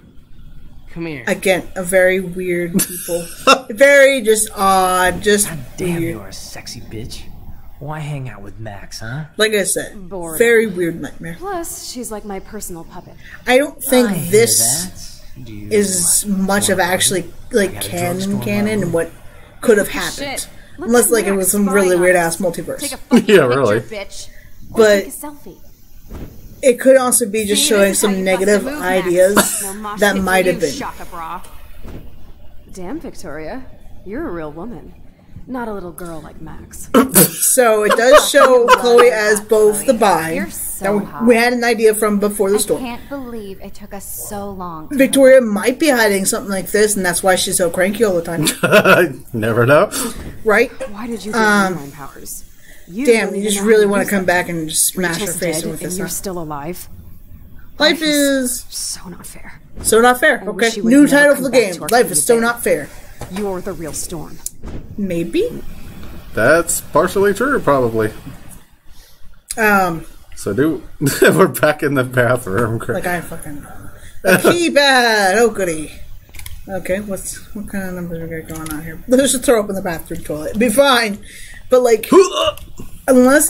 Come here. Again, a very weird people. Very just odd, just Damn, weird. you're a sexy bitch. Why hang out with Max, huh? Like I said, Boredom. very weird nightmare. Plus, she's like my personal puppet. I don't think I hear this is much of actually like canon and what could have happened. Shit. Unless like it was some really weird ass multiverse. Take a fucking Yeah, really. picture, bitch. Or But take a selfie. it could also be just See, showing this is how some you negative bust a move, Max. ideas No mosh that pit for might you, have been. Shaka bra. Damn, Victoria, you're a real woman, not a little girl like Max. So it does show Chloe as both the bi You're that so hot. we had an idea from before the I storm. can't believe it took us so long. to Victoria might be hiding something like this, and that's why she's so cranky all the time. Never know. Right? Why did you get online powers? You Damn, don't you even just know really how want use to come them. back and just smash her Rachel's face dead in with and this. you're Huh? still alive. Life is so not fair. so not fair. I wish Okay, you would new never title come for the back game. to our Life is so bed. not fair. You're the real Storm. Maybe. That's partially true, probably. So we're back in the bathroom. Like I fucking a keypad. Oh goody. Okay, what kind of numbers we got going on here? Let's just throw up in the bathroom toilet. It'd be fine. But like, unless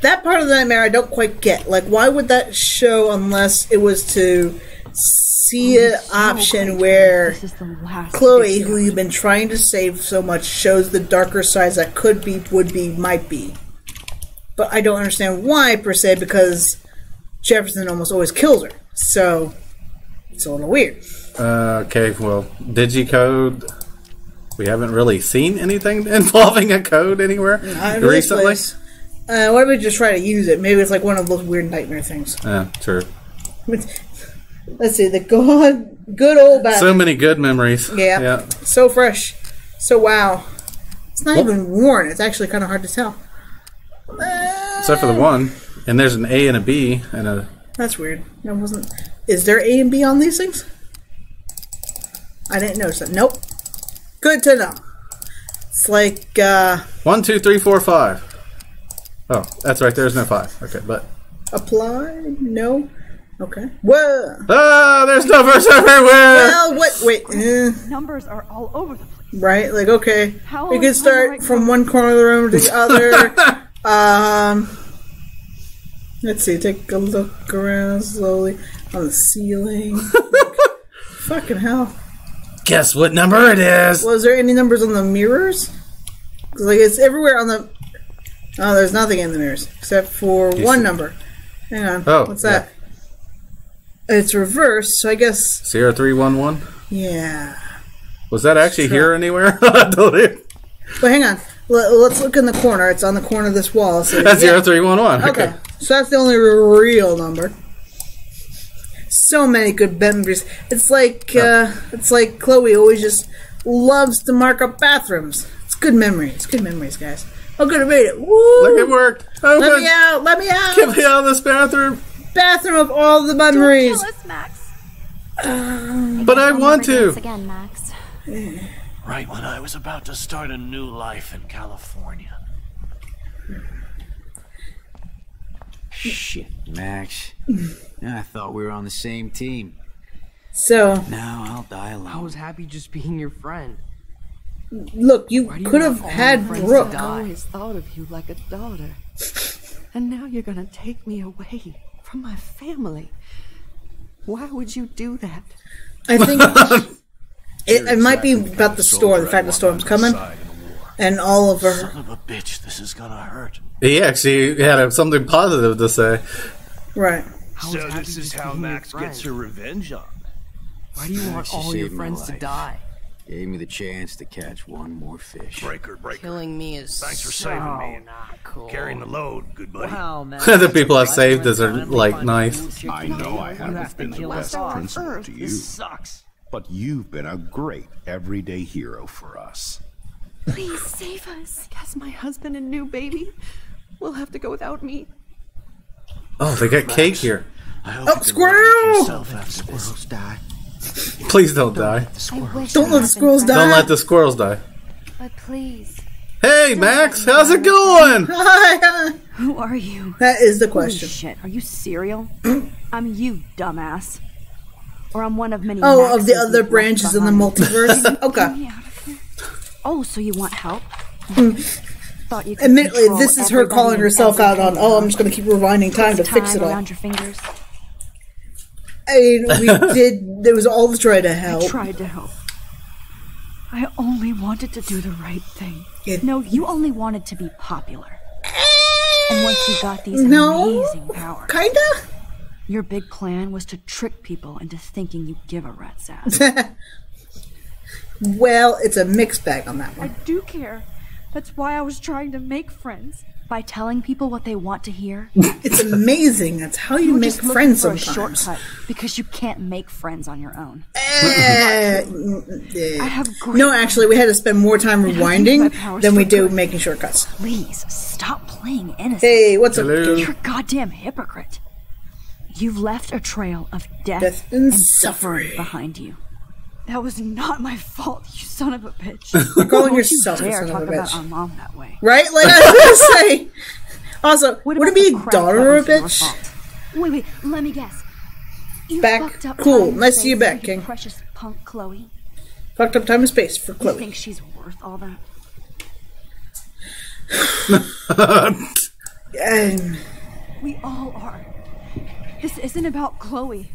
that part of the nightmare, I don't quite get. Like, why would that show unless it was to see an option where Chloe, who you've been trying to save so much, shows the darker sides that could be, would be, might be. But I don't understand why, per se, because Jefferson almost always kills her. So, it's a little weird. Okay, well, digicode. We haven't really seen anything involving a code anywhere recently. What if we just try to use it? Maybe it's like one of those weird nightmare things. Yeah, true. Let's see, the good old bathroom. So many good memories. Yeah. So fresh. So wow. It's not even worn. It's actually kind of hard to tell. Except for the one. And there's an A and a B and a... That's weird. That wasn't... Is there A and B on these things? I didn't notice that. Nope. Good to know. It's like, 1, 2, 3, 4, 5. Oh, that's right. There's no 5. Okay, but... Apply? No? Okay. Whoa! Ah, there's numbers everywhere! Well, wait. Numbers are all over the place. Right? Like, okay. How We am can I start right from now? one corner of the room to the other. Let's see. Take a look around slowly on the ceiling. Fucking hell. Guess what number it is? Was there any numbers on the mirrors? 'Cause, like, it's everywhere on the... Oh, there's nothing in the mirrors. Except for one number. Hang on. Oh, what's that? It's reversed, so I guess... 0311? Yeah. Was that actually here anywhere? I don't know. But hang on. Let's look in the corner. It's on the corner of this wall. So That's 0311. Okay. So that's the only real number. So many good memories. It's like Chloe always just loves to mark up bathrooms. It's good memories. Good memories, guys. Oh, good to read it. Woo! Look, it worked. Let me out. Let me out. Get me out of this bathroom. Bathroom of all the memories. Don't kill us, Max. But I want to. Again, Max. Right when I was about to start a new life in California. Shit, Max. I thought we were on the same team. So Now I'll die alone. I was happy just being your friend. look, you could have had Brooke. I always thought of you like a daughter. And now you're gonna take me away from my family. Why would you do that? I think it might be about the storm. The fact the storm's coming, and all of her. Son of a bitch, this is gonna hurt. He actually had something positive to say. Right. So this is how Max gets her revenge on. Why do you want She all your saved my friends to life. die? Gave me the chance to catch one more fish. Breaker. Killing me is Thanks for so saving me and not cool. carrying the load, good buddy. Wow, man. The people I've saved is are like nice. I know I haven't been the kill us best all. principal to you, This sucks. but you've been a great everyday hero for us. Please save us. Guess my husband and new baby will have to go without me. Oh, they got cake here. Oh, squirrel! Squirrels die. Please don't die. Don't let the squirrels die. Don't let the squirrels die. But please. Hey, Max, how's it going? Hi. Who are you? That is the Holy question. shit, are you cereal? I'm you, dumbass. or I'm one of many. Oh, of the other Maxes branches in the multiverse. Okay. Oh, so you want help? Thought you could Admittedly, control this is her everybody calling and herself out on, everything. oh, I'm just going to keep rewinding time to fix it all. Around your fingers. I mean, we did, there was all to try to help. I tried to help. I only wanted to do the right thing. No, you only wanted to be popular. And once you got these amazing powers, kinda? Your big plan was to trick people into thinking you give a rat's ass. Well, it's a mixed bag on that I one. do care. That's why I was trying to make friends. By telling people what they want to hear. It's amazing. That's how you make just friends for a sometimes. shortcut because you can't make friends on your own. I have no, actually, we had to spend more time rewinding than we did making shortcuts. Please stop playing innocent. Hey, what's up? You're a goddamn hypocrite. You've left a trail of death and suffering behind you. That was not my fault, you son of a bitch. You're calling Don't yourself you a dare son of a talk about bitch. our mom that way. Right? Like I was gonna say. Also, would it be daughter or a bitch? Wait, let me guess. You Back. fucked up Cool. time Nice and to see you space back, for your King. Precious punk Chloe. Fucked up time and space for You Chloe. think she's worth all that? We all are. This isn't about Chloe.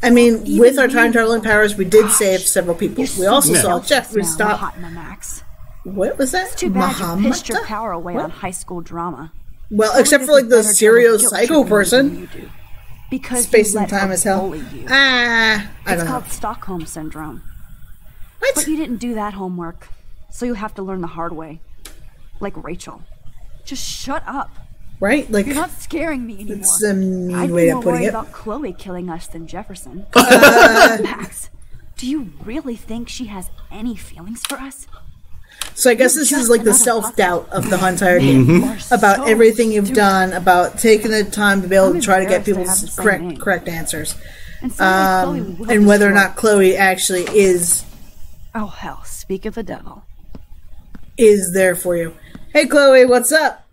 I mean, Even with our me. time traveling powers, we did save several people. You're We also so saw selfish Jeffrey now, stop. Mahatma Max. What was that? It's too bad you pissed your Mahamata? power away What? on high school drama. Well, Chloe except for does a like the better job of serial guilt psycho tripping person. than you do. Because Space you and let time her as hell. bully you. I It's don't know. called Stockholm Syndrome. What? But you didn't do that homework, so you have to learn the hard way. Like Rachel. Just shut up. Right? Like, You're not scaring me anymore. it's a mean I'd way be of more putting worried it. about Chloe killing us than Jefferson. Max, do you really think she has any feelings for us? So I guess this is like the self-doubt of the entire game. About so everything you've stupid. done, about taking the time to be able I'm to try to get embarrassed to people's have the same name. correct answers. And someday Chloe will And whether or destroy- not Chloe actually is Oh hell, speak of the devil. there for you. Hey Chloe, what's up?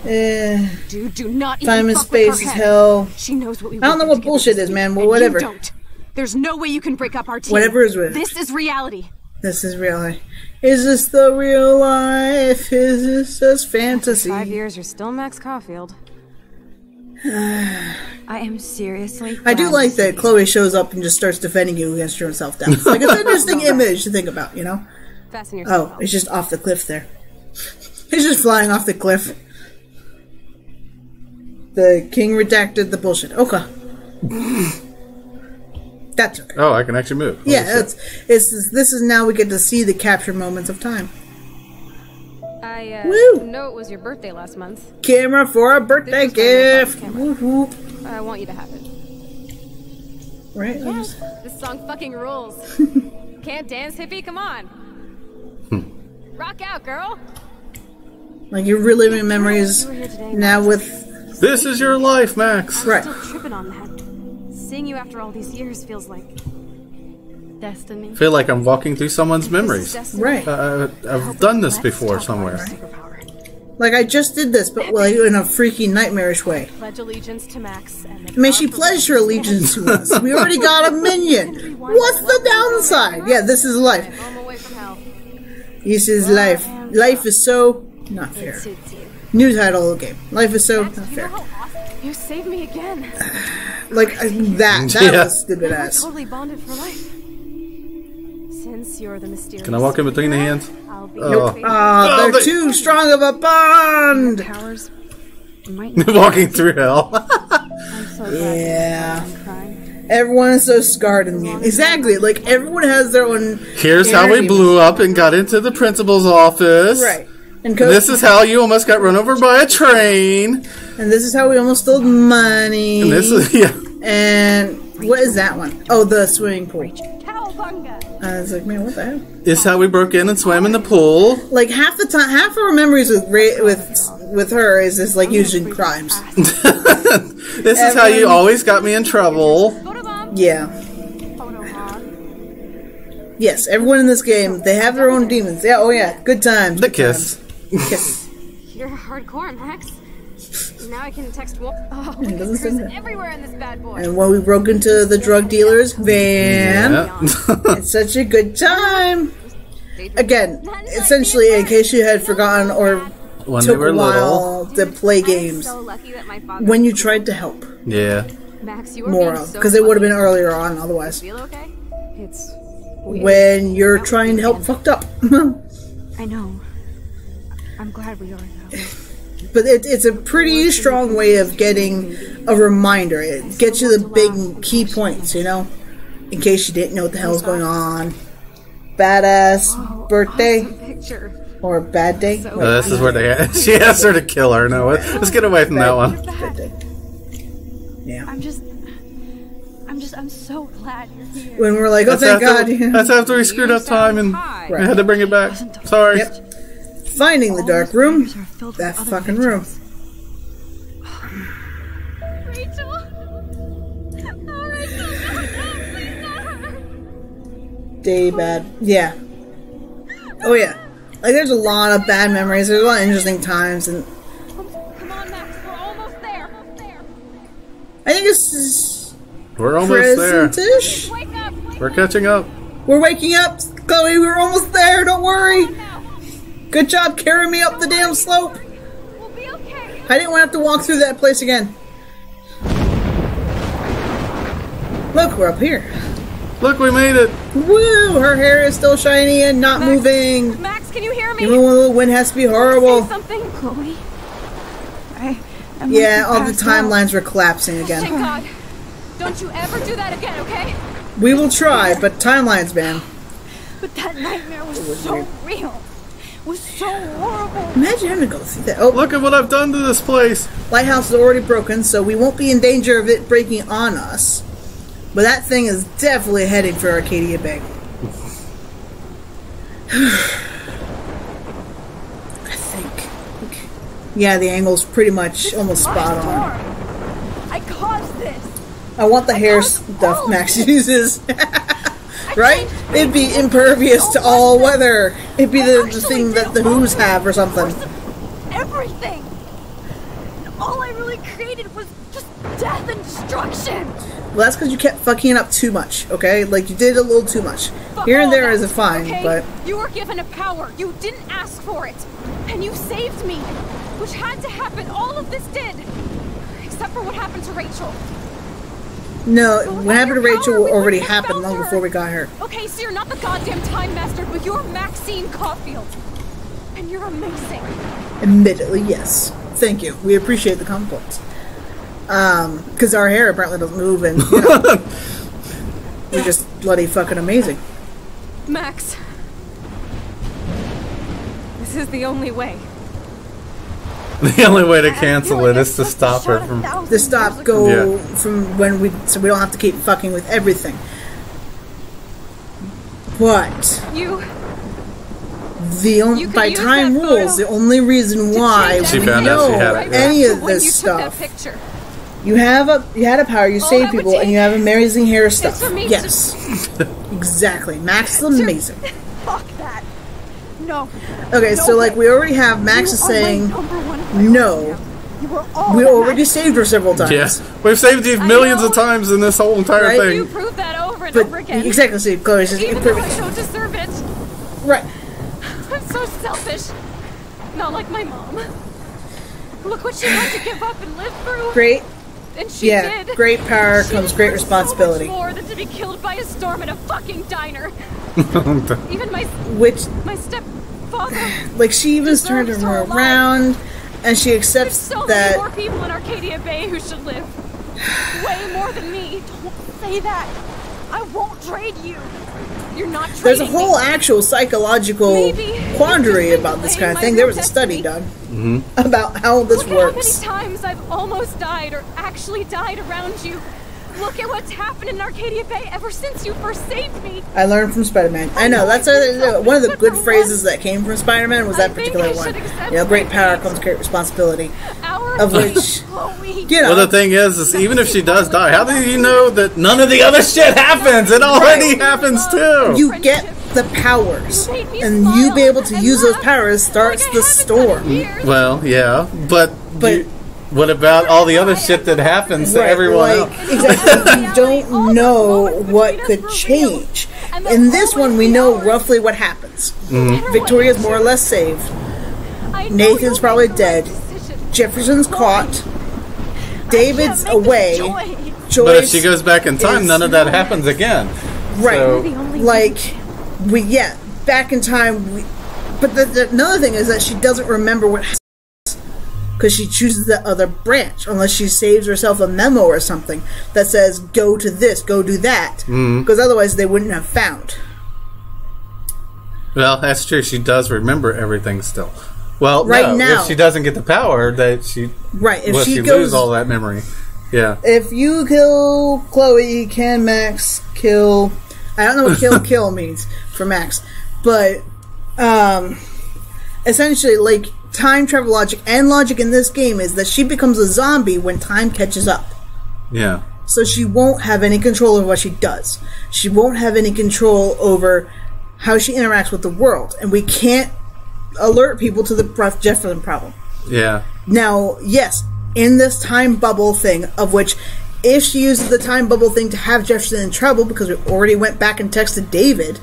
Dude, do not Time even and fuck with her space is head. hell. She knows what we I don't know what bullshit is, man, but whatever. You don't. There's no way you can break up our team. Whatever is with. This is reality. This is real life. Is this the real life? Is this just fantasy? 5 years, you're still Max Caulfield. I am seriously. I do like that Chloe shows up and just starts defending you against your own self-doubt. It's like it's an interesting image to think about, you know? Fasten your Oh, it's just off the cliff there. He's just flying off the cliff. The king redacted the bullshit. Okay. That's okay. Oh, I can actually move. Yeah, this is now we get to see the capture moments of time. I know it was your birthday last month. Camera for a birthday gift. Woo-hoo. I want you to have it. Right? Yeah, this song fucking rules. Can't dance, hippie? Come on. Rock out, girl. Like you're reliving memories now with. This is your life, Max. Right. Still tripping on that. Seeing you after all these years feels like destiny. I feel like I'm walking through someone's memories. Right. I've done this before somewhere. Like I just did this, but like in a freaky nightmarish way. Pledge allegiance to Max. And I mean, she pledged her allegiance to us. We already got a minion. What's the downside? Yeah, this is life. home away from hell. This is life. Life is so not fair. It suits you. New title of the game. Life is so not fair. You saved me again. Like that Yeah. was stupid We're ass. totally bonded for life. Since you're the mysterious. Can I walk in between the hands? I'll be Oh. Oh, they're too strong of a bond. Powers. Walking through hell. Yeah. Everyone is so scarred in the game. Exactly. Like everyone has their own. Here's how we blew up and got into the principal's office. Right. And this is how you almost got run over by a train. And this is how we almost stole money. And this is And what is that one? Oh, the swimming pool. Cowabunga. I was like, man, what the hell? This is how we broke in and swam in the pool. Like half the time, half of our memories with her is just like using crimes. This is how you always got me in trouble. Yeah. Yes, everyone in this game, they have their own demons. Yeah, oh yeah, good times. The kiss. Kiss. You're hardcore, Max. Now I can text Wolf. Oh, It doesn't say there's that. everywhere in this bad boy. And when we broke into the drug dealer's van, it's such a good time. Again, essentially, in case you had forgotten or When took they were a while to play games, when you tried to help. Yeah. Max, you are More being of, so because it would have been funny. earlier on otherwise. Feel okay? It's weird. When you're trying to help fucked up. I know. I'm glad we are though. But it's a pretty strong way of getting a reminder. It gets you the big key points, you know? In case you didn't know what the hell's going on. Badass birthday. Picture. Or bad day. This is where she asked her to kill her. No, let's get away from that one. Yeah. I'm so glad you're here. When we're like, oh, thank God. That's after we screwed up time and we had to bring it back. Sorry. Yep. Finding the dark room. That fucking room. Rachel. Oh, Rachel, no, please not her. Day bad. Yeah. Oh, yeah. Like, there's a lot of bad memories. There's a lot of interesting times. And Come on, Max. We're almost there. I think it's We're almost there. present-ish. Wake up. We're catching up. We're waking up. Chloe, we're almost there. Don't worry. Good job carrying me up the damn slope. We'll be okay. I didn't want to have to walk through that place again. Look, we're up here. Look, we made it. Woo! Her hair is still shiny and not moving. Max, can you hear me? Even when the wind has to be horrible. Say something, Chloe. Yeah, all the timelines were collapsing Thank again. God. Don't you ever do that again, okay? We will try, but timelines, man. But that nightmare was so real. It was so horrible. Imagine having to go through that. Oh, look at what I've done to this place. Lighthouse is already broken, so we won't be in danger of it breaking on us. But that thing is definitely heading for Arcadia Bay. I think. Yeah, the angle's pretty much almost spot on. I caused this. I want the hair stuff Max uses. Right? It'd be impervious to all weather. It'd be the thing that the Who's have or something. Everything. And all I really created was just death and destruction. Well, that's because you kept fucking it up too much, okay? Like, you did a little too much. Here and there is a fine, okay? but... You were given a power. You didn't ask for it. And you saved me. Which had to happen. All of this did. Except for what happened to Rachel. No, what happened to Rachel already happened long before we got her. Okay, so you're not the goddamn Time Master, but you're Maxine Caulfield. And you're amazing. Admittedly, yes. Thank you. We appreciate the compliments. Because our hair apparently doesn't move and, you know, we're just bloody fucking amazing. Max. This is the only way. The only way to cancel it is to stop her from... To stop, go from when we... So we don't have to keep fucking with everything. But... by time rules, the only reason why we know any of this stuff... You had a power, you save people, and you have amazing hair stuff. Yes. Exactly. Max is amazing. Fuck that. No. Okay, so like we already have Max is saying no. We already saved her several times. Yeah. We've saved you millions of times in this whole entire thing. You proved that over and over again. Exactly, so Chloe says Even though I don't deserve it. Right. I'm so selfish. Not like my mom. Look what she had to give up and live through. Great. And she did. Great power comes great responsibility. So much more than to be killed by a storm in a fucking diner. Even my stepfather. Like she even turned her around, and she accepts so that. Many more people in Arcadia Bay who should live. Way more than me. Don't say that. I won't trade you. You're not trading There's a whole actual psychological quandary about this kind of thing. There was a study done about how this works. How many times I've almost died or actually died around you. Look at what's happened in Arcadia Bay ever since you first saved me. I learned from Spider-Man. I know, that's one of the good phrases that came from Spider-Man was that particular one. You know, great power comes great responsibility. Of which, you know. Well, the thing is even if she does die, how do you know that none of the other shit happens? It already happens too. You get the powers, and you be able to use those powers starts the storm. Well, yeah, but what about all the other shit that happens to everyone else? Exactly. We don't know what could change. In this one, we know roughly what happens. Victoria's more or less saved. Nathan's probably dead. Jefferson's caught. David's away. Joyce but if she goes back in time, none of that happens again. Right. So, back in time. But another thing is that she doesn't remember what happens because she chooses the other branch, unless she saves herself a memo or something that says, go to this, go do that. Because otherwise they wouldn't have found. Well, that's true. She does remember everything still. Well, now, if she doesn't get the power, that she... Right, if she lose all that memory. Yeah. If you kill Chloe, can Max kill... I don't know what kill means for Max, but essentially, like, time travel logic and logic in this game is that she becomes a zombie when time catches up. Yeah. So she won't have any control over what she does. She won't have any control over how she interacts with the world, and we can't alert people to the Jefferson problem. Yeah. Now, yes, in this time bubble thing, of which, if she uses the time bubble thing to have Jefferson in trouble, because we already went back and texted David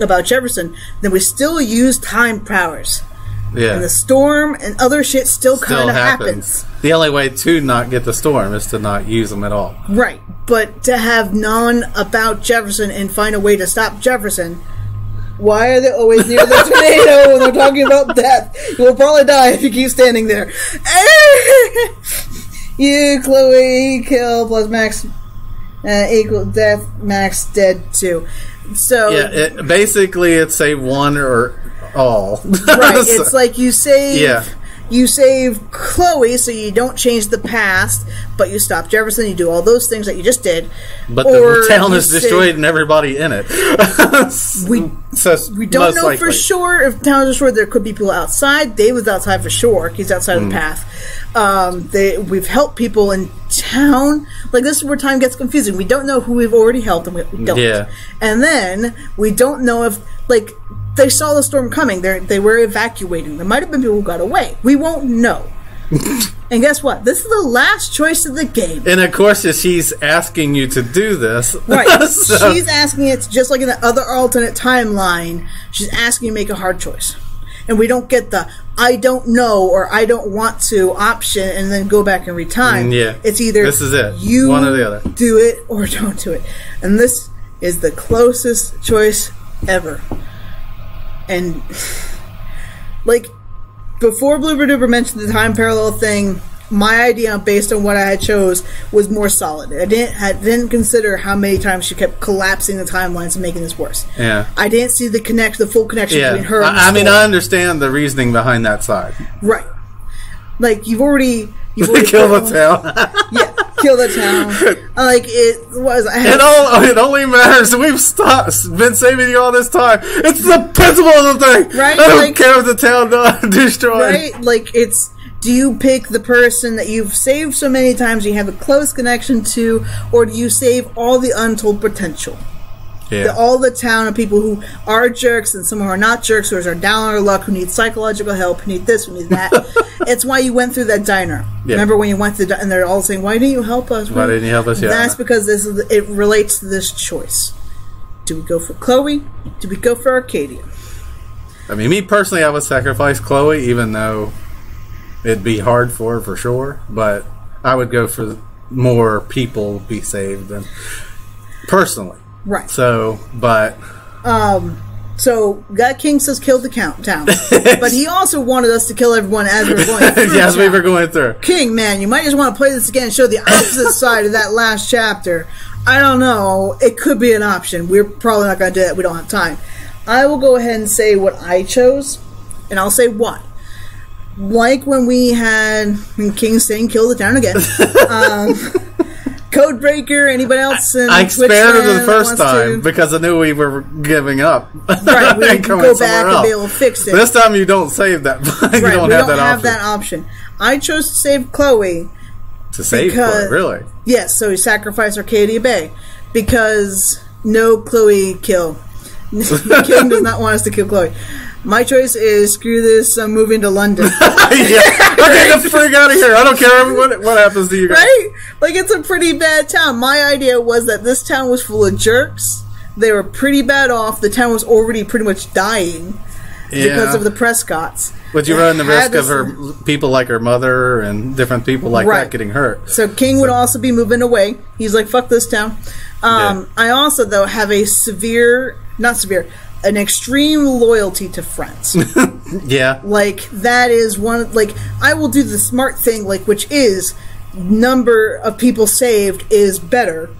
about Jefferson, then we still use time powers. Yeah. And the storm and other shit still kind of happens. The only way to not get the storm is to not use them at all. Right. But to have known about Jefferson and find a way to stop Jefferson... Why are they always near the tornado when they're talking about death? You will probably die if you keep standing there. You, Chloe, kill plus Max equal death. Max dead too. So yeah, basically it's a one or all. Right. It's like you save. Yeah. You save Chloe, so you don't change the past, but you stop Jefferson, you do all those things that you just did. But the town is destroyed and everybody in it. We don't know for sure if the town is destroyed. There could be people outside. David's outside for sure. He's outside of the path. We've helped people in town. Like, this is where time gets confusing. We don't know who we've already helped and we don't. Yeah. And then we don't know if, like... They saw the storm coming. They were evacuating. There might have been people who got away. We won't know. And guess what? This is the last choice of the game. And of course, she's asking you to do this. Right. So. She's asking it, just like in the other alternate timeline, she's asking you to make a hard choice. And we don't get the I don't know or I don't want to option and then go back and retime. Yeah. It's either this is it. You one or the other. Do it or don't do it. And this is the closest choice ever. And, like, before Bloober Doober mentioned the time parallel thing, my idea, based on what I had chose, was more solid. I didn't consider how many times she kept collapsing the timelines and making this worse. Yeah. I didn't see the full connection between her and I mean, I understand the reasoning behind that side. Right. Like, you've already kill the town. Yeah. Kill the town. Like, it was... It only matters. We've been saving you all this time. It's the principle of the thing. Right? I don't care if the town got destroyed. Right? Like, it's... Do you pick the person that you've saved so many times you have a close connection to, or do you save all the untold potential? Yeah. All the town of people who are jerks and some who are not jerks, who are down on their luck, who need psychological help, who need this, who need that. It's why you went through that diner. Yeah. Remember when you went through and they're all saying, why didn't you help us? Why didn't you help us? Yeah. That's because it relates to this choice. Do we go for Chloe? Do we go for Arcadia? I mean, me personally, I would sacrifice Chloe, even though it'd be hard for sure. But I would go for more people be saved than personally. Right. So, but... So, God King says kill the town. But he also wanted us to kill everyone as we were going through. Yes, we were going through. King, man, you might just want to play this again and show the opposite side of that last chapter. I don't know. It could be an option. We're probably not going to do that. We don't have time. I will go ahead and say what I chose, and I'll say what. Like when we had King saying kill the town again. Codebreaker, anybody else? I spared it the first time because I knew we were giving up. Right, we can go back and be able to fix it. This time you don't save that. You don't have that option. I chose to save Chloe. To save Chloe, really? Yes, so we sacrificed Arcadia Bay because no Chloe kill. King does not want us to kill Chloe. My choice is screw this. I'm moving to London. Yeah, get the freak out of here. I don't care what happens to you guys. Right? Like, it's a pretty bad town. My idea was that this town was full of jerks. They were pretty bad off. The town was already pretty much dying because of the Prescotts. Would you run the risk of her people like her mother and different people like that getting hurt? So King would also be moving away. He's like, fuck this town. I also, though, have a an extreme loyalty to friends. Yeah. Like, that is one, like, I will do the smart thing, like, which is number of people saved is better.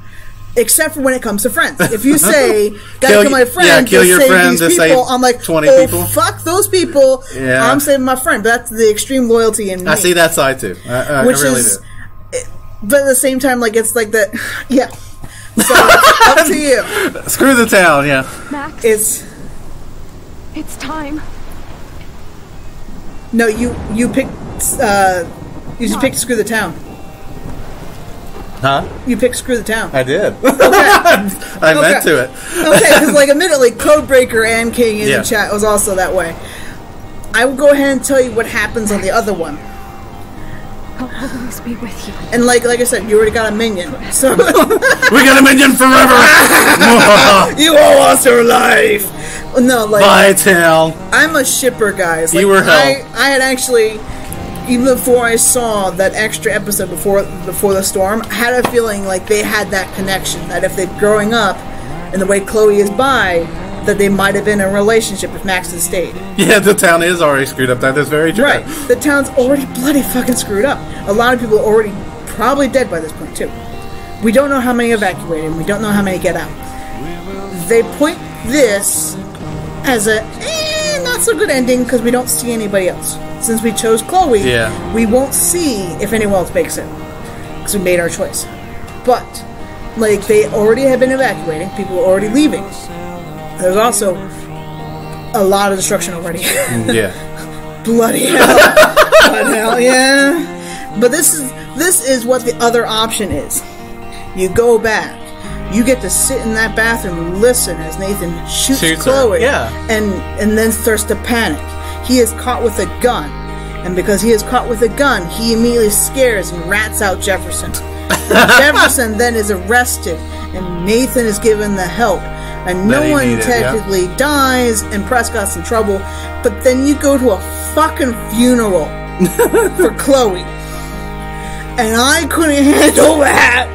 Except for when it comes to friends. If you say, gotta kill my friend, kill your friend these to people, save I'm like, 20 people. Fuck those people. Yeah. I'm saving my friend. But that's the extreme loyalty in me. I see that side too. I really do. But at the same time, like, it's like that. Yeah. So, up to you. Screw the town, yeah. Max. It's time. No, you picked, you just picked screw the town. Huh? You picked screw the town. I did. Okay. I meant to it. Okay, because like admittedly, Codebreaker and King in the chat was also that way. I will go ahead and tell you what happens on the other one. I'll always be with you. And like I said, you already got a minion. So we got a minion forever. You all lost your life. No, like bye, town. I'm a shipper, guys. Like, you were hell. I had actually. Even before I saw that extra episode before the storm, I had a feeling like they had that connection. That if they're growing up, and the way Chloe is by, that they might have been in a relationship if Max had stayed. Yeah, the town is already screwed up. That is very true. Right, the town's already bloody fucking screwed up. A lot of people are already probably dead by this point too. We don't know how many evacuated, and we don't know how many get out. They point this as a not so good ending because we don't see anybody else. Since we chose Chloe, we won't see if anyone else makes it because we made our choice. But like they already have been evacuating, people are already leaving. There's also a lot of destruction already. Yeah, bloody hell, bloody hell, yeah. But this is what the other option is. You go back. You get to sit in that bathroom and listen as Nathan shoots Chloe, and then starts to panic. He is caught with a gun, and because he is caught with a gun, he immediately scares and rats out Jefferson. Jefferson then is arrested, and Nathan is given the help, and no one technically dies, and Prescott's in trouble. But then you go to a fucking funeral for Chloe, and I couldn't handle that.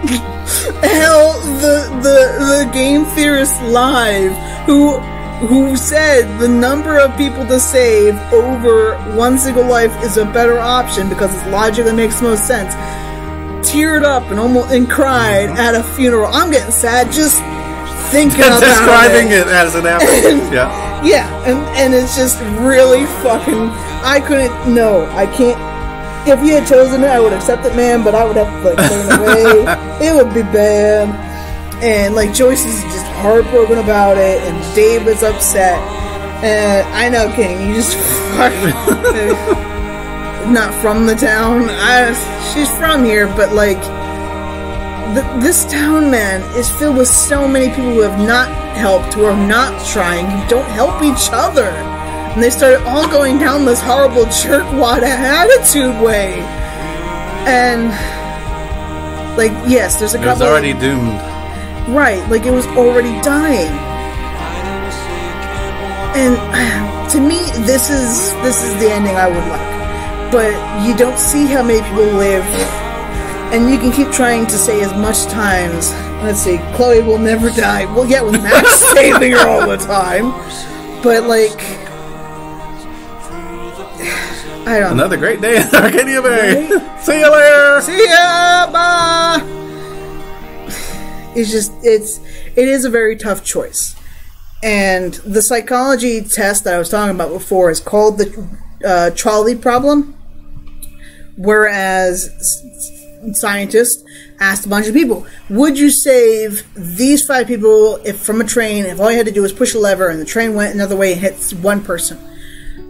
Hell, the Game Theorist Live, who said the number of people to save over one single life is a better option because it logically makes the most sense, teared up and cried at a funeral. I'm getting sad just thinking about describing it as an happened. And it's just really fucking. I can't. If you had chosen it, I would accept it, man, but I would have to, like, turn away. It would be bad. And, like, Joyce is just heartbroken about it, and Dave is upset. And I know, King, you just not from the town. She's from here, but, like, this town, man, is filled with so many people who have not helped, who are not trying, who don't help each other. And they started all going down this horrible jerkwad attitude way. And, like, yes, there's a couple. It was already doomed. Right, like it was already dying. And to me, this is the ending I would like. But you don't see how many people live. And you can keep trying to say as much times. Let's see, Chloe will never die. Well, yeah, with Max saving her all the time. But, like, I don't know. Another great day in Arcadia Bay. Right? See you later. See ya. Bye. It's just, it is a very tough choice. And the psychology test that I was talking about before is called the trolley problem. Whereas scientists asked a bunch of people, would you save these 5 people if from a train if all you had to do was push a lever and the train went another way and hit one person?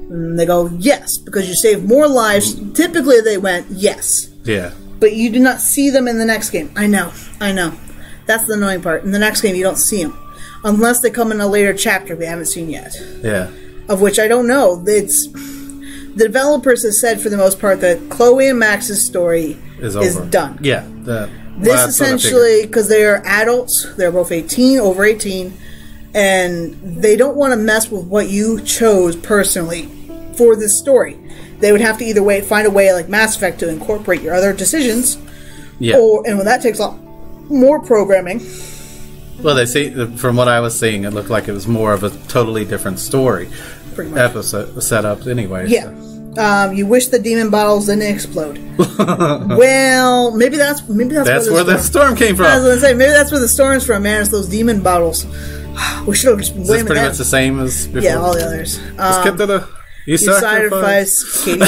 And they go, yes, because you save more lives. Typically they went, yes. Yeah. But you do not see them in the next game. I know. That's the annoying part. In the next game, you don't see them. Unless they come in a later chapter we haven't seen yet. Yeah. of which I don't know. The developers have said for the most part that Chloe and Max's story is done. Yeah. This essentially, because they are adults, they're both 18, over 18, and they don't want to mess with what you chose personally for this story. They would have to either find a way like Mass Effect to incorporate your other decisions, and when that takes a lot more programming. Well, they see from what I was seeing, it looked like it was more of a totally different story episode setup. Anyway, yeah. You wish the demon bottles didn't explode. Well, maybe that's where the storm came from. I was going to say maybe that's where the storm's from. Man, it's those demon bottles. We should have just been pretty much the same as before. Yeah, all the others. Just kept it you sacrifice Katie.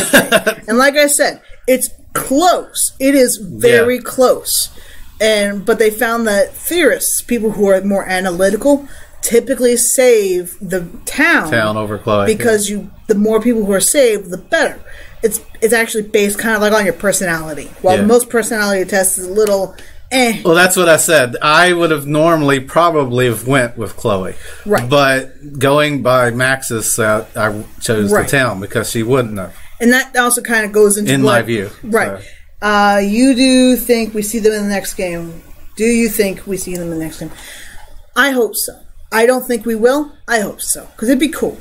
And like I said, it's close. It is very close. But they found that theorists, people who are more analytical, typically save the town over Chloe because the more people who are saved, the better. It's actually based kind of like on your personality. While most personality tests is a little Well, that's what I said. I would have normally probably have went with Chloe. Right. But going by Max's set, I chose the town because she wouldn't have. And that also kind of goes into my view. Right. So. You do think we see them in the next game. Do you think we see them in the next game? I hope so. I don't think we will. I hope so. Because it'd be cool.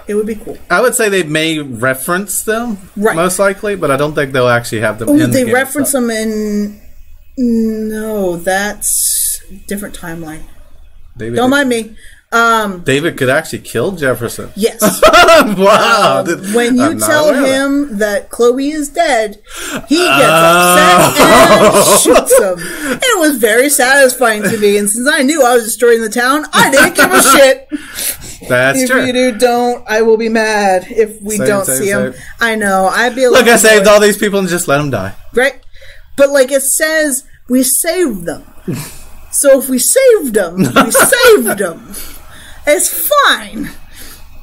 It would be cool. I would say they may reference them, most likely, but I don't think they'll actually have them in the game. They reference them in... No, that's a different timeline. Don't mind me. David could actually kill Jefferson. Yes. Wow. When you tell him that Chloe is dead, he gets upset and shoots him. It was very satisfying to me, and since I knew I was destroying the town, I didn't give a shit. That's true. If you don't, I will be mad if we don't see him. I know. I'd be like, look, I saved all these people and just let them die. Right? But like it says, we saved them. So if we saved them, we saved them. It's fine.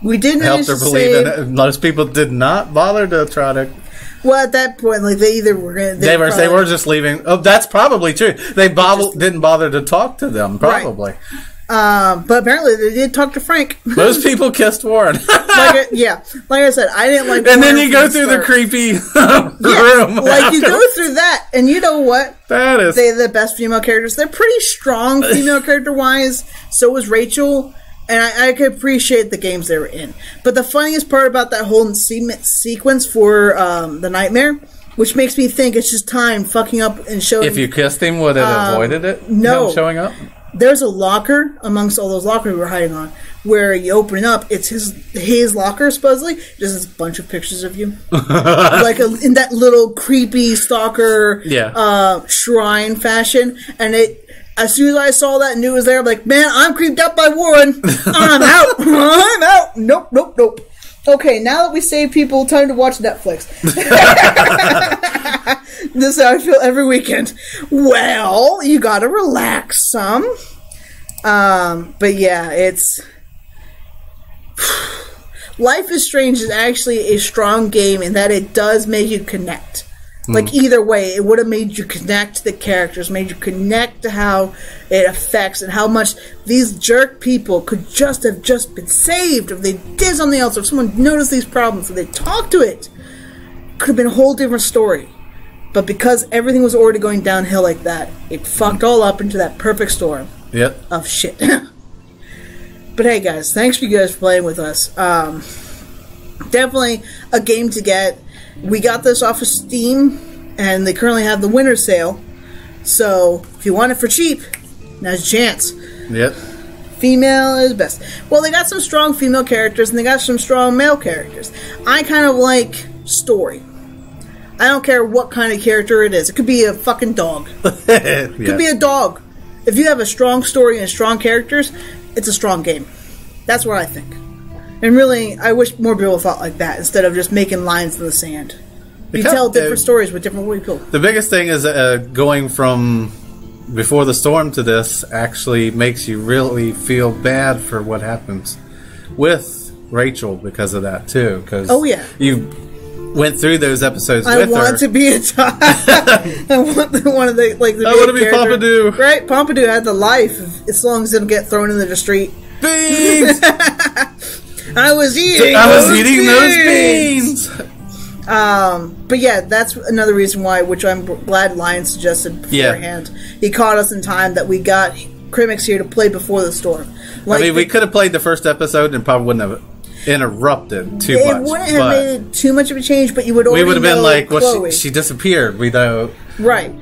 We didn't help her believe in it. Most people did not bother to try to. Well, at that point, like they either were going to. They were just leaving. Oh, that's probably true. They didn't bother to talk to them. Probably. Right. But apparently they did talk to Frank. Most people kissed Warren. Like I said, I didn't like. And then you go through the creepy room. Like you go through that, and you know what? They're the best female characters. They're pretty strong female character wise. So was Rachel. And I could appreciate the games they were in. But the funniest part about that whole sequence for the nightmare, which makes me think it's just time fucking up and showing... If you kissed him, would it have avoided it? No. Him showing up? There's a locker amongst all those lockers we were hiding on, where you open it up, it's his locker, supposedly. Just has a bunch of pictures of you. Like in that little creepy stalker shrine fashion. And as soon as I saw that and knew it was there, I'm like, man, I'm creeped out by Warren. I'm out. I'm out. Nope. Okay, now that we save people, time to watch Netflix. This is how I feel every weekend. Well, you gotta relax some. But yeah, it's... Life is Strange is actually a strong game in that it does make you connect. Like, either way, it would have made you connect to the characters, made you connect to how it affects and how much these jerk people could just have been saved if they did something else, or if someone noticed these problems, if they talked to it. Could have been a whole different story. But because everything was already going downhill like that, it fucked all up into that perfect storm of shit. But hey, guys, thanks for you guys playing with us. Definitely a game to get. We got this off of Steam, and they currently have the winter sale. So, if you want it for cheap, now's your chance. Yep. Female is best. Well, they got some strong female characters, and they got some strong male characters. I kind of like story. I don't care what kind of character it is. It could be a fucking dog. It could be a dog. If you have a strong story and strong characters, it's a strong game. That's what I think. And really, I wish more people thought like that instead of just making lines in the sand. You tell different stories with different people. The biggest thing is going from Before the Storm to this actually makes you really feel bad for what happens with Rachel because of that too. Because you went through those episodes with her. I want to be a dog. I want one of the I want to be Pompidou. Right? Pompidou had the life as long as it didn't get thrown into the street. Beans! I was eating those beans. But yeah, that's another reason why, which I'm glad Lion suggested beforehand. Yeah. He caught us in time that we got Crimix here to play before the storm. Like, I mean, we could have played the first episode and probably wouldn't have interrupted too much. It wouldn't have made too much of a change, but you would already we would have been like, well, well, she disappeared. We know. Right.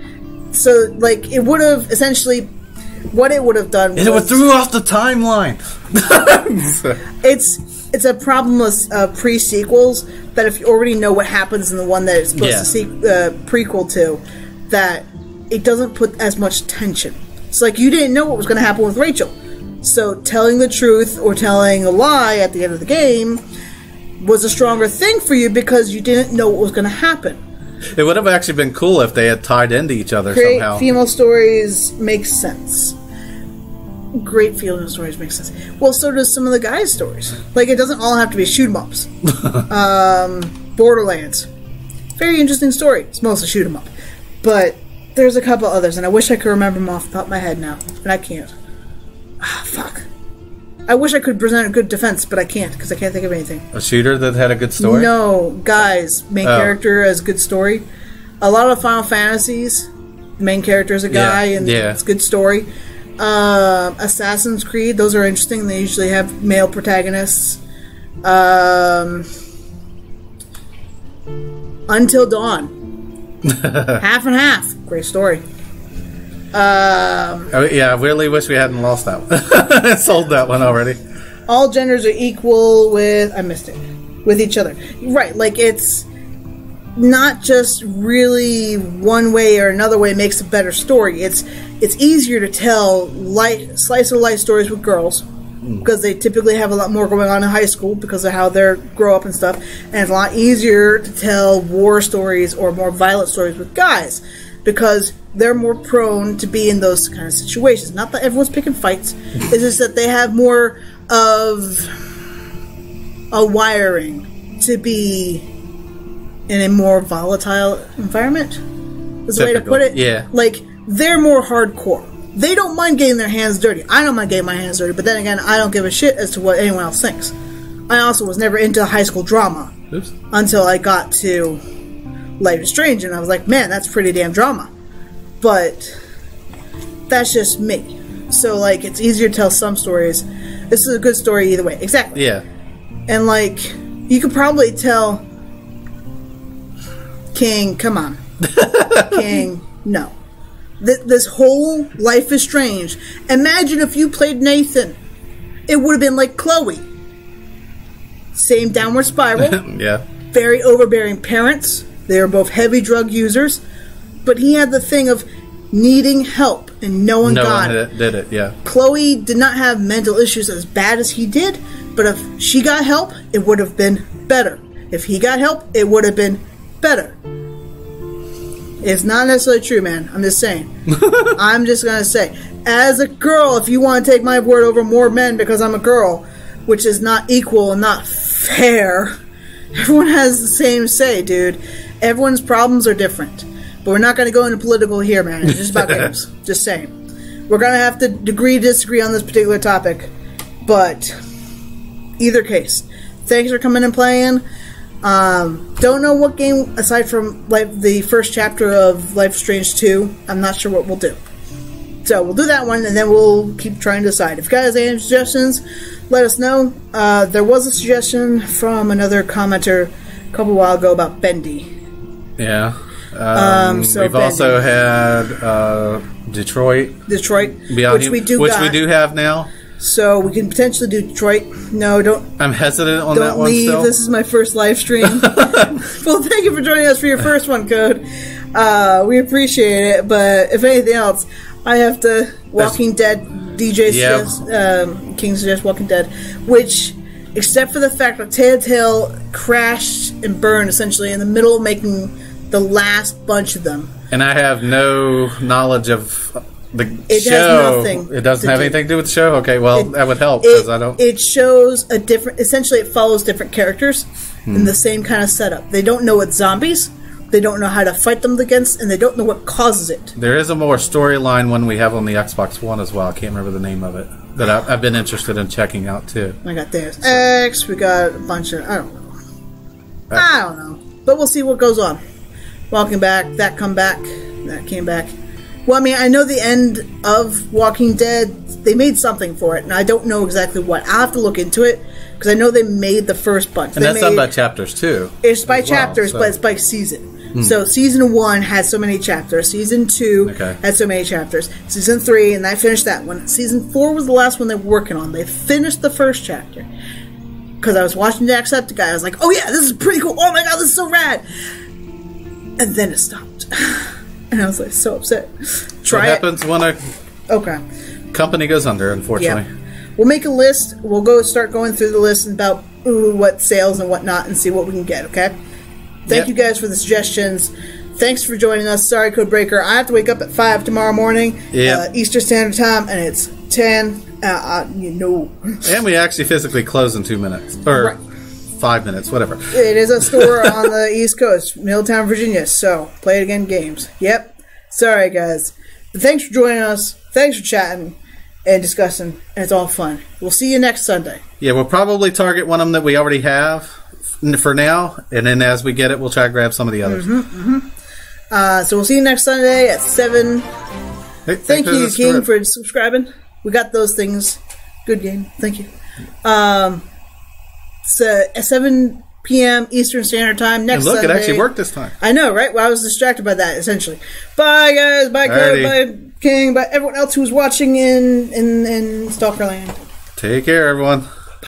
So, like, it would have essentially... What it would have done was... It would threw off the timeline. It's a problem with pre-sequels that if you already know what happens in the one that it's supposed to prequel to, that it doesn't put as much tension. It's like you didn't know what was going to happen with Rachel. So telling the truth or telling a lie at the end of the game was a stronger thing for you because you didn't know what was going to happen. It would have actually been cool if they had tied into each other somehow. Female stories make sense. Great female stories make sense. Well, so does some of the guys' stories. Like, it doesn't all have to be shoot-em-ups. Borderlands. Very interesting story. It's mostly shoot-em-up. But there's a couple others, and I wish I could remember them off the top of my head now. And I can't. Ah, fuck. I wish I could present a good defense, but I can't, because I can't think of anything. A shooter that had a good story? No, guys. Main character has good story. A lot of Final Fantasies, main character is a guy, and it's good story. Assassin's Creed, those are interesting. They usually have male protagonists. Until Dawn. Half and half. Great story. I really wish we hadn't lost that one. Sold that one already. All genders are equal with... I missed it. With each other. Right, like it's not just really one way or another way makes a better story. It's easier to tell slice of life stories with girls because they typically have a lot more going on in high school because of how they grow up and stuff. And it's a lot easier to tell war stories or more violent stories with guys because they're more prone to be in those kind of situations. Not that everyone's picking fights. It's just that they have more of a wiring to be in a more volatile environment. Is the way to put it. Yeah. Like, they're more hardcore. They don't mind getting their hands dirty. I don't mind getting my hands dirty, but then again, I don't give a shit as to what anyone else thinks. I also was never into high school drama until I got to Life is Strange, and I was like, man, that's pretty damn drama. But that's just me. So, like, it's easier to tell some stories. This is a good story either way. Exactly. Yeah. And, like, you could probably tell King, come on. King, no. This whole Life is Strange. Imagine if you played Nathan. It would have been like Chloe. Same downward spiral. Yeah. Very overbearing parents. They were both heavy drug users. But he had the thing of needing help, and no one got it. Did it, yeah. Chloe did not have mental issues as bad as he did, but if she got help, it would have been better. If he got help, it would have been better. It's not necessarily true, man. I'm just saying. I'm just going to say, as a girl, if you want to take my word over more men because I'm a girl, which is not equal and not fair, everyone has the same say, dude. Everyone's problems are different. But we're not going to go into political here, man. It's just about games. Just saying. We're going to have to disagree on this particular topic. But, either case, thanks for coming and playing. Don't know what game, aside from the first chapter of Life is Strange 2, I'm not sure what we'll do. So, we'll do that one, and then we'll keep trying to decide. If you guys have any suggestions, let us know. There was a suggestion from another commenter a couple while ago about Bendy. Yeah. So we've also had Detroit, which we do have now. So we can potentially do Detroit. No, don't. I'm hesitant on that one. Don't leave. Still. This is my first live stream. Well, thank you for joining us for your first one, Code. We appreciate it. But if anything else, I have to Walking Dead. DJ suggests, King suggests Walking Dead, which, except for the fact that Telltale crashed and burned essentially in the middle of making the last bunch of them. And I have no knowledge of the show. Has nothing. It doesn't have anything to do with the show? Okay, well, that would help, because I don't... It shows a different... Essentially, it follows different characters in the same kind of setup. They don't know it's zombies. They don't know how to fight them against, and they don't know what causes it. There is a more storyline one we have on the Xbox One as well. I can't remember the name of it. That I've been interested in checking out too. I got Deus Ex. We got a bunch of I don't know, but we'll see what goes on. Walking Back, that came back. Well, I mean, I know the end of Walking Dead. They made something for it, and I don't know exactly what. I'll have to look into it because I know they made the first bunch. And that's done by chapters too. It's by chapters, but it's by season. So season 1 had so many chapters. Season 2 had so many chapters. Season 3, and I finished that one. Season 4 was the last one they were working on. They finished the first chapter. Because I was watching Jacksepticeye. I was like, oh yeah, this is pretty cool. Oh my god, this is so rad. And then it stopped. And I was like, so upset. What happens when a company goes under, unfortunately. Yeah. We'll make a list. We'll start going through the list about what sales and whatnot and see what we can get, okay? Thank you guys for the suggestions. Thanks for joining us. Sorry, Codebreaker. I have to wake up at 5 tomorrow morning, Eastern Standard Time, and it's 10. And we actually physically close in 2 minutes. Or 5 minutes, whatever. It is a store on the East Coast, Middletown, Virginia. So, play it again games. Yep. Sorry, guys. But thanks for joining us. Thanks for chatting and discussing. And it's all fun. We'll see you next Sunday. Yeah, we'll probably target one of them that we already have for now, and then as we get it, we'll try to grab some of the others. So we'll see you next Sunday at 7. Hey, Thank you, King, for subscribing. We got those things. Good game. Thank you. So at 7 p.m. Eastern Standard Time next Sunday. It actually worked this time. I know, right? Well, I was distracted by that, essentially. Bye, guys. Bye, Code. Bye, King. Bye, everyone else who's watching in Stalkerland. Take care, everyone.